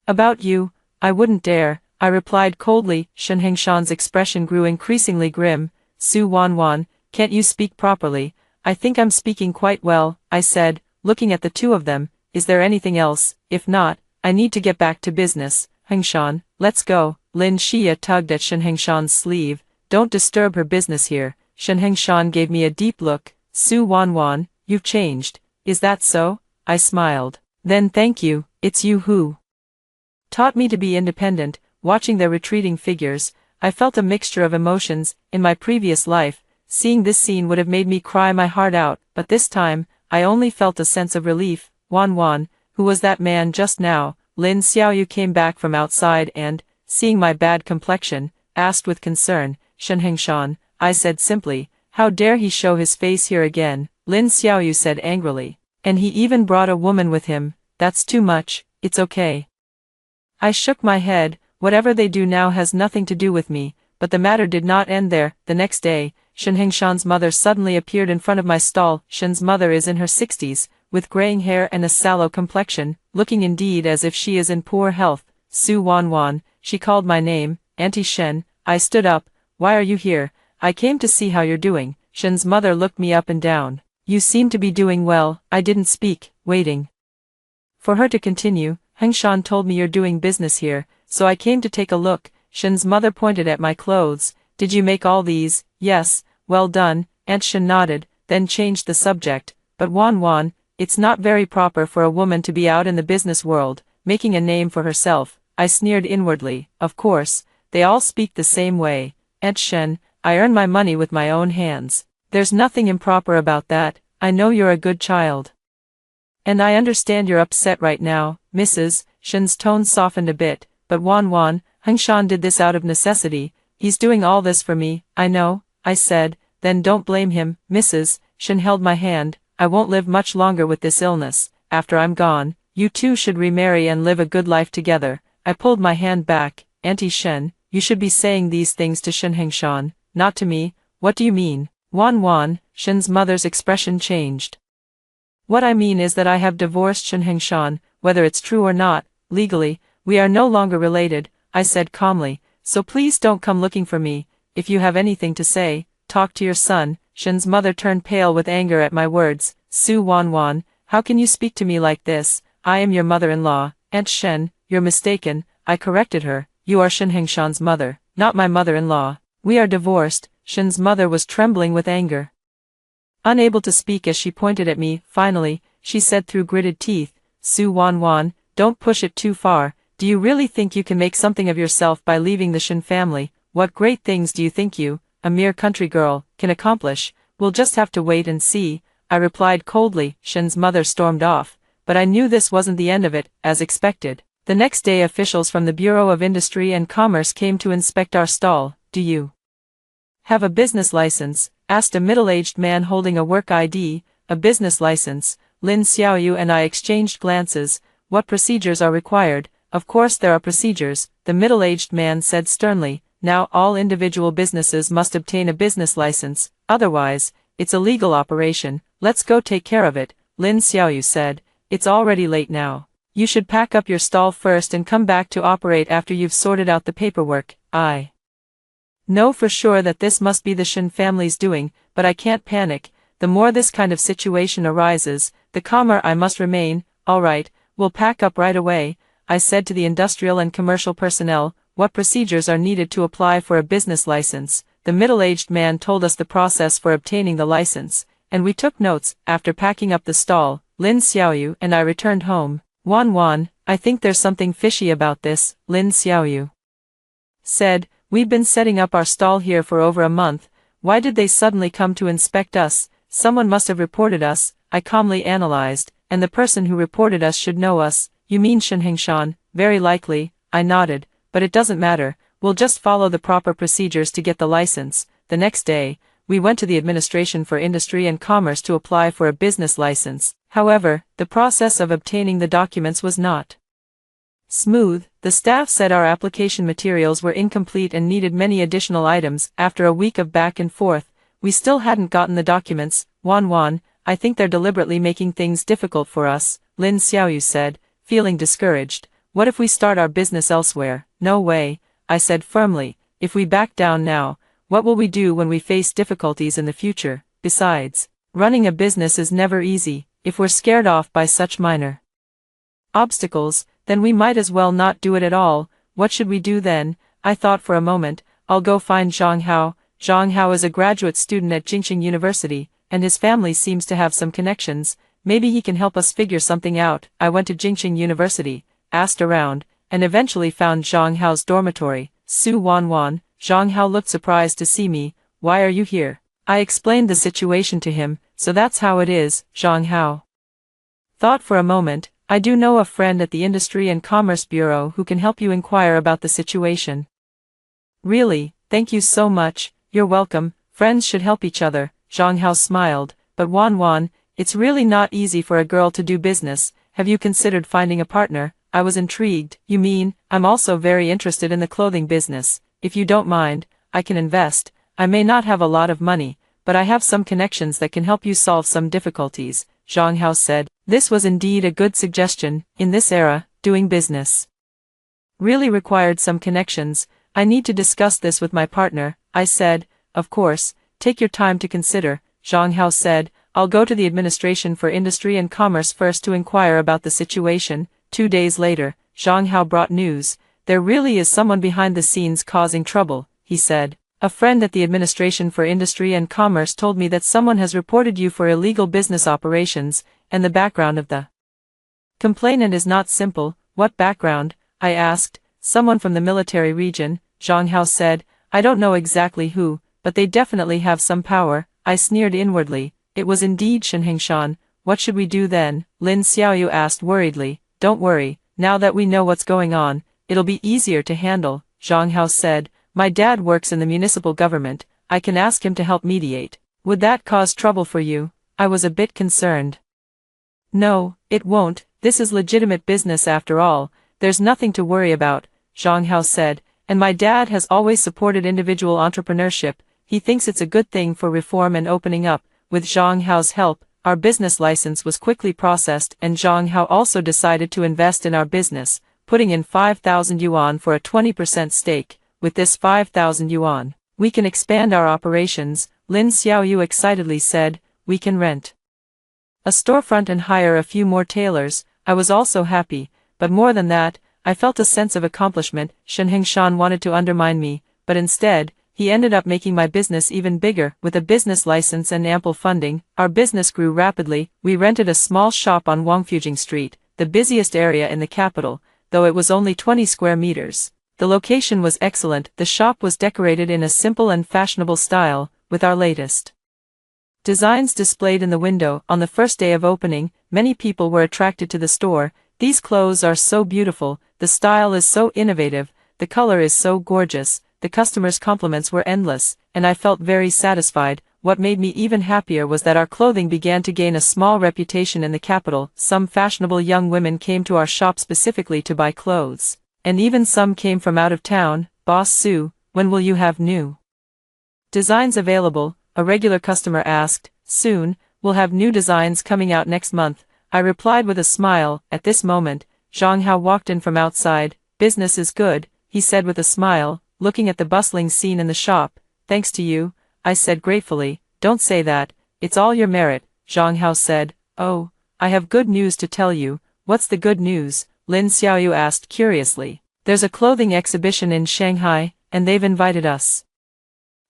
about you. I wouldn't dare, I replied coldly. Shen Hengshan's expression grew increasingly grim. Su Wanwan, can't you speak properly? I think I'm speaking quite well, I said, looking at the two of them. Is there anything else? If not, I need to get back to business. Hengshan, let's go. Lin Xia tugged at Shen Hengshan's sleeve. Don't disturb her business here. Shen Hengshan gave me a deep look. Su Wanwan, you've changed. Is that so? I smiled. Then thank you. It's you who taught me to be independent. Watching their retreating figures, I felt a mixture of emotions. In my previous life, seeing this scene would have made me cry my heart out, but this time, I only felt a sense of relief. Wanwan, who was that man just now? Lin Xiaoyu came back from outside and, seeing my bad complexion, asked with concern. Shen Hengshan, I said simply. How dare he show his face here again? Lin Xiaoyu said angrily. And he even brought a woman with him. That's too much. It's okay. I shook my head. Whatever they do now has nothing to do with me. But the matter did not end there. The next day, Shen Hengshan's mother suddenly appeared in front of my stall. Shen's mother is in her 60s, with graying hair and a sallow complexion, looking indeed as if she is in poor health. Su Wanwan, she called my name. Auntie Shen. I stood up. Why are you here? I came to see how you're doing. Shen's mother looked me up and down. You seem to be doing well. I didn't speak, waiting for her to continue. Hengshan told me you're doing business here, so I came to take a look. Shen's mother pointed at my clothes. Did you make all these? Yes, well done. Aunt Shen nodded, then changed the subject. But Wanwan, it's not very proper for a woman to be out in the business world, making a name for herself. I sneered inwardly. Of course, they all speak the same way. Aunt Shen, I earn my money with my own hands. There's nothing improper about that. I know you're a good child. And I understand you're upset right now, Mrs. Shen's tone softened a bit, but Wanwan, Hengshan did this out of necessity. He's doing all this for me. I know, I said. Then don't blame him. Mrs. Shen held my hand. I won't live much longer with this illness. After I'm gone, you two should remarry and live a good life together. I pulled my hand back. Auntie Shen, you should be saying these things to Shen Hengshan, not to me. What do you mean? Wanwan, Shen's mother's expression changed. What I mean is that I have divorced Shen Hengshan, whether it's true or not. Legally, We are no longer related, I said calmly, so please don't come looking for me. If you have anything to say, talk to your son. Shen's mother turned pale with anger at my words. Su Wanwan, how can you speak to me like this? I am your mother-in-law. Aunt Shen, you're mistaken, I corrected her. You are Shen Hengshan's mother, not my mother-in-law. We are divorced. Shen's mother was trembling with anger. Unable to speak as she pointed at me, finally, she said through gritted teeth, Su Wanwan, don't push it too far. Do you really think you can make something of yourself by leaving the Shen family? What great things do you think you, a mere country girl, can accomplish? We'll just have to wait and see, I replied coldly. Shen's mother stormed off, but I knew this wasn't the end of it, as expected. The next day officials from the Bureau of Industry and Commerce came to inspect our stall. Do you have a business license? Asked a middle-aged man holding a work ID. A business license. Lin Xiaoyu and I exchanged glances. What procedures are required? Of course there are procedures, the middle-aged man said sternly. Now all individual businesses must obtain a business license, otherwise, it's a legal operation. Let's go take care of it, Lin Xiaoyu said. It's already late now. You should pack up your stall first and come back to operate after you've sorted out the paperwork. I know for sure that this must be the Shen family's doing, but I can't panic. The more this kind of situation arises, the calmer I must remain. All right, we'll pack up right away, I said to the industrial and commercial personnel. What procedures are needed to apply for a business license? The middle-aged man told us the process for obtaining the license, and we took notes. After packing up the stall, Lin Xiaoyu and I returned home. Wanwan, I think there's something fishy about this, Lin Xiaoyu said. We've been setting up our stall here for over a month. Why did they suddenly come to inspect us? Someone must have reported us, I calmly analyzed, and the person who reported us should know us. You mean Shen Hengshan? Very likely, I nodded, but it doesn't matter, we'll just follow the proper procedures to get the license. The next day, we went to the Administration for Industry and Commerce to apply for a business license. However, the process of obtaining the documents was not smooth. The staff said our application materials were incomplete and needed many additional items. After a week of back and forth, we still hadn't gotten the documents. Wanwan, I think they're deliberately making things difficult for us, Lin Xiaoyu said, feeling discouraged. What if we start our business elsewhere? No way, I said firmly. If we back down now, what will we do when we face difficulties in the future? Besides, running a business is never easy. If we're scared off by such minor obstacles, then we might as well not do it at all. What should we do then? I thought for a moment. I'll go find Zhang Hao. Zhang Hao is a graduate student at Jingxing University, and his family seems to have some connections. Maybe he can help us figure something out. I went to Jingxing University, asked around, and eventually found Zhang Hao's dormitory. Su Wanwan, Zhang Hao looked surprised to see me. Why are you here? I explained the situation to him. So that's how it is, Zhang Hao thought for a moment. I do know a friend at the Industry and Commerce Bureau who can help you inquire about the situation. Really, thank you so much. You're welcome. Friends should help each other. Zhang Hao smiled. But Wanwan, it's really not easy for a girl to do business. Have you considered finding a partner? I was intrigued. You mean, I'm also very interested in the clothing business. If you don't mind, I can invest. I may not have a lot of money, but I have some connections that can help you solve some difficulties, Zhang Hao said. This was indeed a good suggestion. In this era, doing business really required some connections. I need to discuss this with my partner, I said. Of course, take your time to consider, Zhang Hao said. I'll go to the Administration for Industry and Commerce first to inquire about the situation. 2 days later, Zhang Hao brought news. There really is someone behind the scenes causing trouble, he said. A friend at the Administration for Industry and Commerce told me that someone has reported you for illegal business operations, and the background of the complainant is not simple. What background? I asked. Someone from the military region, Zhang Hao said. I don't know exactly who, but they definitely have some power. I sneered inwardly. It was indeed Shen Hengshan. What should we do then? Lin Xiaoyu asked worriedly. Don't worry, now that we know what's going on, it'll be easier to handle, Zhang Hao said. My dad works in the municipal government. I can ask him to help mediate. Would that cause trouble for you? I was a bit concerned. No, it won't. This is legitimate business after all. There's nothing to worry about, Zhang Hao said, and my dad has always supported individual entrepreneurship. He thinks it's a good thing for reform and opening up. With Zhang Hao's help, our business license was quickly processed and Zhang Hao also decided to invest in our business. putting in 5,000 yuan for a 20% stake. With this 5,000 yuan, we can expand our operations, Lin Xiaoyu excitedly said. We can rent a storefront and hire a few more tailors. I was also happy, but more than that, I felt a sense of accomplishment. Shen Hengshan wanted to undermine me, but instead, he ended up making my business even bigger. With a business license and ample funding, our business grew rapidly. We rented a small shop on Wangfujing Street, the busiest area in the capital, though it was only 20 square meters. The location was excellent. The shop was decorated in a simple and fashionable style, with our latest designs displayed in the window. On the first day of opening, many people were attracted to the store. These clothes are so beautiful, the style is so innovative, the color is so gorgeous. The customers' compliments were endless, and I felt very satisfied. What made me even happier was that our clothing began to gain a small reputation in the capital. Some fashionable young women came to our shop specifically to buy clothes, and even some came from out of town. Boss Su, when will you have new designs available? A regular customer asked. Soon, we'll have new designs coming out next month, I replied with a smile. At this moment, Zhang Hao walked in from outside. Business is good, he said with a smile, looking at the bustling scene in the shop. Thanks to you, I said gratefully. Don't say that, it's all your merit, Zhang Hao said. Oh, I have good news to tell you. What's the good news? Lin Xiaoyu asked curiously. There's a clothing exhibition in Shanghai, and they've invited us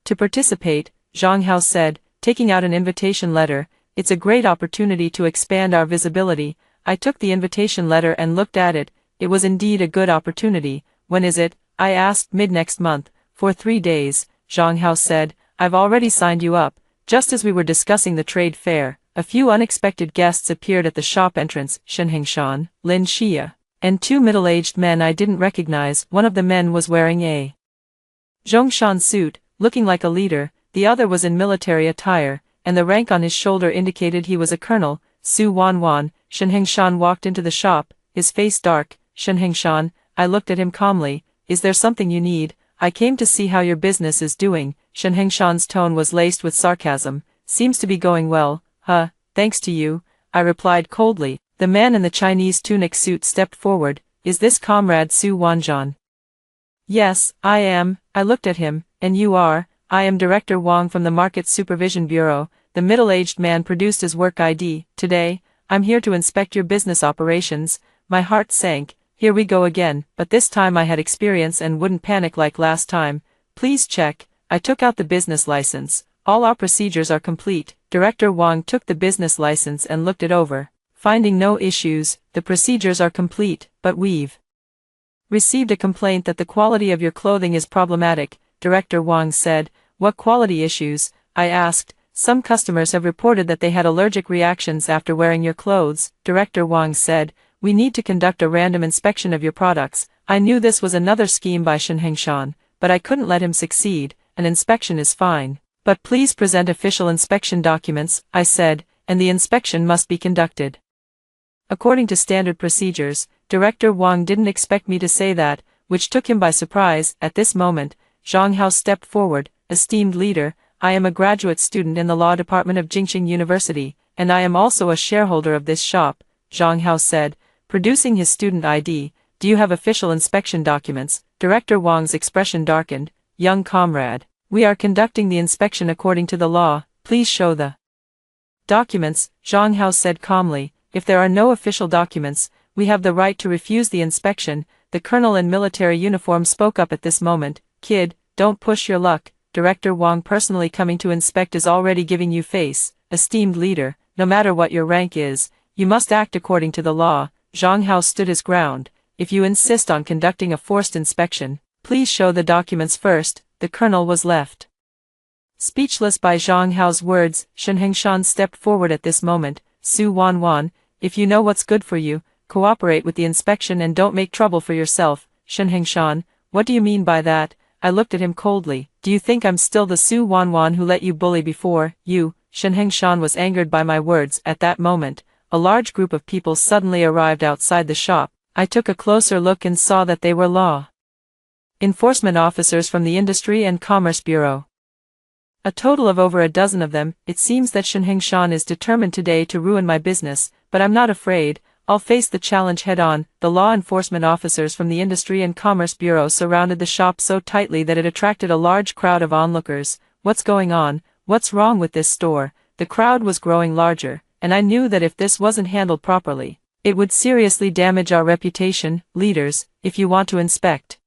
to participate, Zhang Hao said, taking out an invitation letter. It's a great opportunity to expand our visibility. I took the invitation letter and looked at it. It was indeed a good opportunity. When is it? I asked. Mid-next month, for 3 days, Zhang Hao said. I've already signed you up. Just as we were discussing the trade fair, a few unexpected guests appeared at the shop entrance. Shen Hengshan, Lin Xia, and 2 middle-aged men I didn't recognize. One of the men was wearing a Zhongshan suit, looking like a leader. The other was in military attire, and the rank on his shoulder indicated he was a colonel. Su Wanwan. Shen Hengshan walked into the shop, his face dark. Shen Hengshan, I looked at him calmly. Is there something you need? I came to see how your business is doing. Shen Hengshan's tone was laced with sarcasm. Seems to be going well. Thanks to you, I replied coldly. The man in the Chinese tunic suit stepped forward. Is this Comrade Su Wanzhan? Yes, I am. I looked at him. And you are? I am Director Wang from the Market Supervision Bureau. The middle-aged man produced his work ID. Today, I'm here to inspect your business operations. My heart sank. Here we go again, but this time I had experience and wouldn't panic like last time. Please check. I took out the business license. All our procedures are complete. Director Wang took the business license and looked it over. Finding no issues, the procedures are complete, but we've received a complaint that the quality of your clothing is problematic, Director Wang said. What quality issues? I asked. Some customers have reported that they had allergic reactions after wearing your clothes, Director Wang said. We need to conduct a random inspection of your products. I knew this was another scheme by Shen Hengshan, but I couldn't let him succeed. An inspection is fine. But please present official inspection documents, I said, and the inspection must be conducted according to standard procedures. Director Wang didn't expect me to say that, which took him by surprise. At this moment, Zhang Hao stepped forward. Esteemed leader, I am a graduate student in the law department of Jingxing University, and I am also a shareholder of this shop, Zhang Hao said, producing his student ID. Do you have official inspection documents? Director Wang's expression darkened. Young comrade, we are conducting the inspection according to the law. Please show the documents, Zhang Hao said calmly. If there are no official documents, we have the right to refuse the inspection. The colonel in military uniform spoke up at this moment. Kid, don't push your luck. Director Wang personally coming to inspect is already giving you face. Esteemed leader, no matter what your rank is, you must act according to the law. Zhang Hao stood his ground. If you insist on conducting a forced inspection, please show the documents first. The colonel was left speechless by Zhang Hao's words. Shen Hengshan stepped forward at this moment. Su Wanwan, if you know what's good for you, cooperate with the inspection and don't make trouble for yourself. Shen Hengshan, what do you mean by that? I looked at him coldly. Do you think I'm still the Su Wanwan who let you bully before? You? Shen Hengshan was angered by my words. At that moment, a large group of people suddenly arrived outside the shop. I took a closer look and saw that they were law enforcement officers from the Industry and Commerce Bureau. A total of over a dozen of them. It seems that Shen Hengshan is determined today to ruin my business, but I'm not afraid. I'll face the challenge head-on. The law enforcement officers from the Industry and Commerce Bureau surrounded the shop so tightly that it attracted a large crowd of onlookers. What's going on? What's wrong with this store? The crowd was growing larger, and I knew that if this wasn't handled properly, it would seriously damage our reputation. Leaders, if you want to inspect,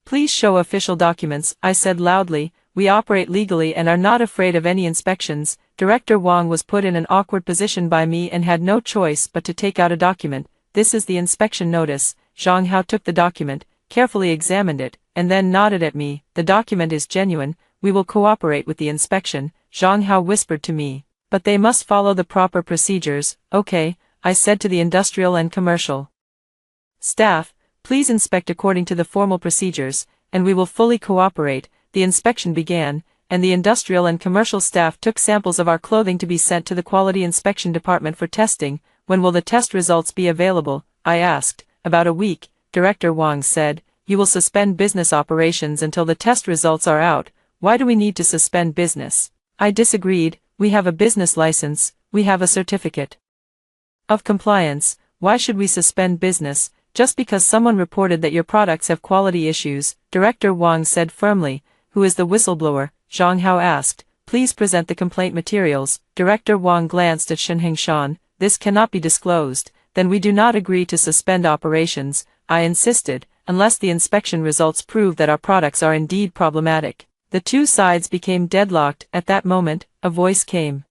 please show official documents, I said loudly. We operate legally and are not afraid of any inspections. Director Wang was put in an awkward position by me and had no choice but to take out a document. This is the inspection notice. Zhang Hao took the document, carefully examined it, and then nodded at me. The document is genuine. We will cooperate with the inspection, Zhang Hao whispered to me. But they must follow the proper procedures. Okay, I said to the industrial and commercial staff, please inspect according to the formal procedures, and we will fully cooperate. The inspection began, and the industrial and commercial staff took samples of our clothing to be sent to the Quality Inspection Department for testing. When will the test results be available? I asked. About a week, Director Wang said. You will suspend business operations until the test results are out. Why do we need to suspend business? I disagreed. We have a business license, we have a certificate of compliance. Why should we suspend business, just because someone reported that your products have quality issues? Director Wang said firmly. Who is the whistleblower? Zhang Hao asked. Please present the complaint materials. Director Wang glanced at Shen Hengshan. This cannot be disclosed. Then we do not agree to suspend operations, I insisted, unless the inspection results prove that our products are indeed problematic. The two sides became deadlocked. At that moment, a voice came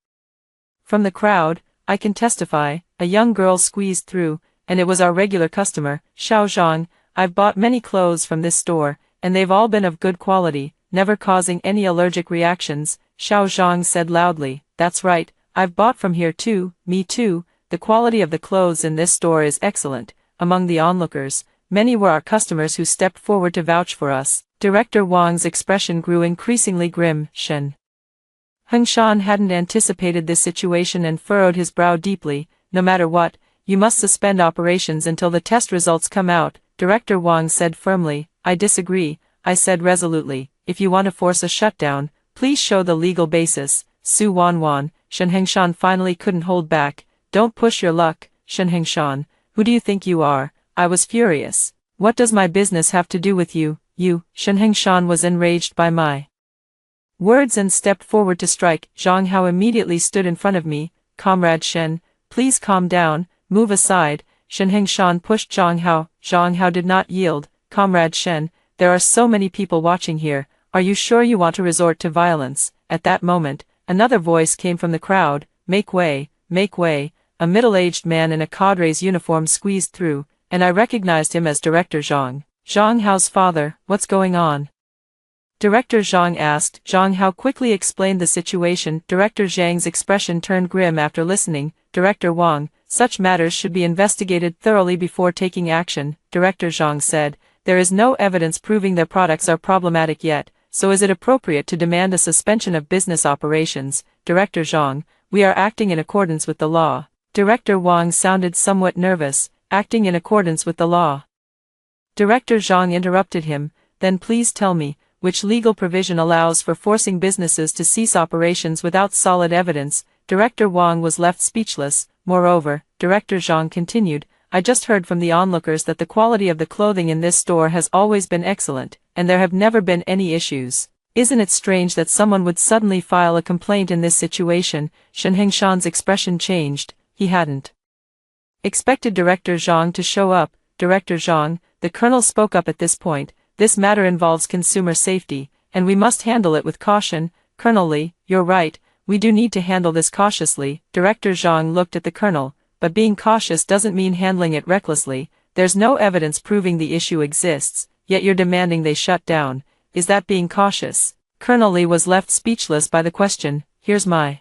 from the crowd. I can testify. A young girl squeezed through, and it was our regular customer, Xiao Zhang. I've bought many clothes from this store, and they've all been of good quality, never causing any allergic reactions, Xiao Zhang said loudly. That's right, I've bought from here too. Me too. The quality of the clothes in this store is excellent. Among the onlookers, many were our customers who stepped forward to vouch for us. Director Wang's expression grew increasingly grim. Shen Hengshan hadn't anticipated this situation and furrowed his brow deeply. No matter what, you must suspend operations until the test results come out, Director Wang said firmly. I disagree, I said resolutely. If you want to force a shutdown, please show the legal basis. Su Wanwan. Shen Hengshan finally couldn't hold back. Don't push your luck, Shen Hengshan. Who do you think you are? I was furious. What does my business have to do with you? You, Shen Hengshan was enraged by my words and stepped forward to strike. Zhang Hao immediately stood in front of me. Comrade Shen, please calm down, move aside. Shen Hengshan pushed Zhang Hao. Zhang Hao did not yield. Comrade Shen, there are so many people watching here. Are you sure you want to resort to violence? At that moment, another voice came from the crowd. Make way, make way. A middle-aged man in a cadre's uniform squeezed through, and I recognized him as Director Zhang. Zhang Hao's father. What's going on? Director Zhang asked. Zhang Hao quickly explained the situation. Director Zhang's expression turned grim after listening. Director Wang, such matters should be investigated thoroughly before taking action, Director Zhang said. There is no evidence proving their products are problematic yet, so is it appropriate to demand a suspension of business operations? Director Zhang, we are acting in accordance with the law. Director Wang sounded somewhat nervous. Acting in accordance with the law. Director Zhang interrupted him. Then please tell me, which legal provision allows for forcing businesses to cease operations without solid evidence? Director Wang was left speechless. Moreover, Director Zhang continued, I just heard from the onlookers that the quality of the clothing in this store has always been excellent, and there have never been any issues. Isn't it strange that someone would suddenly file a complaint in this situation? Shen Hengshan's expression changed. He hadn't expected Director Zhang to show up. Director Zhang, the colonel spoke up at this point. This matter involves consumer safety, and we must handle it with caution. Colonel Li, you're right, we do need to handle this cautiously. Director Zhang looked at the colonel, but being cautious doesn't mean handling it recklessly. There's no evidence proving the issue exists, yet you're demanding they shut down. Is that being cautious? Colonel Li was left speechless by the question. Here's my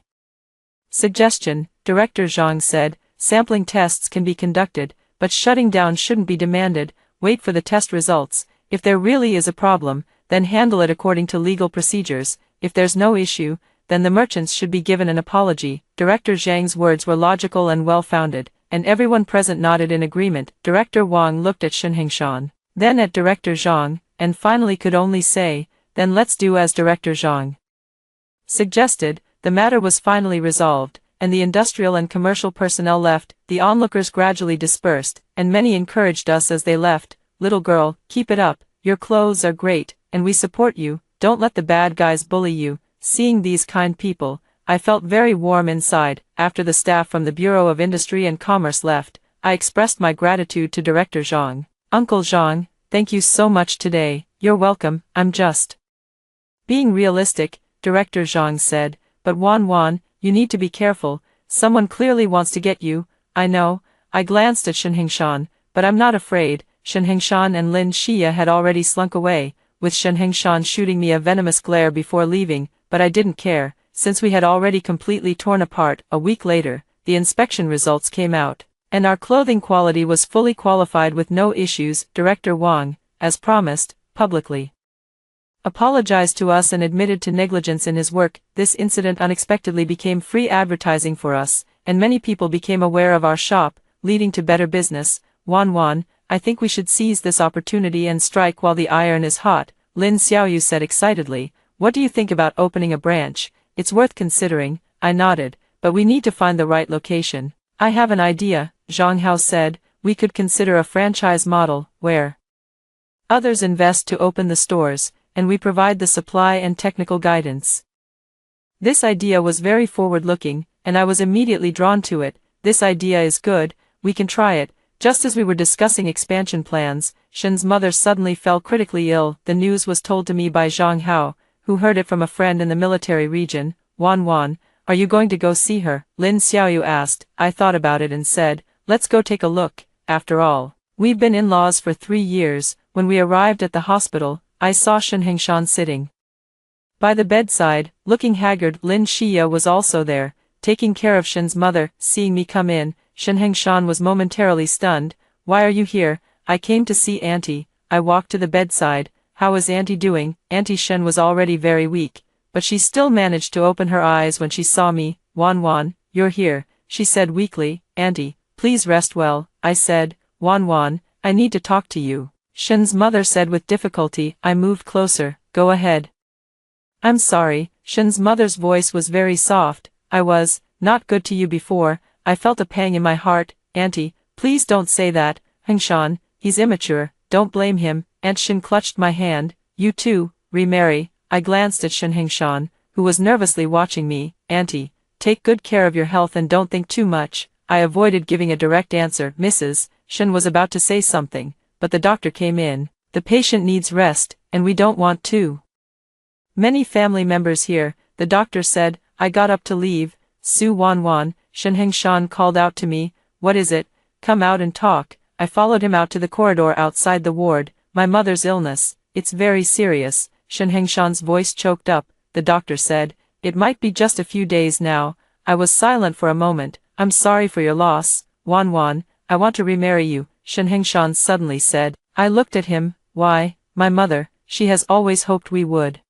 suggestion, Director Zhang said. Sampling tests can be conducted, but shutting down shouldn't be demanded. Wait for the test results. If there really is a problem, then handle it according to legal procedures. If there's no issue, then the merchants should be given an apology. Director Zhang's words were logical and well-founded, and everyone present nodded in agreement. Director Wang looked at Shen Hengshan, then at Director Zhang, and finally could only say, then let's do as Director Zhang suggested. The matter was finally resolved, and the industrial and commercial personnel left. The onlookers gradually dispersed, and many encouraged us as they left. "Little girl, keep it up, your clothes are great, and we support you, don't let the bad guys bully you." Seeing these kind people, I felt very warm inside. After the staff from the Bureau of Industry and Commerce left, I expressed my gratitude to Director Zhang. "Uncle Zhang, thank you so much today." "You're welcome, I'm just being realistic," Director Zhang said, "but Wan, you need to be careful, someone clearly wants to get you." "I know." I glanced at Shen Hengshan, "but I'm not afraid." Shen Hengshan and Lin Xia had already slunk away, with Shen Hengshan shooting me a venomous glare before leaving, but I didn't care, since we had already completely torn apart. A week later, the inspection results came out, and our clothing quality was fully qualified with no issues. Director Wang, as promised, publicly apologized to us and admitted to negligence in his work. This incident unexpectedly became free advertising for us, and many people became aware of our shop, leading to better business. Wan, I think we should seize this opportunity and strike while the iron is hot," Lin Xiaoyu said excitedly. "What do you think about opening a branch?" "It's worth considering," I nodded, "but we need to find the right location." "I have an idea," Zhang Hao said. "We could consider a franchise model, where others invest to open the stores, and we provide the supply and technical guidance." This idea was very forward-looking, and I was immediately drawn to it. "This idea is good, we can try it." Just as we were discussing expansion plans, Shen's mother suddenly fell critically ill. The news was told to me by Zhang Hao, who heard it from a friend in the military region. Wan, are you going to go see her?" Lin Xiaoyu asked. I thought about it and said, "Let's go take a look. After all, we've been in-laws for 3 years." When we arrived at the hospital, I saw Shen Hengshan sitting by the bedside, looking haggard. Lin Xia was also there, taking care of Shen's mother. Seeing me come in, Shen Hengshan was momentarily stunned. "Why are you here?" "I came to see Auntie." I walked to the bedside. "How is Auntie doing?" Auntie Shen was already very weak, but she still managed to open her eyes when she saw me. Wan, you're here," she said weakly. "Auntie, please rest well," I said. Wan, I need to talk to you," Shen's mother said with difficulty. I moved closer. "Go ahead." "I'm sorry." Shen's mother's voice was very soft. "I was not good to you before." I felt a pang in my heart. "Auntie, please don't say that. Hengshan, he's immature, don't blame him." Aunt Shen clutched my hand. "You too, remarry." I glanced at Shen Hengshan, who was nervously watching me. "Auntie, take good care of your health and don't think too much." I avoided giving a direct answer. "Mrs. Shen was about to say something, but the doctor came in. "The patient needs rest, and we don't want too many family members here," the doctor said. I got up to leave. "Su Wan, Shen Hengshan called out to me. "What is it? Come out and talk." I followed him out to the corridor outside the ward. "My mother's illness, it's very serious." Shen Hengshan's voice choked up. The doctor said, "It might be just a few days now." I was silent for a moment. "I'm sorry for your loss, Wan, I want to remarry you," Shen Hengshan suddenly said. I looked at him. "Why?" "My mother, she has always hoped we would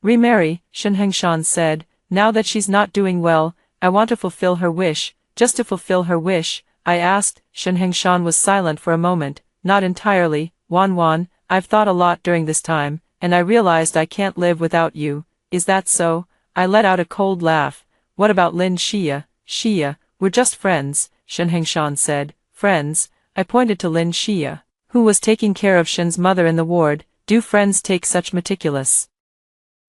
remarry," Shen Hengshan said. "Now that she's not doing well, I want to fulfill her wish." "Just to fulfill her wish?" I asked. Shen Hengshan was silent for a moment. "Not entirely, Wan, I've thought a lot during this time, and I realized I can't live without you." "Is that so?" I let out a cold laugh. "What about Lin Xia?" "Xia, we're just friends," Shen Hengshan said. "Friends?" I pointed to Lin Xia, who was taking care of Shen's mother in the ward. "Do friends take such meticulous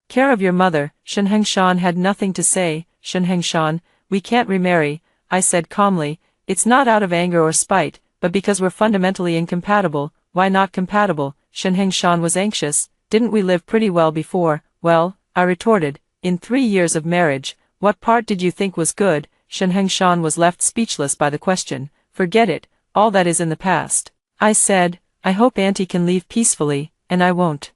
care of your mother?" Shen Hengshan had nothing to say. "Shen Hengshan, we can't remarry," I said calmly. "It's not out of anger or spite, but because we're fundamentally incompatible." "Why not compatible?" Shen Hengshan was anxious. "Didn't we live pretty well before?" "Well," I retorted, "in 3 years of marriage, what part did you think was good?" Shen Hengshan was left speechless by the question. "Forget it, all that is in the past," I said. "I hope Auntie can leave peacefully, and I won't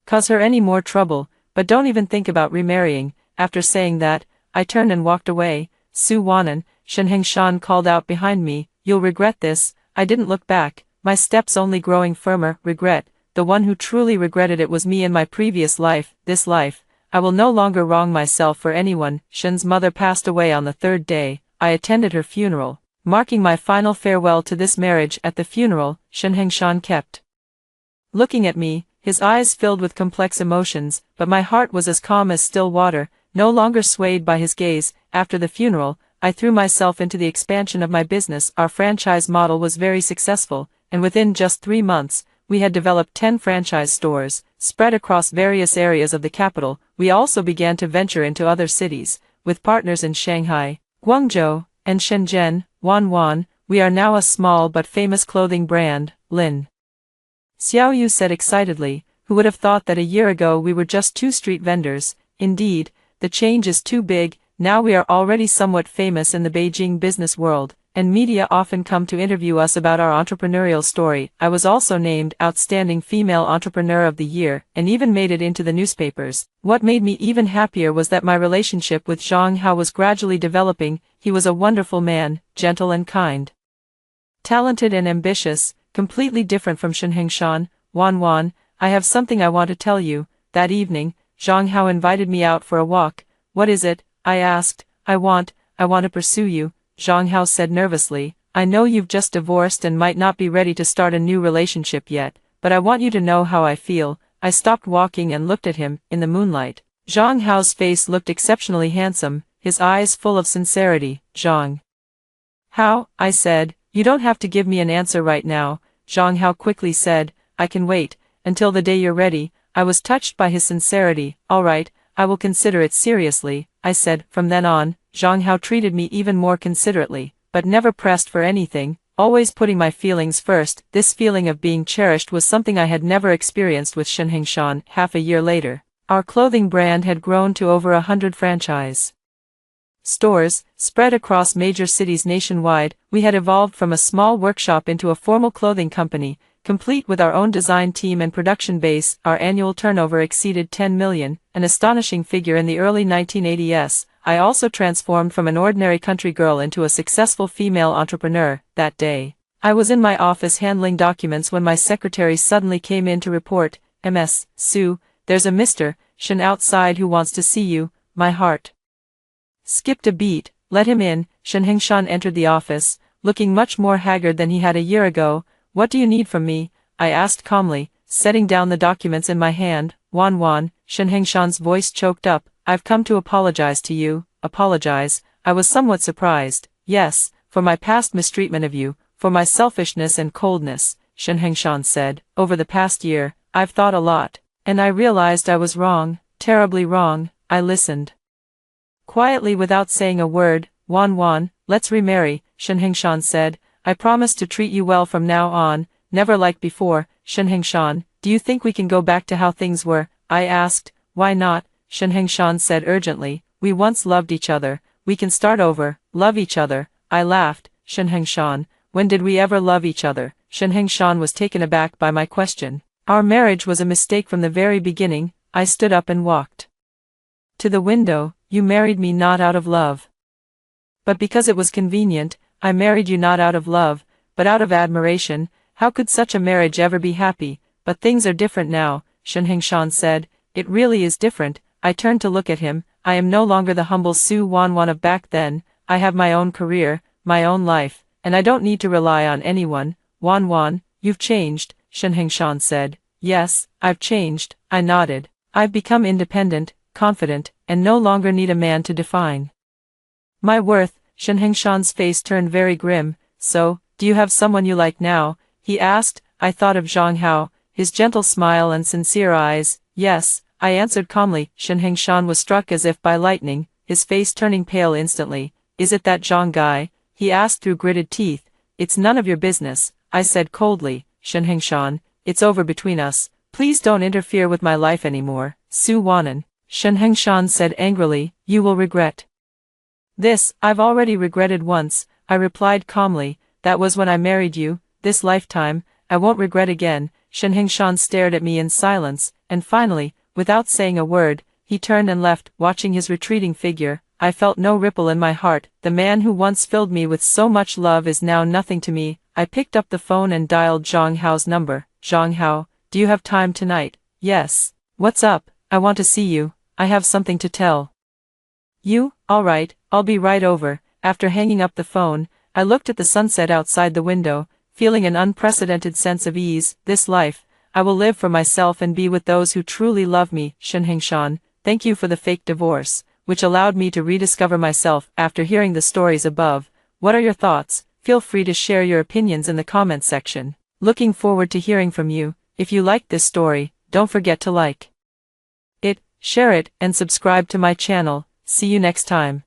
cause her any more trouble, but don't even think about remarrying." After saying that, I turned and walked away. "Su Wanan," Shen Hengshan called out behind me, "you'll regret this." I didn't look back, my steps only growing firmer. Regret? The one who truly regretted it was me in my previous life. This life, I will no longer wrong myself for anyone. Shen's mother passed away on the 3rd day. I attended her funeral, marking my final farewell to this marriage. At the funeral, Shen Hengshan kept looking at me, his eyes filled with complex emotions, but my heart was as calm as still water. no longer swayed by his gaze. After the funeral, I threw myself into the expansion of my business. Our franchise model was very successful, and within just 3 months, we had developed 10 franchise stores, spread across various areas of the capital. We also began to venture into other cities, with partners in Shanghai, Guangzhou, and Shenzhen. Wanwan, we are now a small but famous clothing brand, Lin Xiaoyu said excitedly. Who would have thought that a year ago we were just 2 street vendors? Indeed, the change is too big. Now we are already somewhat famous in the Beijing business world, and media often come to interview us about our entrepreneurial story. I was also named Outstanding Female Entrepreneur of the Year, and even made it into the newspapers. What made me even happier was that my relationship with Zhang Hao was gradually developing. He was a wonderful man, gentle and kind, talented and ambitious, completely different from Shen Hengshan. Wanwan, I have something I want to tell you. That evening, Zhang Hao invited me out for a walk. What is it? I asked. I want to pursue you, Zhang Hao said nervously. I know you've just divorced and might not be ready to start a new relationship yet, but I want you to know how I feel. I stopped walking and looked at him. In the moonlight, Zhang Hao's face looked exceptionally handsome, his eyes full of sincerity. Zhang Hao, I said, you don't have to give me an answer right now. Zhang Hao quickly said, I can wait until the day you're ready. I was touched by his sincerity. All right, I will consider it seriously, I said. From then on, Zhang Hao treated me even more considerately, but never pressed for anything, always putting my feelings first. This feeling of being cherished was something I had never experienced with Shen Hengshan. Half a year later, our clothing brand had grown to over 100 franchise stores, spread across major cities nationwide. We had evolved from a small workshop into a formal clothing company, complete with our own design team and production base. Our annual turnover exceeded 10 million, an astonishing figure in the early 1980s. I also transformed from an ordinary country girl into a successful female entrepreneur. That day, I was in my office handling documents when my secretary suddenly came in to report, Ms. Su, there's a Mr. Shen outside who wants to see you. My heart skipped a beat. Let him in. Shen Hengshan entered the office, looking much more haggard than he had a year ago. What do you need from me? I asked calmly, setting down the documents in my hand. Wanwan, Shen Hengshan's voice choked up. I've come to apologize to you. Apologize? I was somewhat surprised. Yes, for my past mistreatment of you, for my selfishness and coldness, Shen Hengshan said. Over the past year, I've thought a lot, and I realized I was wrong, terribly wrong. I listened quietly without saying a word. Wanwan, let's remarry, Shen Hengshan said. I promise to treat you well from now on, never like before. Shen Hengshan, do you think we can go back to how things were? I asked. Why not? Shen Hengshan said urgently. We once loved each other. We can start over, love each other. I laughed. Shen Hengshan, when did we ever love each other? Shen Hengshan was taken aback by my question. Our marriage was a mistake from the very beginning. I stood up and walked to the window. You married me not out of love, but because it was convenient. I married you not out of love, but out of admiration. How could such a marriage ever be happy? But things are different now, Shen Hengshan said. It really is different. I turned to look at him. I am no longer the humble Su Wanwan of back then. I have my own career, my own life, and I don't need to rely on anyone. Wanwan, you've changed, Shen Hengshan said. Yes, I've changed, I nodded. I've become independent, confident, and no longer need a man to define my worth. Shen Hengshan's face turned very grim. So, do you have someone you like now? He asked. I thought of Zhang Hao, his gentle smile and sincere eyes. Yes, I answered calmly. Shen Hengshan was struck as if by lightning, his face turning pale instantly. Is it that Zhang guy? He asked through gritted teeth. It's none of your business, I said coldly. Shen Hengshan, it's over between us. Please don't interfere with my life anymore. Su Wanan, Shen Hengshan said angrily, you will regret this. I've already regretted once, I replied calmly. That was when I married you. This lifetime, I won't regret again. Shen Hengshan stared at me in silence, and finally, without saying a word, he turned and left. Watching his retreating figure, I felt no ripple in my heart. The man who once filled me with so much love is now nothing to me. I picked up the phone and dialed Zhang Hao's number. Zhang Hao, do you have time tonight? Yes. What's up? I want to see you. I have something to tell you. All right, I'll be right over. After hanging up the phone, I looked at the sunset outside the window, feeling an unprecedented sense of ease. This life, I will live for myself and be with those who truly love me. Shen Hengshan, thank you for the fake divorce. which allowed me to rediscover myself after hearing the stories above. What are your thoughts? Feel free to share your opinions in the comments section. Looking forward to hearing from you. If you liked this story, don't forget to like it, share it, and subscribe to my channel. See you next time.